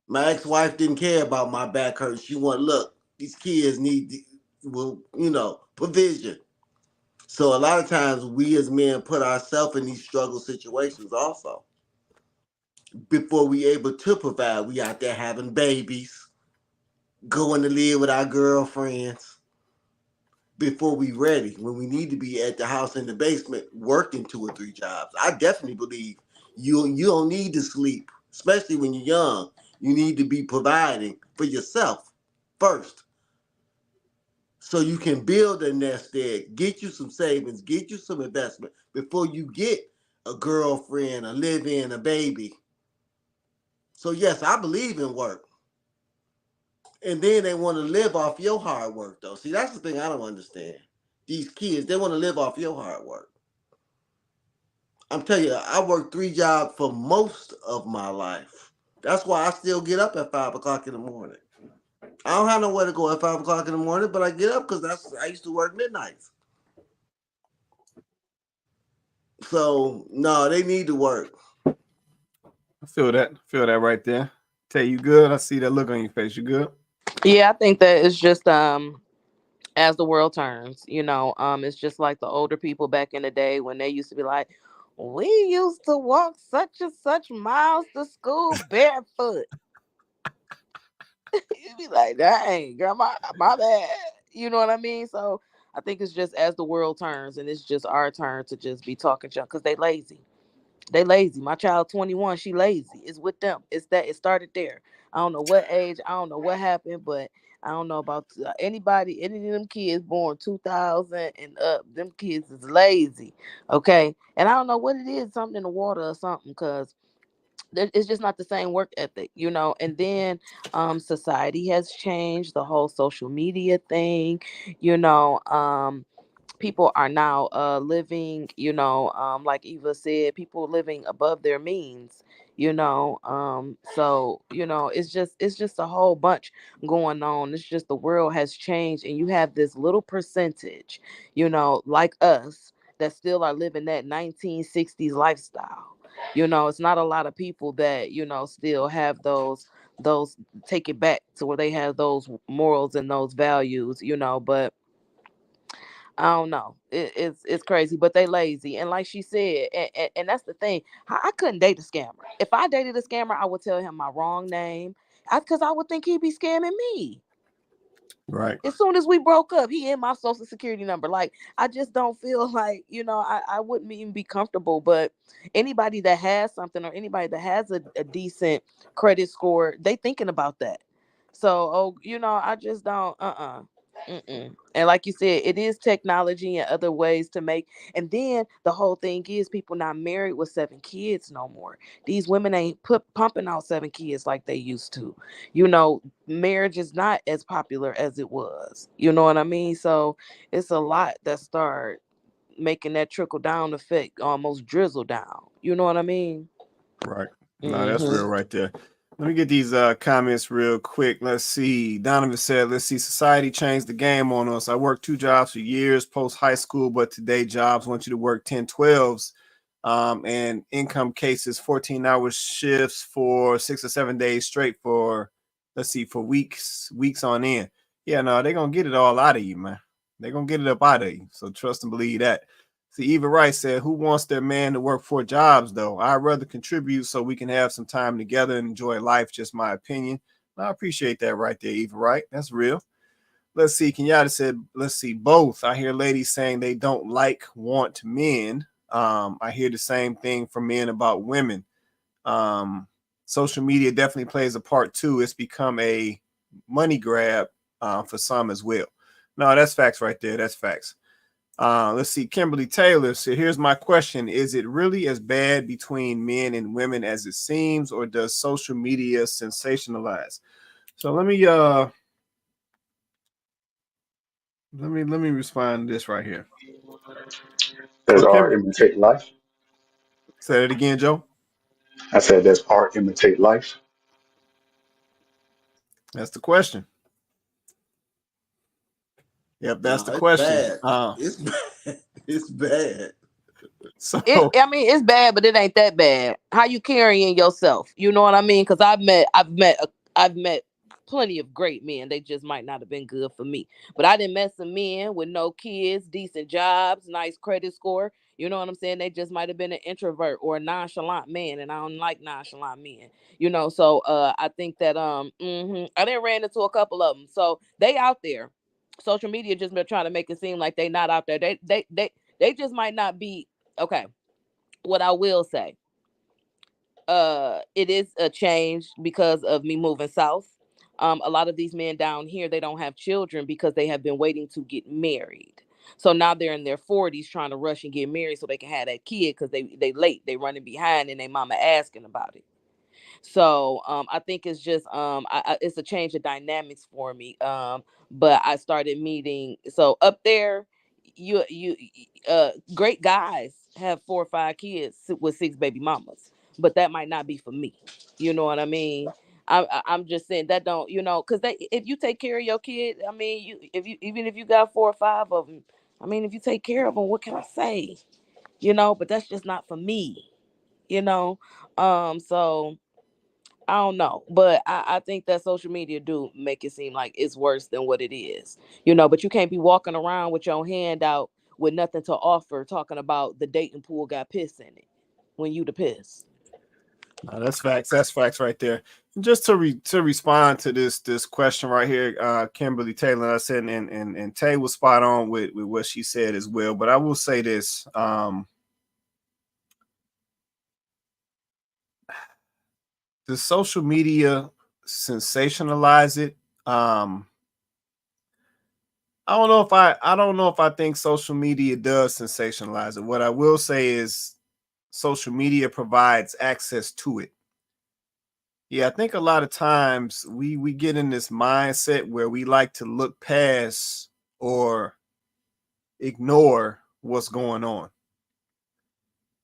My ex-wife didn't care about my back hurting. She wanted, look, these kids need, provision. So a lot of times we as men put ourselves in these struggle situations also. Before we able to provide, we out there having babies, going to live with our girlfriends. Before we ready, when we need to be at the house in the basement working 2 or 3 jobs. I definitely believe you don't need to sleep, especially when you're young. You need to be providing for yourself first. So you can build a nest egg, get you some savings, get you some investment before you get a girlfriend, a live-in, a baby. So yes, I believe in work. And then they want to live off your hard work, though. See, that's the thing I don't understand. These kids, they want to live off your hard work. I'm telling you, I worked 3 jobs for most of my life. That's why I still get up at 5 o'clock in the morning. I don't have nowhere to go at 5 o'clock in the morning, but I get up because I used to work midnights. So, no, they need to work. I feel that right there. Tell you good. I see that look on your face. You good? Yeah, I think that it's just as the world turns, it's just like the older people back in the day when they used to be like, we used to walk such and such miles to school barefoot. You'd be like, dang, girl, my bad. You know what I mean? So I think it's just as the world turns, and it's just our turn to just be talking junk because they lazy. They lazy. My child 21, she lazy. It's with them. It's that it started there. I don't know what age, I don't know what happened, but I don't know about any of them kids born 2000 and up. Them kids is lazy. Okay. And I don't know what it is, something in the water or something, because it's just not the same work ethic, and then society has changed, the whole social media thing, people are now living, like Eva said, people living above their means, so it's just a whole bunch going on. It's just the world has changed, and you have this little percentage, like us, that still are living that 1960s lifestyle. It's not a lot of people that still have those take it back to where they have those morals and those values, but I don't know. It's crazy, but they lazy. And like she said, and that's the thing. I couldn't date a scammer. If I dated a scammer, I would tell him my wrong name, because I would think he'd be scamming me. Right. As soon as we broke up, he had my social security number. Like, I just don't feel like, I wouldn't even be comfortable. But anybody that has something, or anybody that has a decent credit score, they thinking about that. So, I just don't, Mm-mm. And like you said, it is technology and other ways to make. And then the whole thing is, people not married with 7 kids no more. These women ain't pumping out 7 kids like they used to. Marriage is not as popular as it was. You know what I mean? So it's a lot that start making that trickle down effect almost drizzle down. You know what I mean? Right. No, that's real right there. Let me get these comments real quick. Let's see. Donovan said, let's see, society changed the game on us. I worked 2 jobs for years post high school, but today jobs want you to work 10, 12s. And income cases, 14-hour shifts for 6 or 7 days straight for, let's see, for weeks on end. Yeah, no, they're going to get it all out of you, man. They're going to get it up out of you. So trust and believe that. See, Eva Wright said, who wants their man to work 4 jobs, though? I'd rather contribute so we can have some time together and enjoy life, just my opinion. I appreciate that right there, Eva Wright. That's real. Let's see. Kenyatta said, let's see, both. I hear ladies saying they don't want men. I hear the same thing from men about women. Social media definitely plays a part, too. It's become a money grab for some as well. No, that's facts right there. That's facts. Let's see. Kimberly Taylor said, here's my question. Is it really as bad between men and women as it seems, or does social media sensationalize? So let me respond to this right here. Does So, art imitate life? Say it again, Joe. I said, does art imitate life? That's the question. Yep, that's the question. It's bad. It's bad. So I mean, it's bad, but it ain't that bad. How you carrying yourself? You know what I mean? Because I've met plenty of great men. They just might not have been good for me. But I didn't met some men with no kids, decent jobs, nice credit score. You know what I'm saying? They just might have been an introvert or a nonchalant man, and I don't like nonchalant men. You know, so I think that I done ran into a couple of them. So they out there. Social media just been trying to make it seem like they not out there. They just might not be okay. What I will say, it is a change because of me moving south. A lot of these men down here, they don't have children because they have been waiting to get married. So now they're in their 40s trying to rush and get married so they can have that kid because they late, they running behind, and they mama asking about it. So I think it's just it's a change of dynamics for me. But I started meeting so up there, you great guys have 4 or 5 kids with 6 baby mamas, but that might not be for me. You know what I mean? I'm just saying that don't, you know, because if you take care of your kid, I mean, even if you got 4 or 5 of them, I mean, if you take care of them, what can I say? You know, but that's just not for me. You know, so I don't know, but I think that social media do make it seem like it's worse than what it is, you know. But you can't be walking around with your hand out with nothing to offer, talking about the dating pool got piss in it when you the piss. that's facts. That's facts right there. Just to respond to this question right here, Kimberly Taylor, I said, and Tay was spot on with what she said as well. But I will say this. The social media sensationalize it. I don't know if I think social media does sensationalize it. What I will say is social media provides access to it. Yeah, I think a lot of times we get in this mindset where we like to look past or ignore what's going on.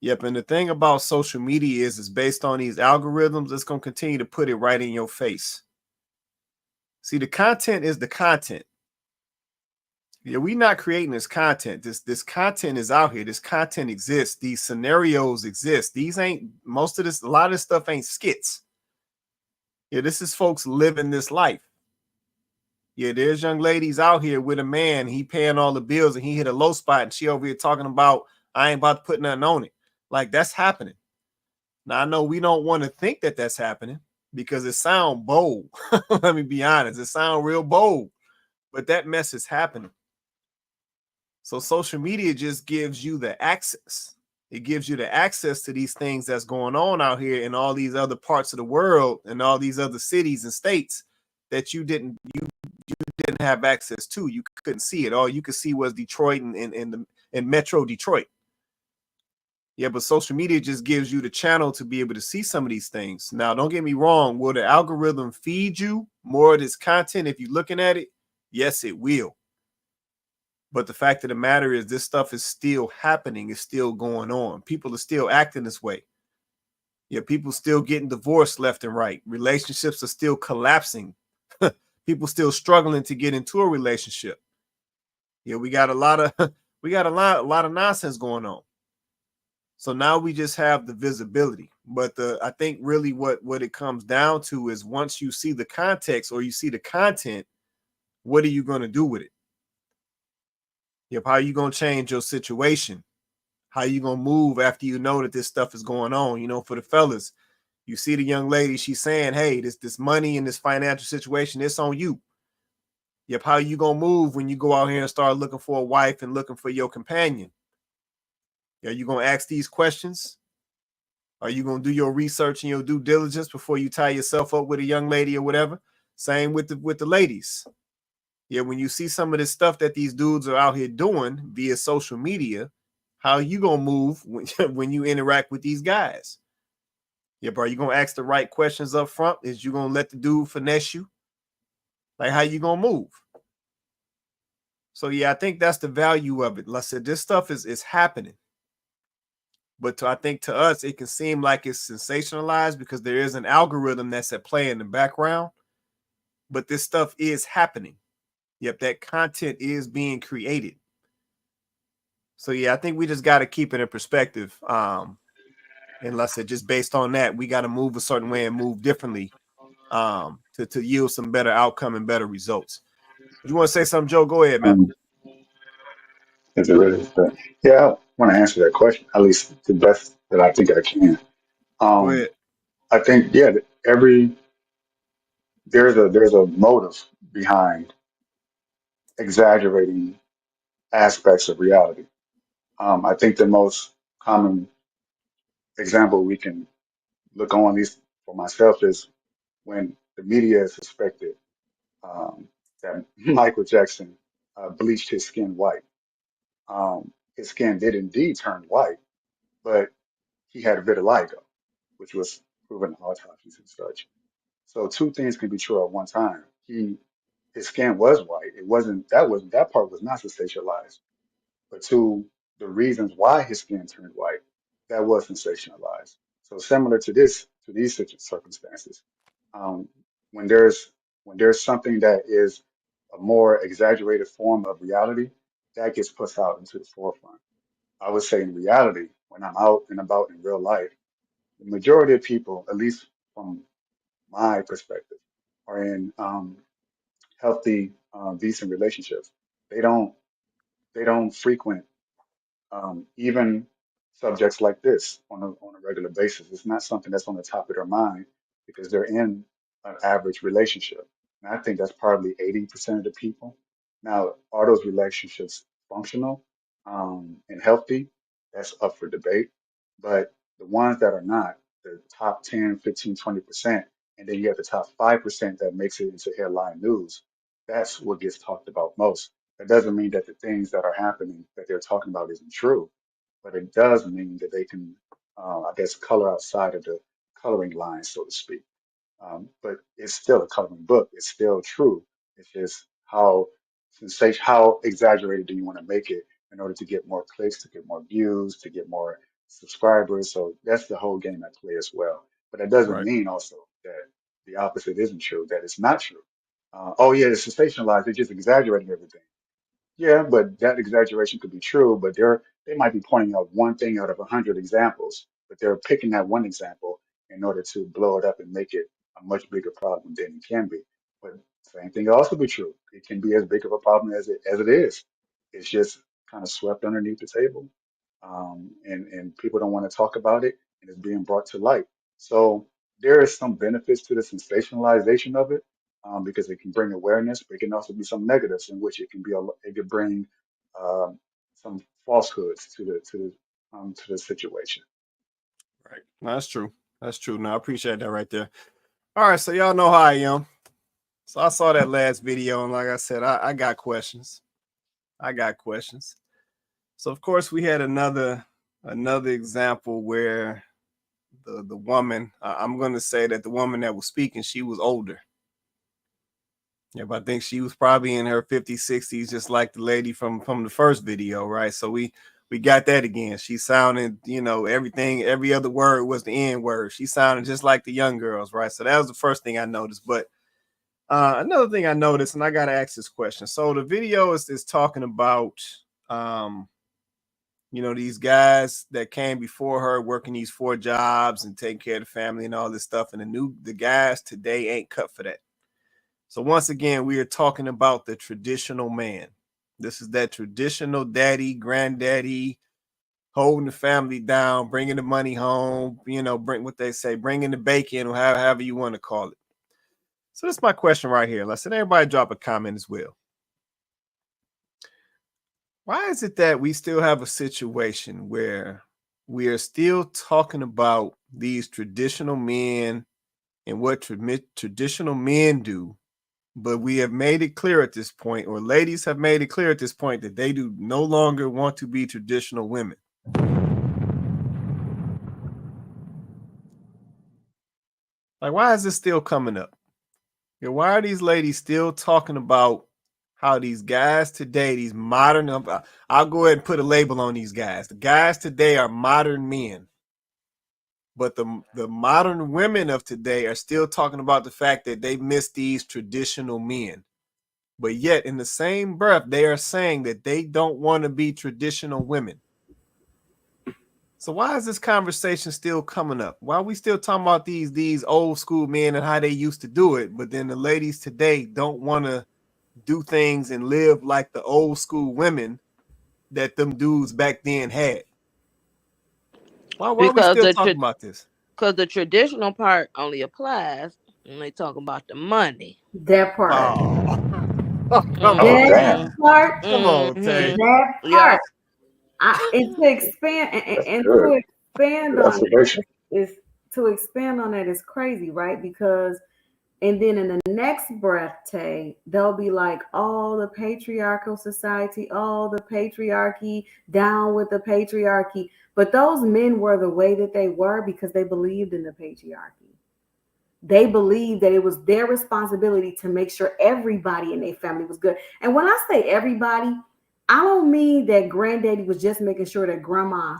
Yep, and the thing about social media is it's based on these algorithms. It's going to continue to put it right in your face. See, the content is the content. Yeah, we're not creating this content. This content is out here. This content exists. These scenarios exist. These ain't most of this. A lot of this stuff ain't skits. Yeah, this is folks living this life. Yeah, there's young ladies out here with a man. He paying all the bills and he hit a low spot, and she over here talking about I ain't about to put nothing on it. Like that's happening. Now I know we don't want to think that that's happening because it sound bold. Let me be honest. It sound real bold, but that mess is happening. So social media just gives you the access. It gives you the access to these things that's going on out here in all these other parts of the world and all these other cities and states that you didn't have access to. You couldn't see it. All you could see was Detroit and Metro Detroit. Yeah, but social media just gives you the channel to be able to see some of these things. Now, don't get me wrong. Will the algorithm feed you more of this content if you're looking at it? Yes, it will. But the fact of the matter is this stuff is still happening. It's still going on. People are still acting this way. Yeah, people still getting divorced left and right. Relationships are still collapsing. People still struggling to get into a relationship. Yeah, we got a lot of nonsense going on. So now we just have the visibility. But I think really what it comes down to is once you see the context or you see the content, what are you going to do with it? Yep, how are you going to change your situation? How are you going to move after you know that this stuff is going on? You know, for the fellas, you see the young lady, she's saying, hey, this money and this financial situation, it's on you. Yep, how are you going to move when you go out here and start looking for a wife and looking for your companion? Are you going to ask these questions? Are you going to do your research and your due diligence before you tie yourself up with a young lady or whatever? Same with the ladies. Yeah, when you see some of this stuff that these dudes are out here doing via social media, how are you going to move when you interact with these guys? Yep, are you going to ask the right questions up front? Is you going to let the dude finesse you? Like, how you going to move? So, yeah, I think that's the value of it. Like I said, this stuff is happening. But I think to us, it can seem like it's sensationalized because there is an algorithm that's at play in the background. But this stuff is happening. Yep, that content is being created. So, yeah, I think we just got to keep it in perspective. And like I said, just based on that, we got to move a certain way and move differently to yield some better outcome and better results. You want to say something, Joe? Go ahead, man. Is it really? Yeah, I want to answer that question, at least the best that I think I can. Go ahead. I think, yeah, every there's a motive behind exaggerating aspects of reality. I think the most common example we can look on, at least for myself, is when the media suspected that Michael Jackson bleached his skin white. His skin did indeed turn white, but he had vitiligo, which was proven in autopsies and such. So two things can be true at one time. His skin was white. That part was not sensationalized. But two, the reasons why his skin turned white, that was sensationalized. So similar to these circumstances, um, when there's something that is a more exaggerated form of reality, that gets pushed out into the forefront. I would say in reality, when I'm out and about in real life, the majority of people, at least from my perspective, are in healthy, decent relationships. They don't they don't frequent even subjects like this on a regular basis. It's not something that's on the top of their mind because they're in an average relationship. And I think that's probably 80% of the people. Now, are those relationships functional and healthy? That's up for debate. But the ones that are not, the top 10, 15, 20%, and then you have the top 5% that makes it into headline news, that's what gets talked about most. That doesn't mean that the things that are happening that they're talking about isn't true, but it does mean that they can, I guess, color outside of the coloring line, so to speak. But it's still a coloring book. It's still true. It's just how exaggerated do you want to make it in order to get more clicks, to get more views, to get more subscribers. So that's the whole game at play as well. But that doesn't Right. mean also that the opposite isn't true, that it's not true. Oh yeah, it's sensationalized. They're just exaggerating everything. Yeah, but that exaggeration could be true, but they might be pointing out one thing out of 100 examples, but they're picking that one example in order to blow it up and make it a much bigger problem than it can be. But same thing can also be true. It can be as big of a problem as it is. It's just kind of swept underneath the table, and people don't want to talk about it, and it's being brought to light. So there is some benefits to the sensationalization of it because it can bring awareness, but it can also be some negatives in which it could bring um, some falsehoods to the situation. Right. No, that's true. That's true. No, I appreciate that right there. All right. So y'all know how I am. So I saw that last video, and like I said, I got questions. I got questions. So of course we had another example where the woman, I'm going to say that the woman that was speaking, she was older. Yeah, but I think she was probably in her 50s, 60s, just like the lady from the first video, right? So we We got that again. She sounded, everything, every other word was the N word. She sounded just like the young girls, right? So that was the first thing I noticed. But another thing I noticed, and I got to ask this question. So the video is talking about, these guys that came before her working these 4 jobs and taking care of the family and all this stuff. And the guys today ain't cut for that. So once again, we are talking about the traditional man. This is that traditional daddy, granddaddy, holding the family down, bringing the money home, bring what they say, bringing the bacon, or however you want to call it. So that's my question right here. Let's let everybody drop a comment as well. Why is it that we still have a situation where we are still talking about these traditional men and what traditional men do, but we have made it clear at this point, or ladies have made it clear at this point, that they do no longer want to be traditional women? Like, why is this still coming up? Why are these ladies still talking about how these guys today, these modern, I'll go ahead and put a label on these guys. The guys today are modern men, but the modern women of today are still talking about the fact that they miss these traditional men. But yet in the same breath, they are saying that they don't want to be traditional women. So why is this conversation still coming up? Why are we still talking about these old school men and how they used to do it? But then the ladies today don't want to do things and live like the old school women that them dudes back then had. Why are we still talking about this? Because the traditional part only applies when they talk about the money. That part. Come on, damn. Part. Come on, Tay. That part. Yeah. And to expand on that is crazy, right? Because and then in the next breath, Tay, they'll be like, oh, the patriarchal society, oh, the patriarchy, down with the patriarchy. But those men were the way that they were because they believed in the patriarchy. They believed that it was their responsibility to make sure everybody in their family was good. And when I say everybody, I don't mean that granddaddy was just making sure that grandma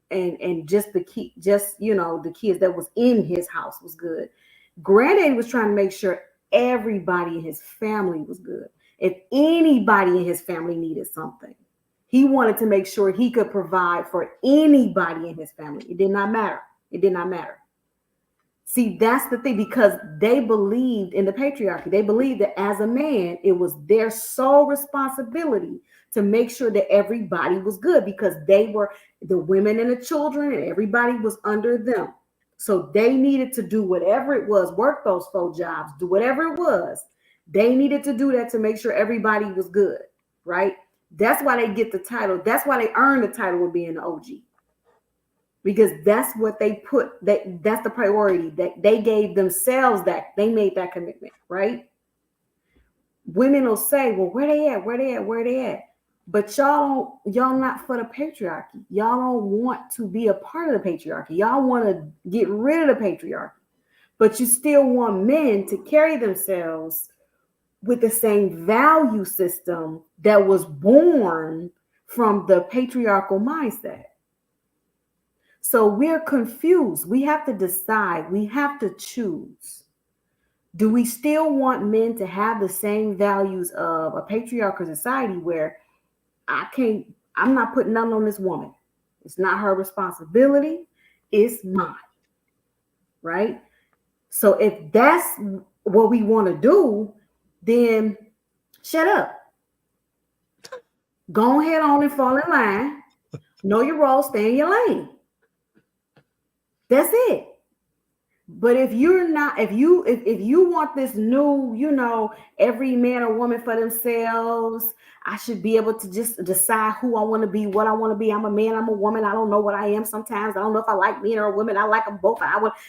and just the kids that was in his house was good. Granddaddy was trying to make sure everybody in his family was good. If anybody in his family needed something, he wanted to make sure he could provide for anybody in his family. It did not matter. It did not matter. See, that's the thing, because they believed in the patriarchy. They believed that as a man, it was their sole responsibility to make sure that everybody was good, because they were the women and the children and everybody was under them. So they needed to do whatever it was, work those 4 jobs, do whatever it was. They needed to do that to make sure everybody was good, right? That's why they get the title. That's why they earn the title of being the OG. Because that's what they put, that's the priority that they gave themselves, that they made that commitment, right? Women will say, well, where they at? But y'all not for the patriarchy. Y'all don't want to be a part of the patriarchy. Y'all want to get rid of the patriarchy. But you still want men to carry themselves with the same value system that was born from the patriarchal mindset. So we're confused. We have to decide. We have to choose. Do we still want men to have the same values of a patriarchal society where I'm not putting nothing on this woman. It's not her responsibility. It's mine. Right? So if that's what we want to do, then shut up. Go ahead on and fall in line. Know your role, stay in your lane. That's it. But if you're not, if you want this new, every man or woman for themselves, I should be able to just decide who I want to be, what I want to be. I'm a man, I'm a woman. I don't know what I am sometimes. I don't know if I like men or women. I like them both.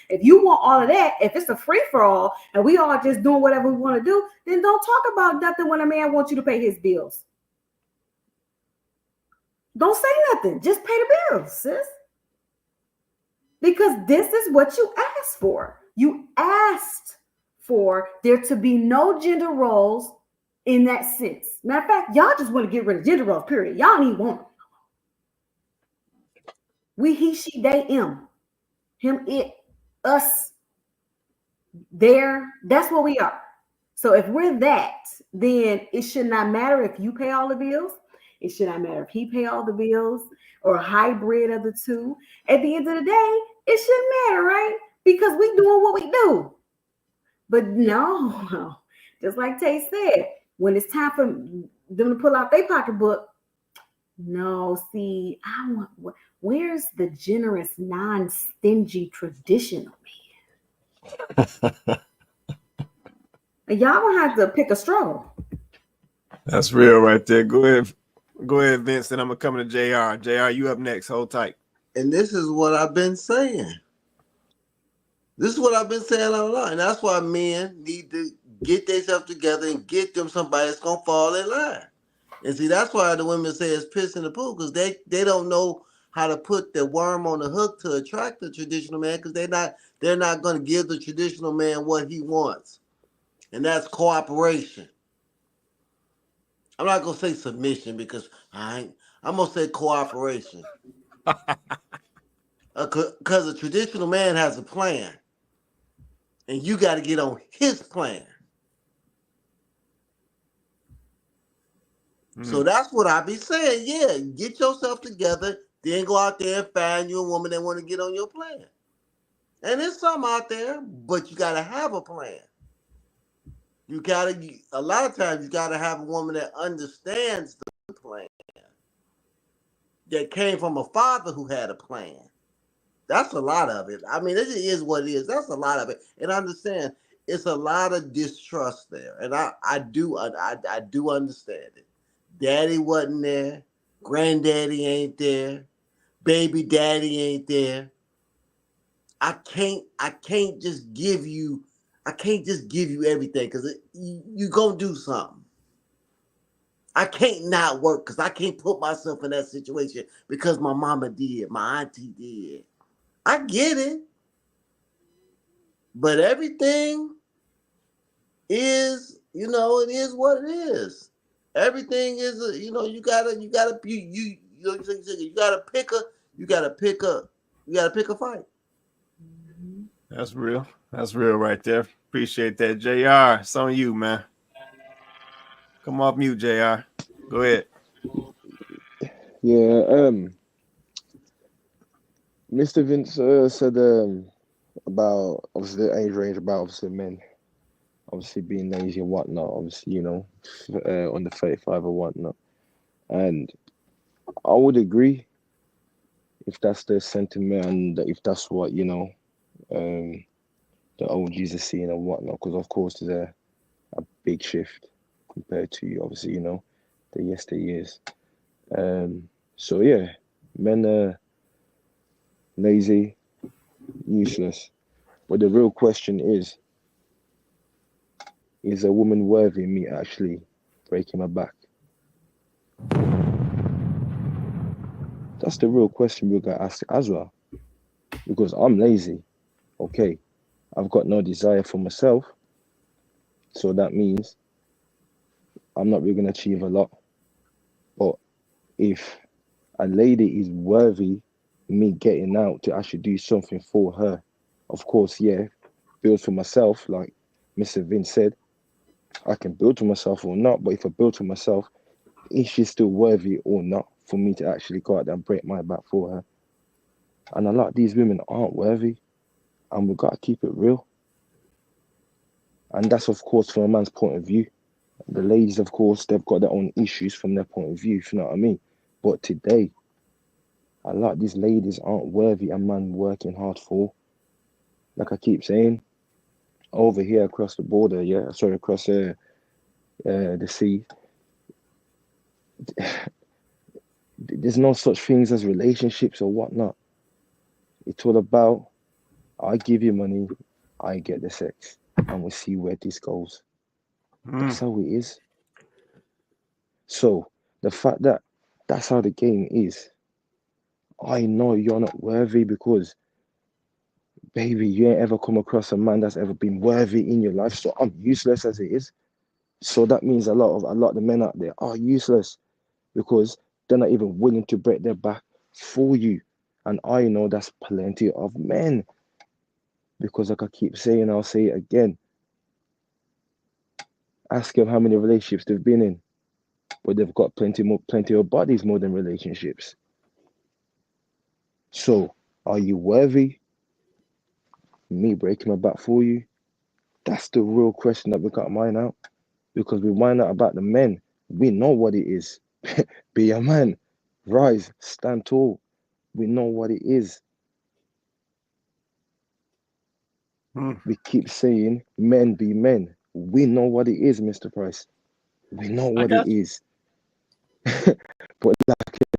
If you want all of that, if it's a free for all and we all just doing whatever we want to do, then don't talk about nothing when a man wants you to pay his bills. Don't say nothing. Just pay the bills, sis. Because this is what you asked for. You asked for there to be no gender roles in that sense. Matter of fact, y'all just want to get rid of gender roles, period. Y'all don't even want them. We, he, she, they, him, it, us, there. That's what we are. So if we're that, then it should not matter if you pay all the bills. It should not matter if he pay all the bills or a hybrid of the two. At the end of the day, it shouldn't matter, right? Because we doing what we do. But no, just like Tay said, when it's time for them to pull out their pocketbook, no, see, I want, where's the generous, non-stingy, traditional man? Y'all gonna have to pick a straw. That's real right there. Go ahead, Vince, and I'm gonna come to JR. JR, you up next. Hold tight. And this is what I've been saying. This is what I've been saying all along. And that's why men need to get themselves together and get them somebody that's gonna fall in line. And see, that's why the women say it's piss in the pool, because they don't know how to put the worm on the hook to attract the traditional man, because they're not gonna give the traditional man what he wants. And that's cooperation. I'm not gonna say submission because I'm gonna say cooperation. Because a traditional man has a plan, and you got to get on his plan. So that's what I be saying. Yeah, get yourself together, then go out there and find you a woman that want to get on your plan. And there's some out there, but you got to have a plan. A lot of times you got to have a woman that understands the plan, that came from a father who had a plan. That's a lot of it. I mean, it is what it is. That's a lot of it. And I understand it's a lot of distrust there. And I do understand it. Daddy wasn't there. Granddaddy ain't there. Baby daddy ain't there. I can't just give you everything, because you gonna do something. I can't not work because I can't put myself in that situation because my mama did, my auntie did. I get it. But everything is, it is what it is. Everything is, you gotta pick a fight. That's real. That's real right there. Appreciate that. JR, it's on you, man. Come off mute, JR. Go ahead. Yeah, Mr. Vince said about obviously the age range, about obviously men obviously being lazy and whatnot, obviously, under 35 or whatnot. And I would agree if that's the sentiment and if that's what, the OGs are seeing and whatnot, because of course there's a big shift compared to, obviously, the yesteryears. So yeah, men are lazy, useless. But the real question is a woman worthy of me actually breaking my back? That's the real question we're going to ask as well. Because I'm lazy. Okay, I've got no desire for myself. So that means I'm not really going to achieve a lot. But if a lady is worthy me getting out to actually do something for her, of course, yeah, build for myself, like Mr. Vince said, I can build to myself or not. But if I build to myself, is she still worthy or not for me to actually go out there and break my back for her? And a lot of these women aren't worthy, and we've got to keep it real. And that's, of course, from a man's point of view. The ladies, of course, they've got their own issues from their point of view, if you know what I mean. But today, a lot of these ladies aren't worthy a man working hard for. Like I keep saying, over here across the border, across the sea, there's no such things as relationships or whatnot. It's all about, I give you money, I get the sex, and we'll see where this goes. That's how it is. So the fact that that's how the game is, I know you're not worthy because, baby, you ain't ever come across a man that's ever been worthy in your life. So I'm useless as it is. So that means a lot of the men out there are useless because they're not even willing to break their back for you. And I know that's plenty of men. Because like I keep saying, I'll say it again. Ask them how many relationships they've been in. But they've got plenty of bodies more than relationships. So, are you worthy? Me breaking my back for you? That's the real question that we got to mine out. Because we mine out about the men. We know what it is. Be a man. Rise. Stand tall. We know what it is. We keep saying men be men. We know what it is, Mr. Price. We know what it is. But like I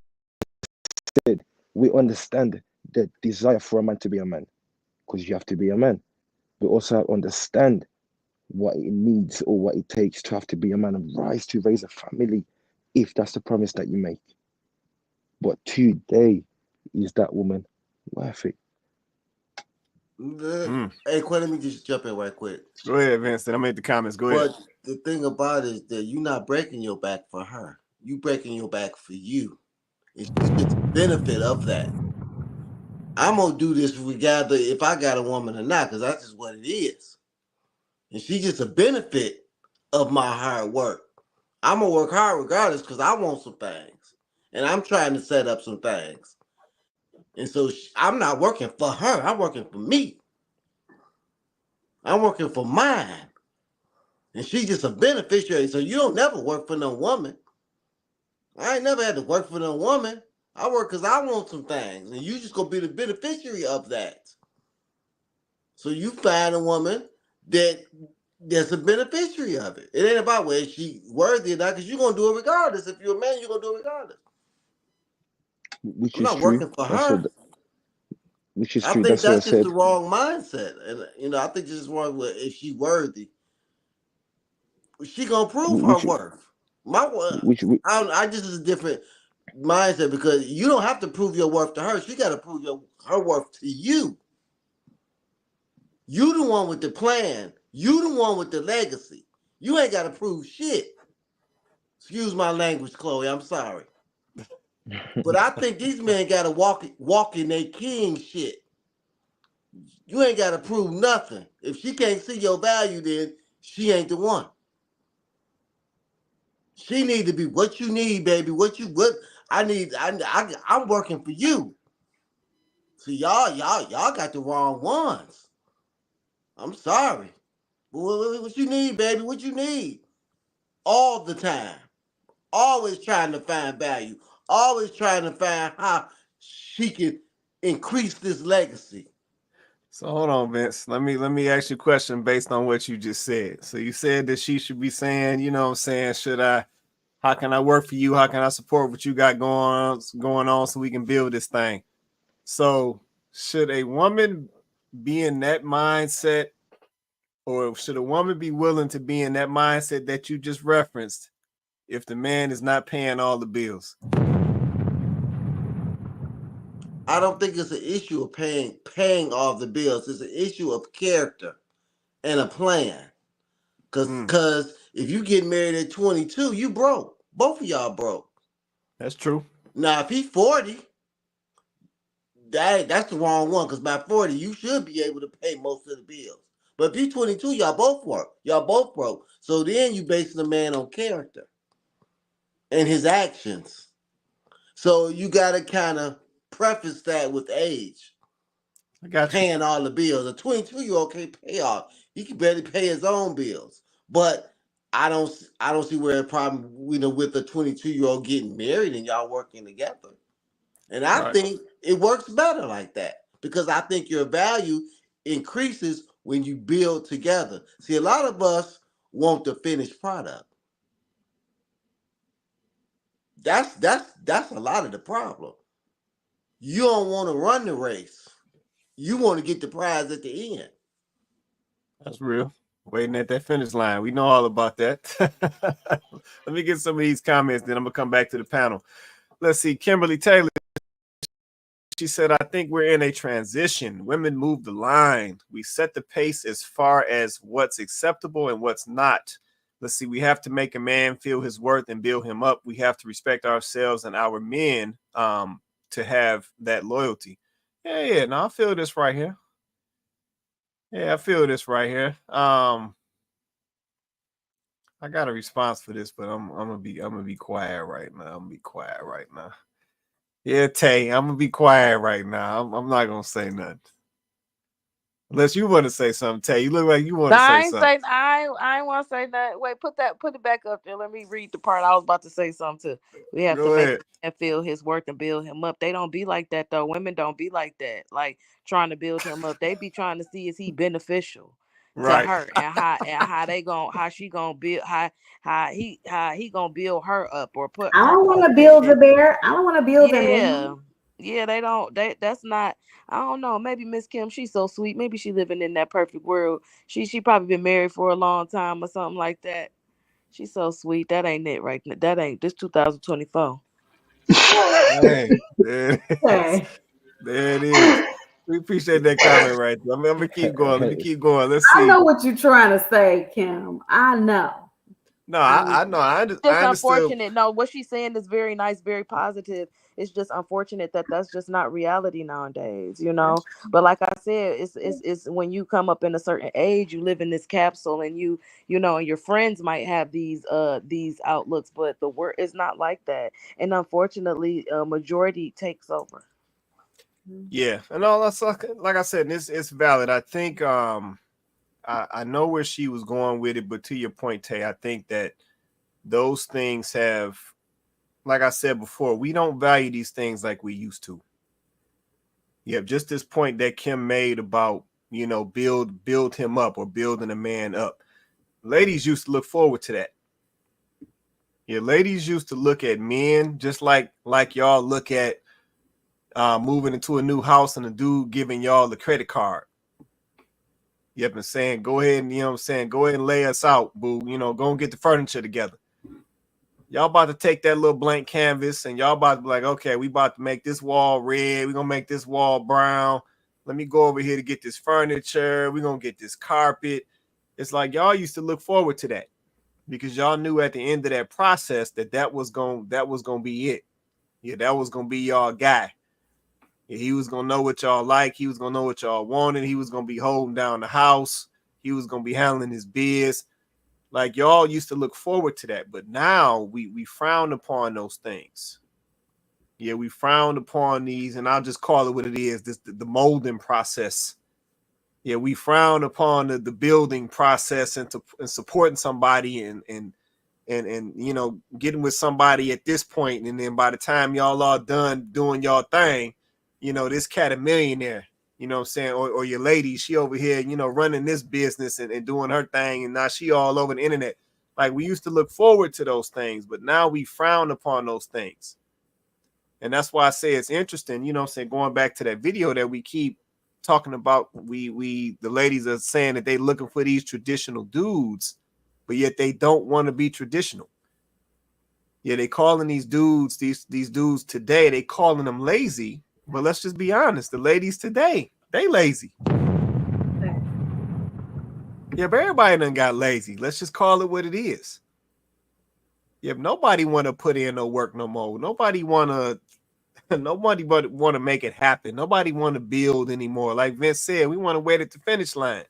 said, we understand the desire for a man to be a man. Because you have to be a man. We also understand what it needs or what it takes to have to be a man and rise to raise a family if that's the promise that you make. But today, is that woman worth it? Hey, Quinn, let me just jump in right quick. Go ahead, Vincent. I made the comments. Go ahead. But the thing about it is that you're not breaking your back for her. You breaking your back for you. And she gets the benefit of that. I'm going to do this regardless if I got a woman or not, because that's just what it is. And she gets a benefit of my hard work. I'm going to work hard regardless because I want some things. And I'm trying to set up some things. And so I'm not working for her. I'm working for me. I'm working for mine. And she's just a beneficiary. So you don't never work for no woman. I ain't never had to work for no woman. I work because I want some things. And you just going to be the beneficiary of that. So you find a woman that's a beneficiary of it. It ain't about whether she worthy or not, because you're going to do it regardless. If you're a man, you're going to do it regardless. Which I'm is not true. working for her. Which is I true. think That's what I that's just said. the wrong mindset. And I think this is wrong with if she worthy. She going to prove her worth. I just is a different mindset because you don't have to prove your worth to her. She got to prove her worth to you. You the one with the plan. You the one with the legacy. You ain't got to prove shit. Excuse my language, Chloe. I'm sorry. But I think these men got to walk in their king shit. You ain't got to prove nothing. If she can't see your value, then she ain't the one. She need to be what you need, baby. What I need. I'm working for you. See, y'all got the wrong ones. I'm sorry. What you need, baby? What you need? All the time. Always trying to find value. Always trying to find how she can increase this legacy. So hold on, Vince. Let me ask you a question based on what you just said. So you said that she should be saying, you know what I'm saying, how can I work for you? How can I support what you got going on so we can build this thing? So should a woman be in that mindset, or should a woman be willing to be in that mindset that you just referenced if the man is not paying all the bills? I don't think it's an issue of paying all the bills. It's an issue of character and a plan. Because if you get married at 22, you broke. Both of y'all broke. That's true. Now, if he's 40, that's the wrong one. Because by 40, you should be able to pay most of the bills. But if he's 22, y'all both work. Y'all both broke. So then you basing the man on character and his actions. So you got to kind of preface that with age. I got paying all the bills. A 22-year-old can't pay all. He can barely pay his own bills. But I don't see where a problem, with a 22-year-old getting married and y'all working together. And I think it works better like that because I think your value increases when you build together. See, a lot of us want the finished product. That's a lot of the problem. You don't want to run the race. You want to get the prize at the end. That's real. Waiting at that finish line. We know all about that. Let me get some of these comments, then I'm going to come back to the panel. Let's see. Kimberly Taylor. She said, I think we're in a transition. Women move the line. We set the pace as far as what's acceptable and what's not. Let's see. We have to make a man feel his worth and build him up. We have to respect ourselves and our men. to have that loyalty. Yeah. No, I feel this right here. Yeah, I feel this right here. I got a response for this, but I'm gonna be quiet right now. I'm gonna be quiet right now. Yeah, Tay, I'm gonna be quiet right now. I'm not gonna say nothing. Unless you want to say something, Tay. You look like you want to say something. I ain't want to say that. Wait, put it back up there. Let me read the part I was about to say something to. We have Go to ahead. make him feel his worth and build him up. They don't be like that though. Women don't be like that. Like trying to build him up. They be trying to see is he beneficial to Right. her and how she gonna build how he gonna build her up or put I her don't want up. to build a bear. I don't want to build a Yeah. man. Yeah, that's not. I don't know. Maybe Miss Kim, she's so sweet. Maybe she living in that perfect world. She probably been married for a long time or something like that. She's so sweet. That ain't it right now. That ain't this 2024. Hey, there it is. Okay. There it is. We appreciate that comment right there. I'm gonna keep going. Let me keep going. Let's see. I know what you're trying to say, Kim. I know. No, I know. I Just understood. unfortunate. No, what she's saying is very nice, very positive. It's just unfortunate that that's just not reality nowadays, you know. But like I said, it's when you come up in a certain age, you live in this capsule, and you know, and your friends might have these outlooks, but the world is not like that, and unfortunately, majority takes over. Yeah, and all that's like I said, it's valid. I think I know where she was going with it, but to your point, Tay, I think that those things have, like I said before, we don't value these things like we used to. Yeah, just this point that Kim made about, you know, build him up or building a man up. Ladies used to look forward to that. Yeah, ladies used to look at men just like y'all look at moving into a new house and a dude giving y'all the credit card. Yep, and saying, go ahead and, you know what I'm saying, go ahead and lay us out, boo. You know, go and get the furniture together. Y'all about to take that little blank canvas and y'all about to be like, okay, we about to make this wall red. We're going to make this wall brown. Let me go over here to get this furniture. We're going to get this carpet. It's like y'all used to look forward to that because y'all knew at the end of that process that was going to be it. Yeah, that was going to be y'all guy. Yeah, he was going to know what y'all like. He was going to know what y'all wanted. He was going to be holding down the house. He was going to be handling his biz. Like y'all used to look forward to that, but now we frown upon those things. Yeah, we frown upon these, and I'll just call it what it is: the molding process. Yeah, we frown upon the building process and supporting somebody and you know, getting with somebody at this point, and then by the time y'all are done doing y'all thing, you know, this cat a millionaire. You know what I'm saying? Or your lady, she over here, you know, running this business and doing her thing. And now she all over the internet. Like we used to look forward to those things, but now we frown upon those things. And that's why I say it's interesting, you know what I'm saying? Going back to that video that we keep talking about, the ladies are saying that they looking for these traditional dudes, but yet they don't want to be traditional. Yeah, they calling these dudes, these dudes today, they calling them lazy. But let's just be honest, the ladies today, they lazy. Yeah, but everybody done got lazy. Let's just call it what it is. Yeah, nobody want to put in no work no more. Nobody want to make it happen. Nobody want to build anymore. Like Vince said, we want to wait at the finish line.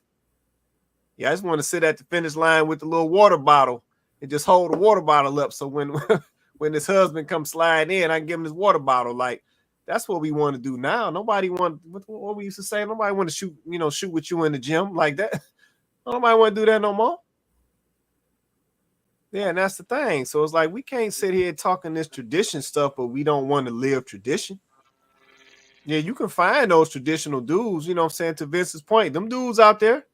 Yeah, I just want to sit at the finish line with the little water bottle and just hold the water bottle up. So when his husband comes sliding in, I can give him his water bottle. Like, that's what we want to do now. Nobody want what we used to say. Nobody want to shoot with you in the gym like that. Nobody want to do that no more. Yeah, and that's the thing. So it's like we can't sit here talking this tradition stuff, but we don't want to live tradition. Yeah, you can find those traditional dudes, you know what I'm saying, to Vince's point. Them dudes out there.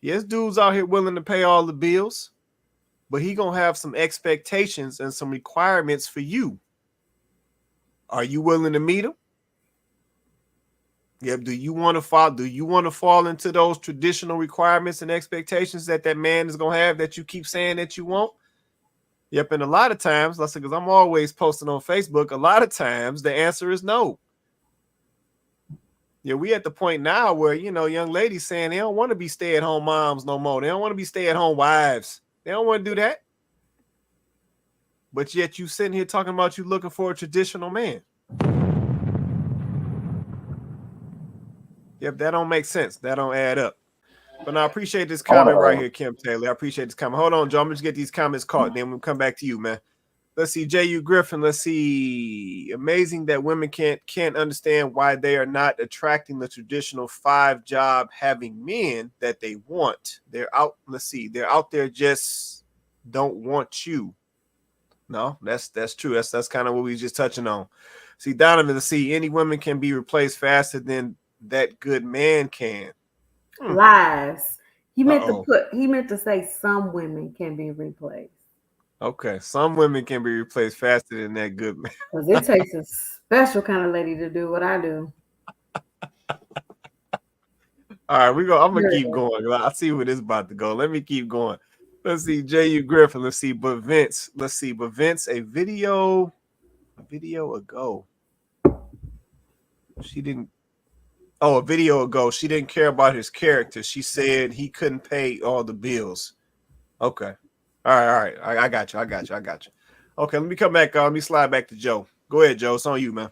Yes, dudes out here willing to pay all the bills, but he gonna have some expectations and some requirements for you. Are you willing to meet them? Yep. Do you want to fall into those traditional requirements and expectations that man is gonna have that you keep saying that you want? Yep. And a lot of times, let's say, because I'm always posting on Facebook, a lot of times the answer is no. Yeah, we at the point now where, you know, young ladies saying they don't want to be stay-at-home moms no more. They don't want to be stay-at-home wives. They don't want to do that. But yet you sitting here talking about you looking for a traditional man. Yep, that don't make sense. That don't add up. But no, I appreciate this I want comment right to. here, Kim Taylor. I appreciate this comment. Hold on, Joe. I'm just get these comments caught, then we'll come back to you, man. Let's see, J.U. Griffin. Let's see. Amazing that women can't understand why they are not attracting the traditional 5-job having men that they want. They're out. Let's see. They're out there just don't want you. No, that's true. That's kind of what we were just touching on. See, Donovan. Let's see. Any women can be replaced faster than that good man can. Lies. He meant Uh-oh. to say some women can be replaced. Okay, some women can be replaced faster than that good man. Because it takes a special kind of lady to do what I do. All right, I'm gonna keep going. I see where this is about to go. Let me keep going. Let's see, J.U. Griffin. Let's see, but Vince, a video ago. She didn't. Oh, a video ago. She didn't care about his character. She said he couldn't pay all the bills. Okay. All right. I got you. Okay, let me come back. Let me slide back to Joe. Go ahead, Joe. It's on you, man.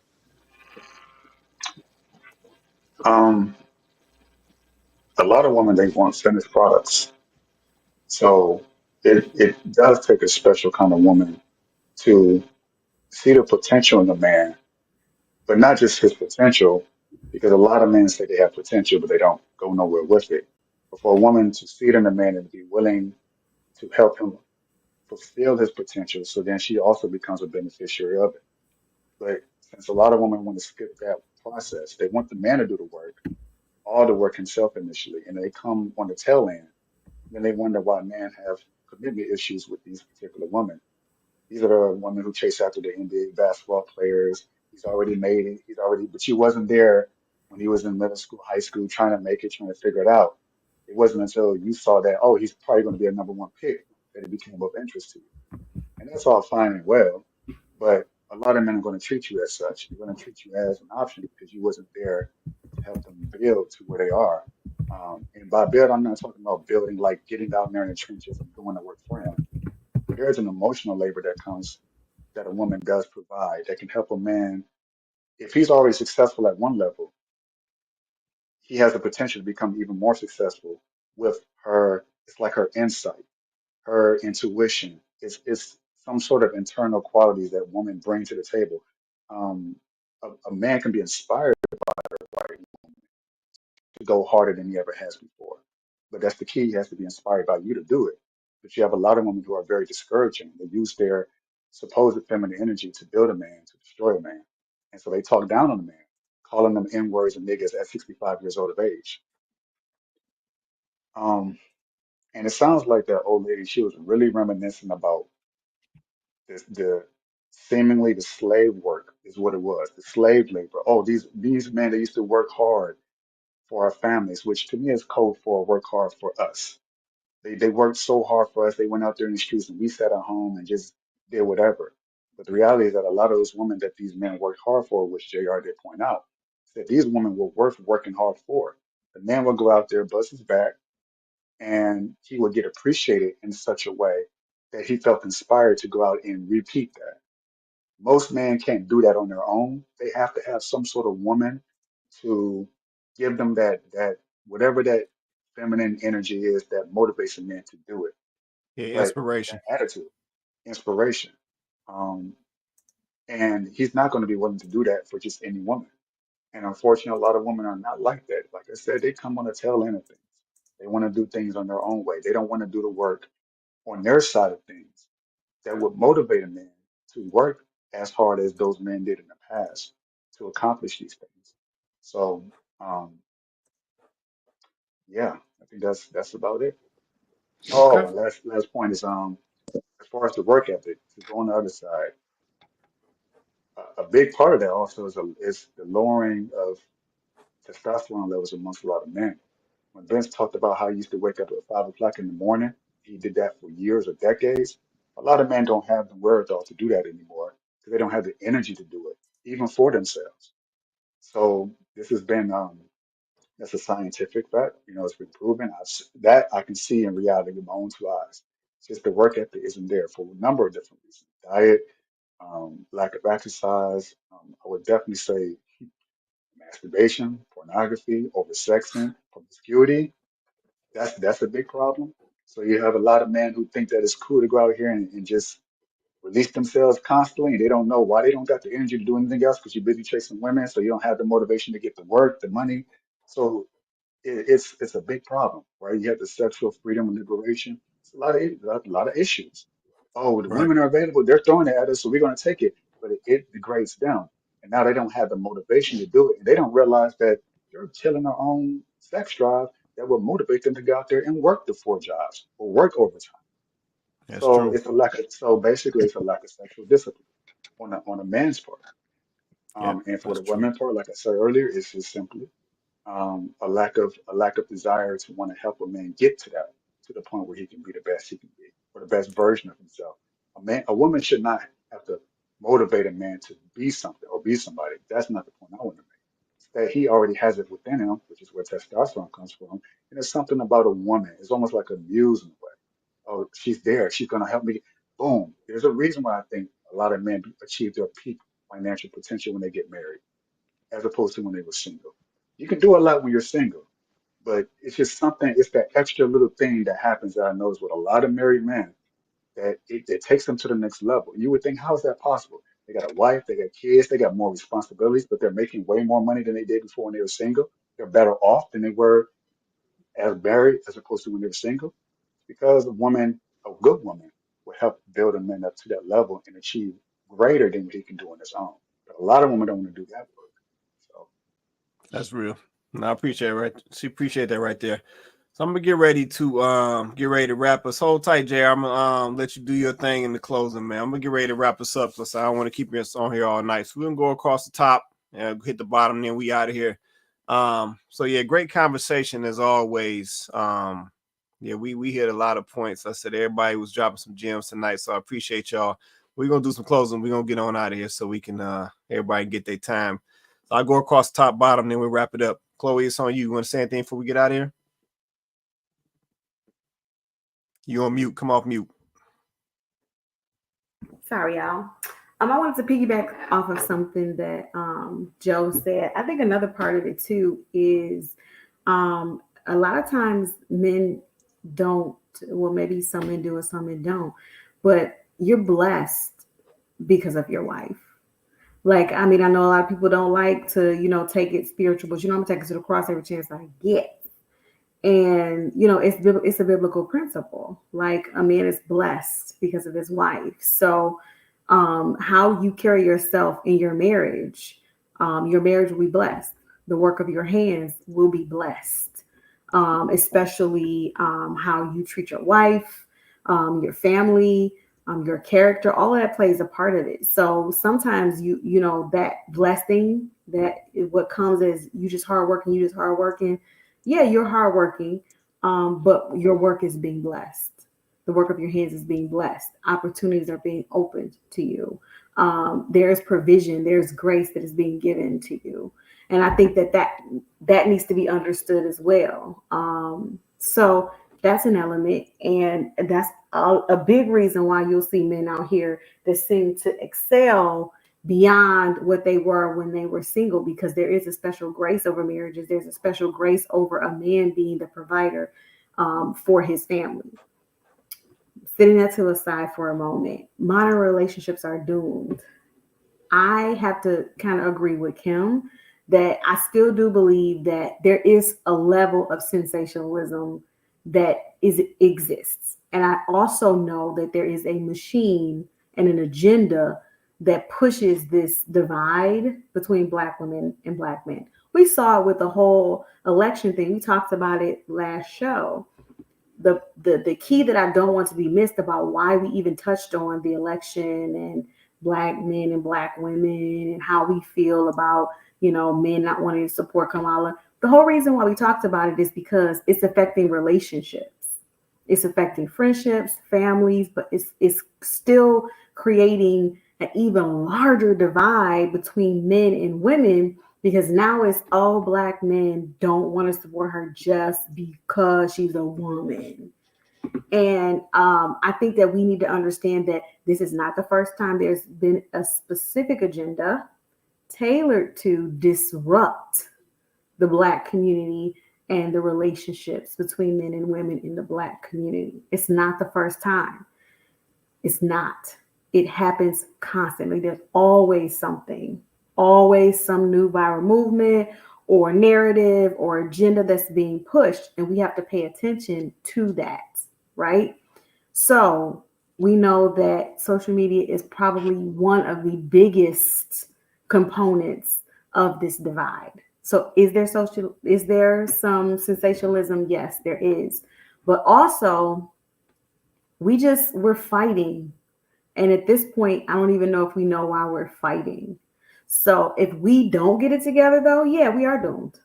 A lot of women, they want finished products. So it does take a special kind of woman to see the potential in a man, but not just his potential, because a lot of men say they have potential, but they don't go nowhere with it. But for a woman to see it in a man and be willing to help him fulfill his potential, so then she also becomes a beneficiary of it. But since a lot of women want to skip that process, they want the man to do the work, all the work himself initially, and they come on the tail end. Then they wonder why men have commitment issues with these particular women. These are the women who chase after the NBA basketball players. He's already made it. But she wasn't there when he was in middle school, high school, trying to make it, trying to figure it out. It wasn't until you saw that, oh, he's probably going to be a number one pick, that it became of interest to you. And that's all fine and well. But a lot of men are going to treat you as such. They're going to treat you as an option because you wasn't there to help them build to where they are. And by build, I'm not talking about building like getting down there in the trenches and doing the work for him. But there's an emotional labor that comes that a woman does provide that can help a man. If he's already successful at one level, he has the potential to become even more successful with her. It's like her insight, her intuition. It's some sort of internal quality that women bring to the table. Um, a man can be inspired to go harder than he ever has before. But that's the key. He has to be inspired by you to do it. But you have a lot of women who are very discouraging. They use their supposed feminine energy to build a man, to destroy a man. And so they talk down on the man, calling them N words and niggas at 65 years old of age. Um, and it sounds like that old lady, she was really reminiscing about the seemingly the slave work is what it was, the slave labor. Oh, these men, they used to work hard for our families, which to me is code for work hard for us. They worked so hard for us. They went out there in the streets and we sat at home and just did whatever. But the reality is that a lot of those women that these men worked hard for, which JR did point out, said these women were worth working hard for. The man would go out there, bust his back, and he would get appreciated in such a way that he felt inspired to go out and repeat that. Most men can't do that on their own. They have to have some sort of woman to give them that whatever that feminine energy is that motivates a man to do it. Yeah, But inspiration. that attitude, inspiration, um, and he's not going to be willing to do that for just any woman. And unfortunately, a lot of women are not like that. Like I said, they come on the tail end of things. They want to do things on their own way. They don't want to do the work on their side of things that would motivate a man to work as hard as those men did in the past to accomplish these things. So, um, yeah, I think that's about it. Okay. Oh, last point is as far as the work ethic, to go on the other side, a big part of that also is the lowering of testosterone levels amongst a lot of men. When Vince talked about how he used to wake up at 5 o'clock in the morning, he did that for years or decades. A lot of men don't have the wherewithal to do that anymore because they don't have the energy to do it, even for themselves. So this has been that's a scientific fact. You know, it's been proven. That I can see in reality with my own 2 eyes. It's just the work ethic isn't there for a number of different reasons: diet, lack of exercise. I would definitely say masturbation, pornography, oversexing, promiscuity. That's a big problem. So you have a lot of men who think that it's cool to go out here and just release themselves constantly, and they don't know why they don't got the energy to do anything else because you're busy chasing women, so you don't have the motivation to get the work, the money. So it's a big problem, right? You have the sexual freedom and liberation. It's a lot of issues. Oh, the Right. women are available; they're throwing it at us, so we're going to take it. But it degrades them, and now they don't have the motivation to do it, and they don't realize that they're killing their own sex drive that will motivate them to go out there and work the 4 jobs or work overtime. That's So true. it's a lack of, so basically it's a lack of sexual discipline on a man's part. Yep, And for that's the true. women part, like I said earlier, it's just simply a lack of desire to want to help a man get to the point where he can be the best he can be or the best version of himself. A woman should not have to motivate a man to be something or be somebody. That's not the point I want to make. It's that he already has it within him, which is where testosterone comes from. And there's something about a woman. It's almost like a muse in a way. Oh, she's there. She's gonna help me. Boom. There's a reason why I think a lot of men achieve their peak financial potential when they get married, as opposed to when they were single. You can do a lot when you're single, but it's just something. It's that extra little thing that happens that I notice with a lot of married men that it takes them to the next level. You would think, how is that possible? They got a wife, they got kids, they got more responsibilities, but they're making way more money than they did before when they were single. They're better off than they were as married as opposed to when they were single because a good woman, will help build a man up to that level and achieve greater than what he can do on his own. But a lot of women don't want to do that work. So That's real. And I appreciate it, right. She appreciate that right there. So I'm gonna get ready to wrap us. Hold tight, Jay. I'm gonna let you do your thing in the closing, man. I'm gonna get ready to wrap us up because I don't want to keep us on here all night. So we're gonna go across the top and hit the bottom, then we out of here. So yeah, great conversation as always. Yeah, we hit a lot of points. I said everybody was dropping some gems tonight, so I appreciate y'all. We're gonna do some closing. We're gonna get on out of here so we can everybody get their time. So I'll go across the top, bottom, then we'll wrap it up. Chloe, it's on you. You want to say anything before we get out of here? You on mute. Come off mute. Sorry, y'all. I wanted to piggyback off of something that Joe said. I think another part of it too is a lot of times men don't, well, maybe some men do and some men don't, but you're blessed because of your wife. Like, I mean, I know a lot of people don't like to, take it spiritual, but I'm gonna take it to the cross every chance I get. And it's a biblical principle. Like a man is blessed because of his wife. So how you carry yourself in your marriage will be blessed. The work of your hands will be blessed. Especially how you treat your wife, your family, your character, all of that plays a part of it. So sometimes that blessing, that what comes as you just hardworking. Yeah, you're hardworking, but your work is being blessed. The work of your hands is being blessed. Opportunities are being opened to you. There's provision, there's grace that is being given to you. And I think that needs to be understood as well. So that's an element. And that's a big reason why you'll see men out here that seem to excel beyond what they were when they were single, because there is a special grace over marriages. There's a special grace over a man being the provider for his family. Setting that to the side for a moment, modern relationships are doomed. I have to kind of agree with Kim that I still do believe that there is a level of sensationalism that exists. And I also know that there is a machine and an agenda that pushes this divide between Black women and Black men. We saw it with the whole election thing. We talked about it last show. The key that I don't want to be missed about why we even touched on the election and Black men and Black women and how we feel about, men not wanting to support Kamala. The whole reason why we talked about it is because it's affecting relationships. It's affecting friendships, families, but it's still creating an even larger divide between men and women, because now it's all Black men don't want to support her just because she's a woman. And I think that we need to understand that this is not the first time there's been a specific agenda tailored to disrupt the Black community and the relationships between men and women in the Black community. It's not the first time. It's not. It happens constantly. There's always something, always some new viral movement or narrative or agenda that's being pushed, and we have to pay attention to that, right? So we know that social media is probably one of the biggest components of this divide. So is there some sensationalism? Yes, there is. But also we're fighting. And at this point, I don't even know if we know why we're fighting. So if we don't get it together though, yeah, we are doomed.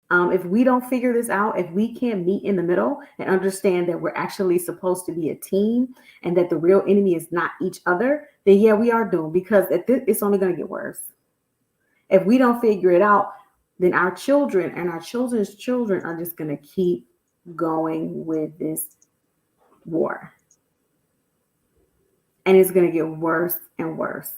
If we don't figure this out, if we can't meet in the middle and understand that we're actually supposed to be a team and that the real enemy is not each other, then yeah, we are doomed, because it's only going to get worse. If we don't figure it out, then our children and our children's children are just going to keep going with this war. And it's going to get worse and worse.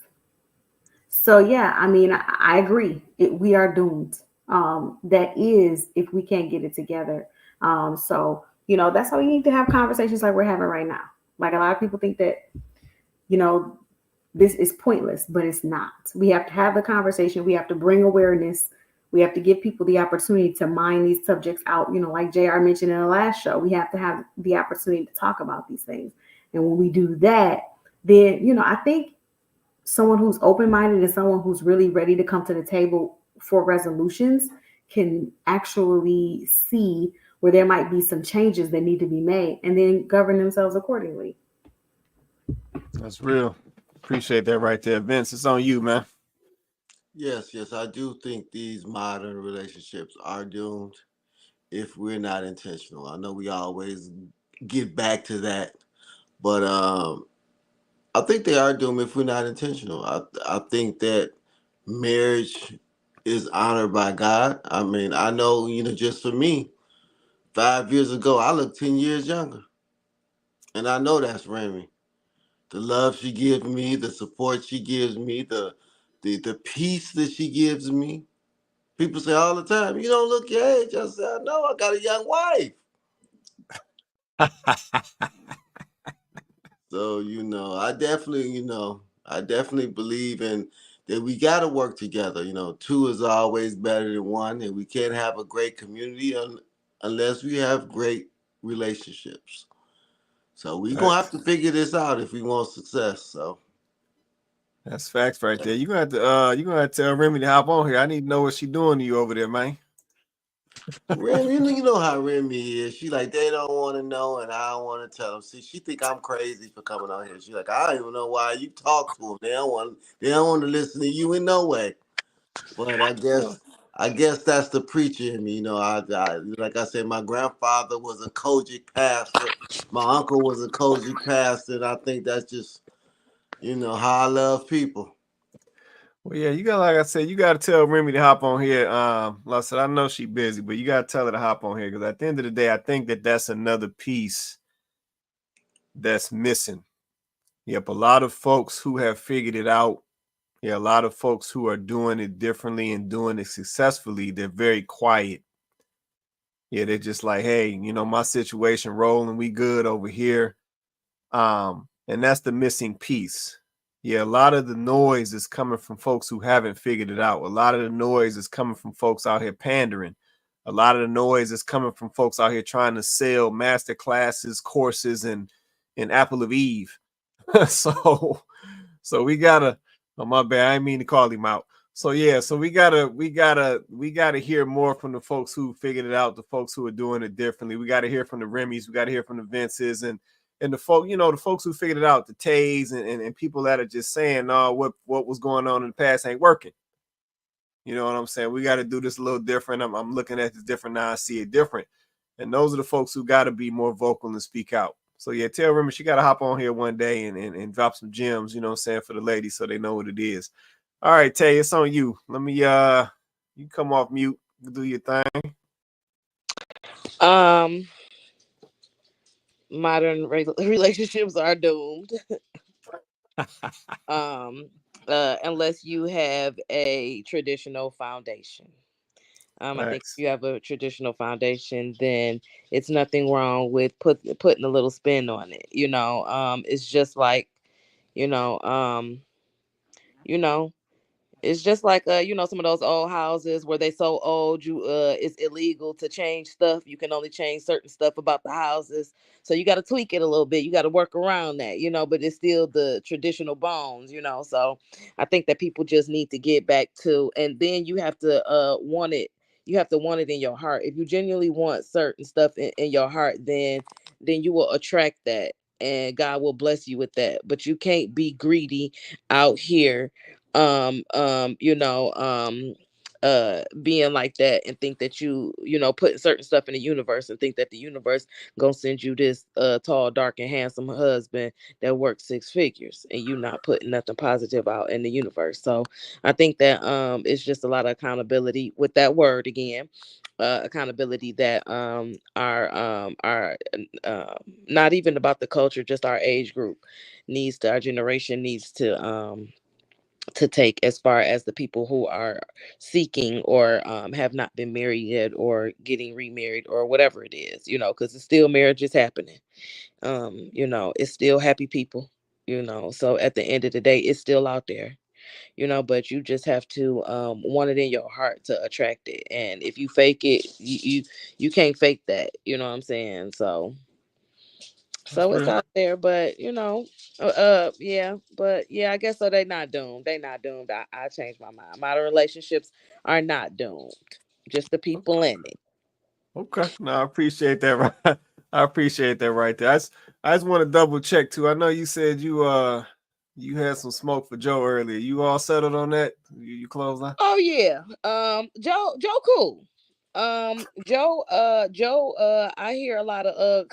So yeah, I mean, I agree. We are doomed. That is, if we can't get it together. So, that's why we need to have conversations like we're having right now. Like, a lot of people think that, this is pointless, but it's not. We have to have the conversation. We have to bring awareness. We have to give people the opportunity to mine these subjects out. Like JR mentioned in the last show, we have to have the opportunity to talk about these things. And when we do that, then, I think someone who's open-minded and someone who's really ready to come to the table for resolutions can actually see where there might be some changes that need to be made and then govern themselves accordingly. That's real. Appreciate that right there. Vince, it's on you, man. Yes, I do think these modern relationships are doomed if we're not intentional. I know we always get back to that, but I think they are doomed if we're not intentional. I think that marriage is honored by God. I mean, I know, just for me, 5 years ago, I looked 10 years younger. And I know that's Remy. The love she gives me, the support she gives me, the peace that she gives me. People say all the time, you don't look your age. I say, I know, I got a young wife. So, I definitely believe in that we got to work together. Two is always better than one, and we can't have a great community unless we have great relationships. So we're going to have to figure this out if we want success. So that's facts right there. You're going to have to tell Remy to hop on here. I need to know what she's doing to you over there, man. Remy, you know how Remy is. She like, they don't want to know, and I don't want to tell them. See, she think I'm crazy for coming on here. She like, I don't even know why you talk to them. They don't want to listen to you in no way. But I guess that's the preacher in me. I like I said, my grandfather was a Kojic pastor. My uncle was a Kojic pastor, and I think that's just, how I love people. Well, yeah, like I said, you got to tell Remy to hop on here. Like I said, I know she's busy, but you got to tell her to hop on here, because at the end of the day, I think that's another piece that's missing. Yep, a lot of folks who have figured it out, a lot of folks who are doing it differently and doing it successfully, they're very quiet. Yeah, they're just like, hey, my situation rolling, we good over here. And that's the missing piece. Yeah, a lot of the noise is coming from folks who haven't figured it out. A lot of the noise is coming from folks out here pandering. A lot of the noise is coming from folks out here trying to sell master classes, courses, and Apple of Eve. So we gotta. Oh, my bad. I didn't mean to call him out. So yeah, so we gotta hear more from the folks who figured it out, the folks who are doing it differently. We gotta hear from the Remys. We gotta hear from the Vinces and the folks who figured it out, the Tays and people that are just saying, no, what was going on in the past ain't working. You know what I'm saying? We got to do this a little different. I'm looking at this different now. I see it different. And those are the folks who got to be more vocal and speak out. So yeah, tell Remy she got to hop on here one day and drop some gems, you know what I'm saying, for the ladies so they know what it is. All right, Tay, it's on you. Let me, you come off mute, do your thing. Modern relationships are doomed. unless you have a traditional foundation. I think if Facts. you have a traditional foundation, then it's nothing wrong with putting a little spin on it. It's just like, you know, um, you know, it's just like some of those old houses where they so old it's illegal to change stuff. You can only change certain stuff about the houses. So you got to tweak it a little bit. You got to work around that, but it's still the traditional bones. So I think that people just need to get back to, and then you have to want it. You have to want it in your heart. If you genuinely want certain stuff in your heart, then you will attract that, and God will bless you with that. But you can't be greedy out here, um um you know um being like that, and think that putting certain stuff in the universe, and think that the universe gonna send you this tall, dark, and handsome husband that works 6 figures, and you not putting nothing positive out in the universe. So I think that it's just a lot of accountability with that word again. Accountability that our not even about the culture, just our age group our generation needs to take, as far as the people who are seeking, or have not been married yet, or getting remarried, or whatever it is, because it's still marriages happening. It's still happy people, so at the end of the day, it's still out there, but you just have to want it in your heart to attract it. And if you fake it, you can't fake that, you know what I'm saying? So That's it's real. out there, but yeah, but yeah, I guess so. They not doomed. They not doomed. I changed my mind. Modern relationships are not doomed. Just the people in it. Okay. No, I appreciate that. Right. I appreciate that right there. I just want to double check too. I know you said you had some smoke for Joe earlier. You all settled on that? You closed on? Oh yeah. Joe cool. Joe, I hear a lot of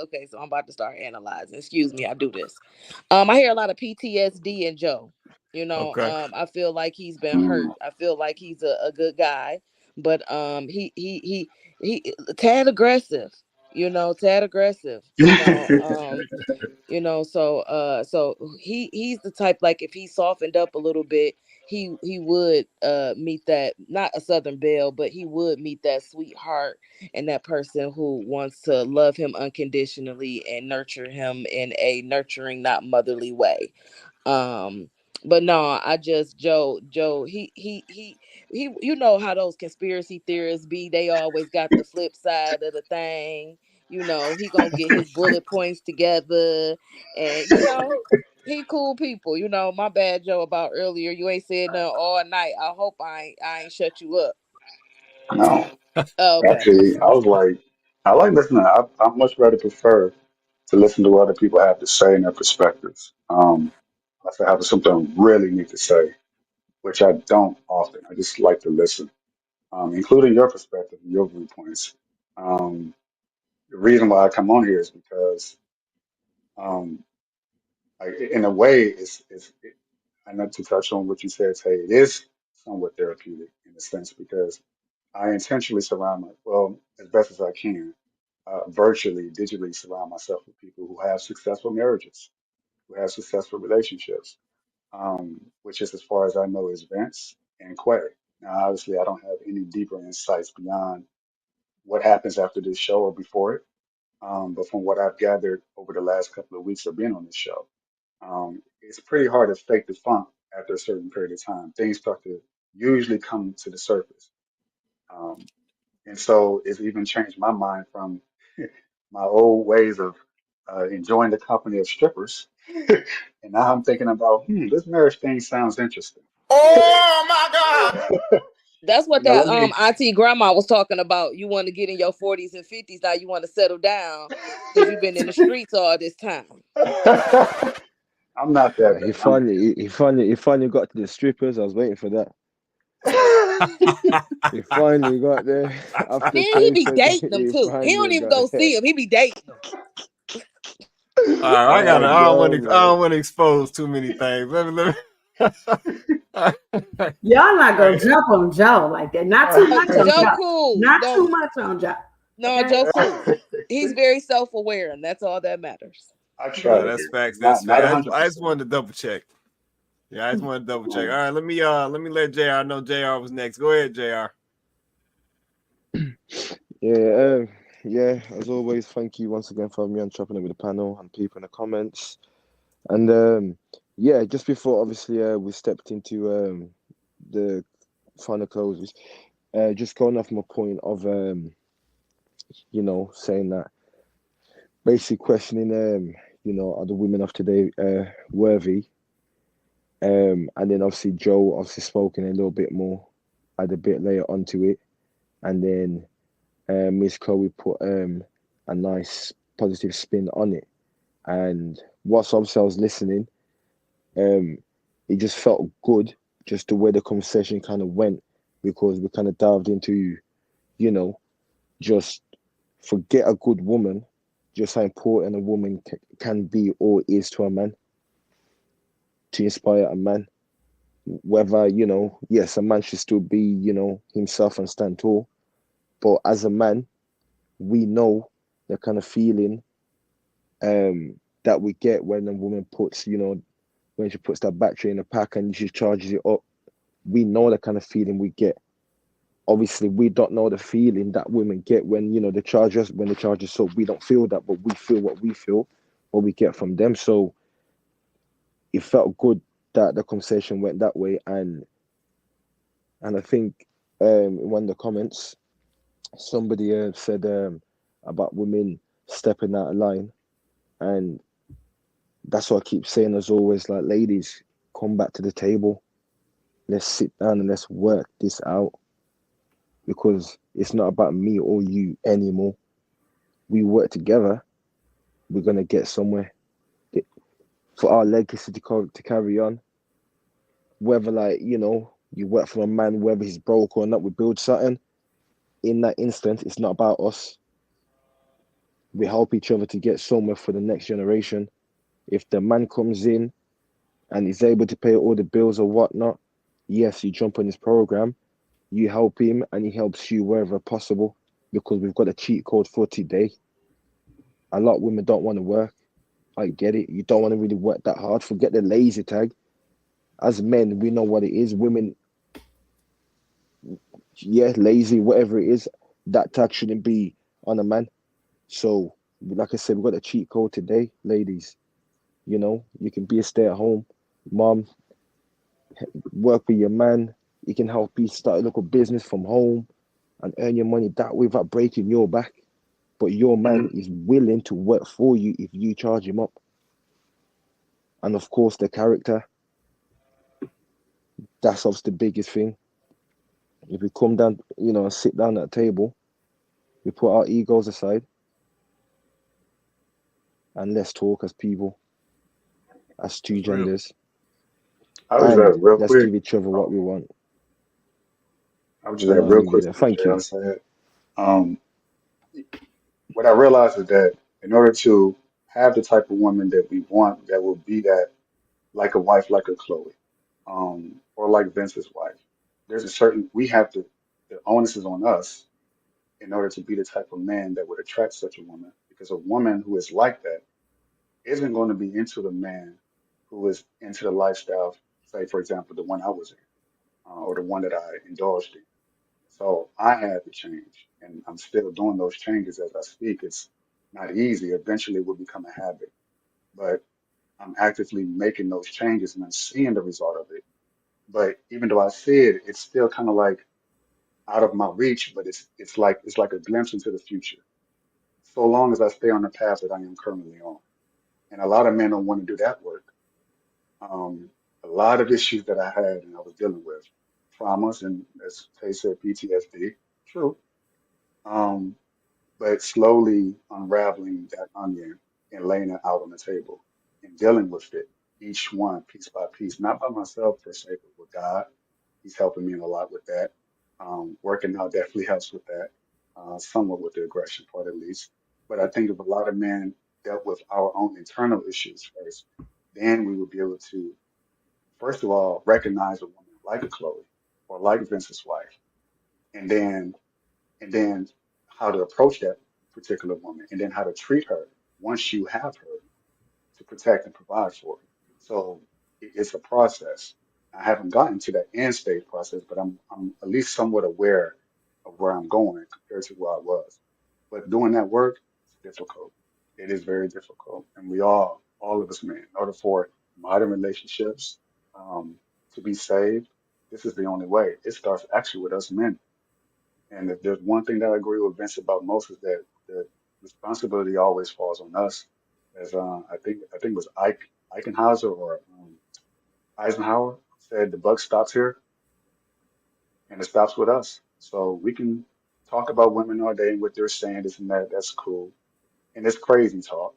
okay, so I'm about to start analyzing. Excuse me, I do this. I hear a lot of PTSD in Joe. Okay. I feel like he's been hurt. Mm. I feel like he's a good guy, but he tad aggressive, tad aggressive, so he's the type, like, if he softened up a little bit, he would meet that, not a Southern belle, but he would meet that sweetheart, and that person who wants to love him unconditionally and nurture him in a nurturing, not motherly way. um but no, I just Joe, he you know how those conspiracy theorists be, they always got the flip side of the thing. He gonna get his bullet points together, and he cool people. My bad, Joe, about earlier. You ain't said nothing all night. I hope I ain't shut you up. No, Oh, okay. actually, I was like, I like listening. I much rather prefer to listen to what other people have to say and their perspectives. If I have something really need to say, which I don't often. I just like to listen, including your perspective and your viewpoints. Um, the reason why I come on here is because, um, in a way, I know, to touch on what you said, Tay, it is somewhat therapeutic in a sense because I intentionally well, as best as I can, virtually, digitally surround myself with people who have successful marriages, who have successful relationships, which is, as far as I know, is Vince and Quay. Now, obviously, I don't have any deeper insights beyond what happens after this show or before it. But from what I've gathered over the last couple of weeks of being on this show, it's pretty hard to fake the funk after a certain period of time. Things start to usually come to the surface. Um, and so it's even changed my mind from my old ways of enjoying the company of strippers. And now I'm thinking about, this marriage thing sounds interesting. Oh my God. That's what Now that let me. auntie grandma was talking about. You want to get in your 40s and 50s. Now you want to settle down because you've been in the streets all this time. I'm not that He bad. finally, he finally got to the strippers. I was waiting for that. He finally got there after Then he Tay be said dating them he too. He don't finally even got go there. see him. He be dating them. All right, I gotta. Oh no, I don't man. want to expose too many things. Let me. Y'all not All gonna right. jump on Joe like that. Not too much on Joe Joe. cool. Not No, too much on Joe. no, Okay. Joe cool. He's very self-aware, and that's all that matters. I try No, to that's be. facts. That's Not facts. not 100%. I just wanted to double check. Yeah, I just want to double check. All right, let me let JR know JR was next. Go ahead, JR. Yeah, yeah. As always, thank you once again for having me on Chopping It with the panel and people in the comments. And yeah, just before obviously we stepped into the final closes, just going off my point of saying that basically questioning are the women of today worthy? And then obviously Joe obviously spoken a little bit more, add a bit later onto it, and then Miss Chloe put a nice positive spin on it. And whilst obviously I was listening, it just felt good, just the way the conversation kind of went, because we kind of dived into, just forget a good woman, just how important a woman can be or is to a man, to inspire a man. Whether, yes, a man should still be, himself and stand tall. But as a man, we know the kind of feeling that we get when a woman puts, when she puts that battery in the pack and she charges it up. We know the kind of feeling we get. Obviously, we don't know the feeling that women get when, when the charger's up. We don't feel that, but we feel what we feel, what we get from them. So it felt good that the conversation went that way. And I think in one of the comments, somebody said about women stepping out of line. And that's what I keep saying as always, like, ladies, come back to the table. Let's sit down and let's work this out. Because it's not about me or you anymore. We work together. We're going to get somewhere. For our legacy to carry on. Whether, you work for a man, whether he's broke or not, we build something. In that instance, it's not about us. We help each other to get somewhere for the next generation. If the man comes in and he's able to pay all the bills or whatnot, yes, you jump on his program, you help him, and he helps you wherever possible, because we've got a cheat code for today. A lot of women don't want to work. I get it. You don't want to really work that hard. Forget the lazy tag. As men, we know what it is. Women, yeah, lazy, whatever it is, that tag shouldn't be on a man. So, like I said, we've got a cheat code today, ladies. You can be a stay-at-home mom, work with your man. You can help you start a local business from home and earn your money that way without breaking your back. But your man is willing to work for you if you charge him up. And of course, the character. That's obviously the biggest thing. If we come down, and sit down at a table, we put our egos aside and let's talk as people, as two genders. I was And real let's quick. give each other what we want. I was just And at I'll real leave it quick there. to what Thank you. JR said. Um, what I realized is that in order to have the type of woman that we want, that will be that, like a wife, like a Chloe, or like Vince's wife, there's a certain, the onus is on us in order to be the type of man that would attract such a woman. Because a woman who is like that isn't going to be into the man who is into the lifestyle, say, for example, the one I was in, or the one that I indulged in. So I had to change, and I'm still doing those changes as I speak. It's not easy. Eventually, it will become a habit, but I'm actively making those changes, and I'm seeing the result of it. But even though I see it, it's still kind of like out of my reach. But it's like a glimpse into the future. So long as I stay on the path that I am currently on, and a lot of men don't want to do that work. A lot of issues that I had and I was dealing with, traumas, and as Tay said, PTSD. True. Um, but slowly unraveling that onion and laying it out on the table and dealing with it, each one piece by piece, not by myself per se, but with God. He's helping me a lot with that. Working out definitely helps with that, somewhat with the aggression part at least. But I think if a lot of men dealt with our own internal issues first, then we would be able to, first of all, recognize a woman like a Chloe or like Vince's wife, and then and then how to approach that particular woman, and then how to treat her once you have her to protect and provide for her. So it's a process. I haven't gotten to that end stage process, but I'm at least somewhat aware of where I'm going compared to where I was. But doing that work is difficult. It is very difficult, and all of us, man, in order for modern relationships um, to be saved, this is the only way. It starts actually with us men. And if there's one thing that I agree with Vince about most is that the responsibility always falls on us. As I think it was Eichenhauser or Eisenhower said, the buck stops here, and it stops with us. So we can talk about women all day and what they're saying, this and that. That's cool, and it's crazy talk.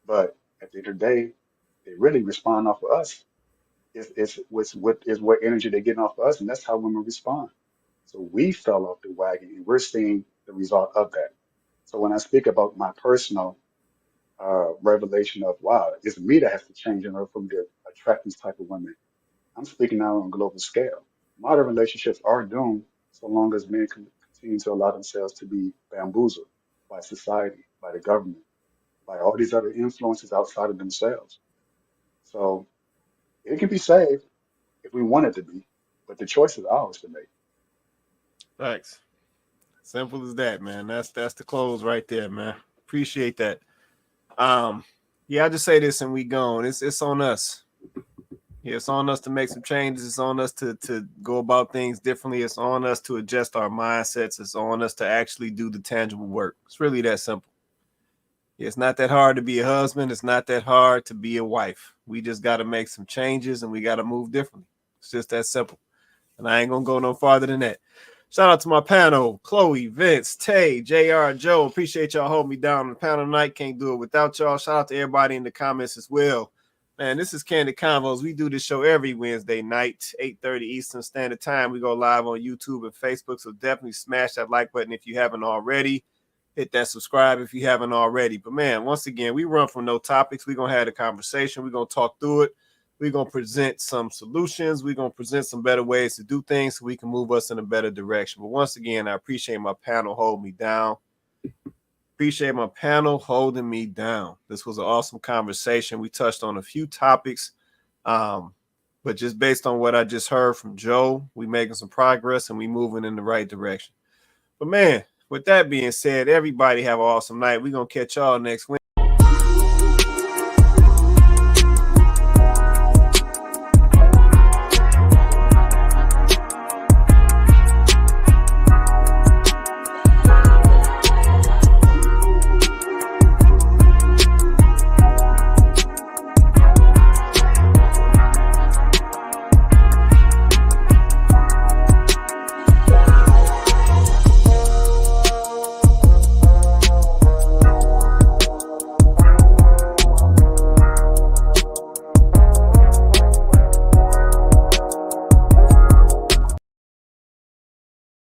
But at the end of the day, they really respond off of us. It's what energy they're getting off of us, and that's how women respond. So we fell off the wagon, and we're seeing the result of that. So when I speak about my personal revelation of wow, it's me that has to change in order for me to attract these type of women. I'm speaking now on a global scale. Modern relationships are doomed so long as men continue to allow themselves to be bamboozled by society, by the government, by all these other influences outside of themselves. So it can be saved if we want it to be, but the choice is ours to make. Thanks. Simple as that, man. That's the close right there, man. Appreciate that. Yeah, I just say this and we gone. It's on us. Yeah, it's on us to make some changes. It's on us to go about things differently. It's on us to adjust our mindsets. It's on us to actually do the tangible work. It's really that simple. It's not that hard to be a husband. It's not that hard to be a wife. We just got to make some changes and we got to move differently. It's just that simple. And I ain't going to go no farther than that. Shout out to my panel, Chloe, Vince, Tay, JR, Joe. Appreciate y'all holding me down on the panel tonight. Can't do it without y'all. Shout out to everybody in the comments as well. Man, this is Kandid Konvos. We do this show every Wednesday night, 8:30 Eastern Standard Time. We go live on YouTube and Facebook, so definitely smash that like button if you haven't already. Hit that subscribe if you haven't already. But, man, once again, we run from no topics. We're going to have a conversation. We're going to talk through it. We're going to present some solutions. We're going to present some better ways to do things so we can move us in a better direction. But once again, I appreciate my panel holding me down. Appreciate my panel holding me down. This was an awesome conversation. We touched on a few topics, but just based on what I just heard from Joe, we making some progress and we moving in the right direction. But, man, with that being said, everybody have an awesome night. We're going to catch y'all next Wednesday.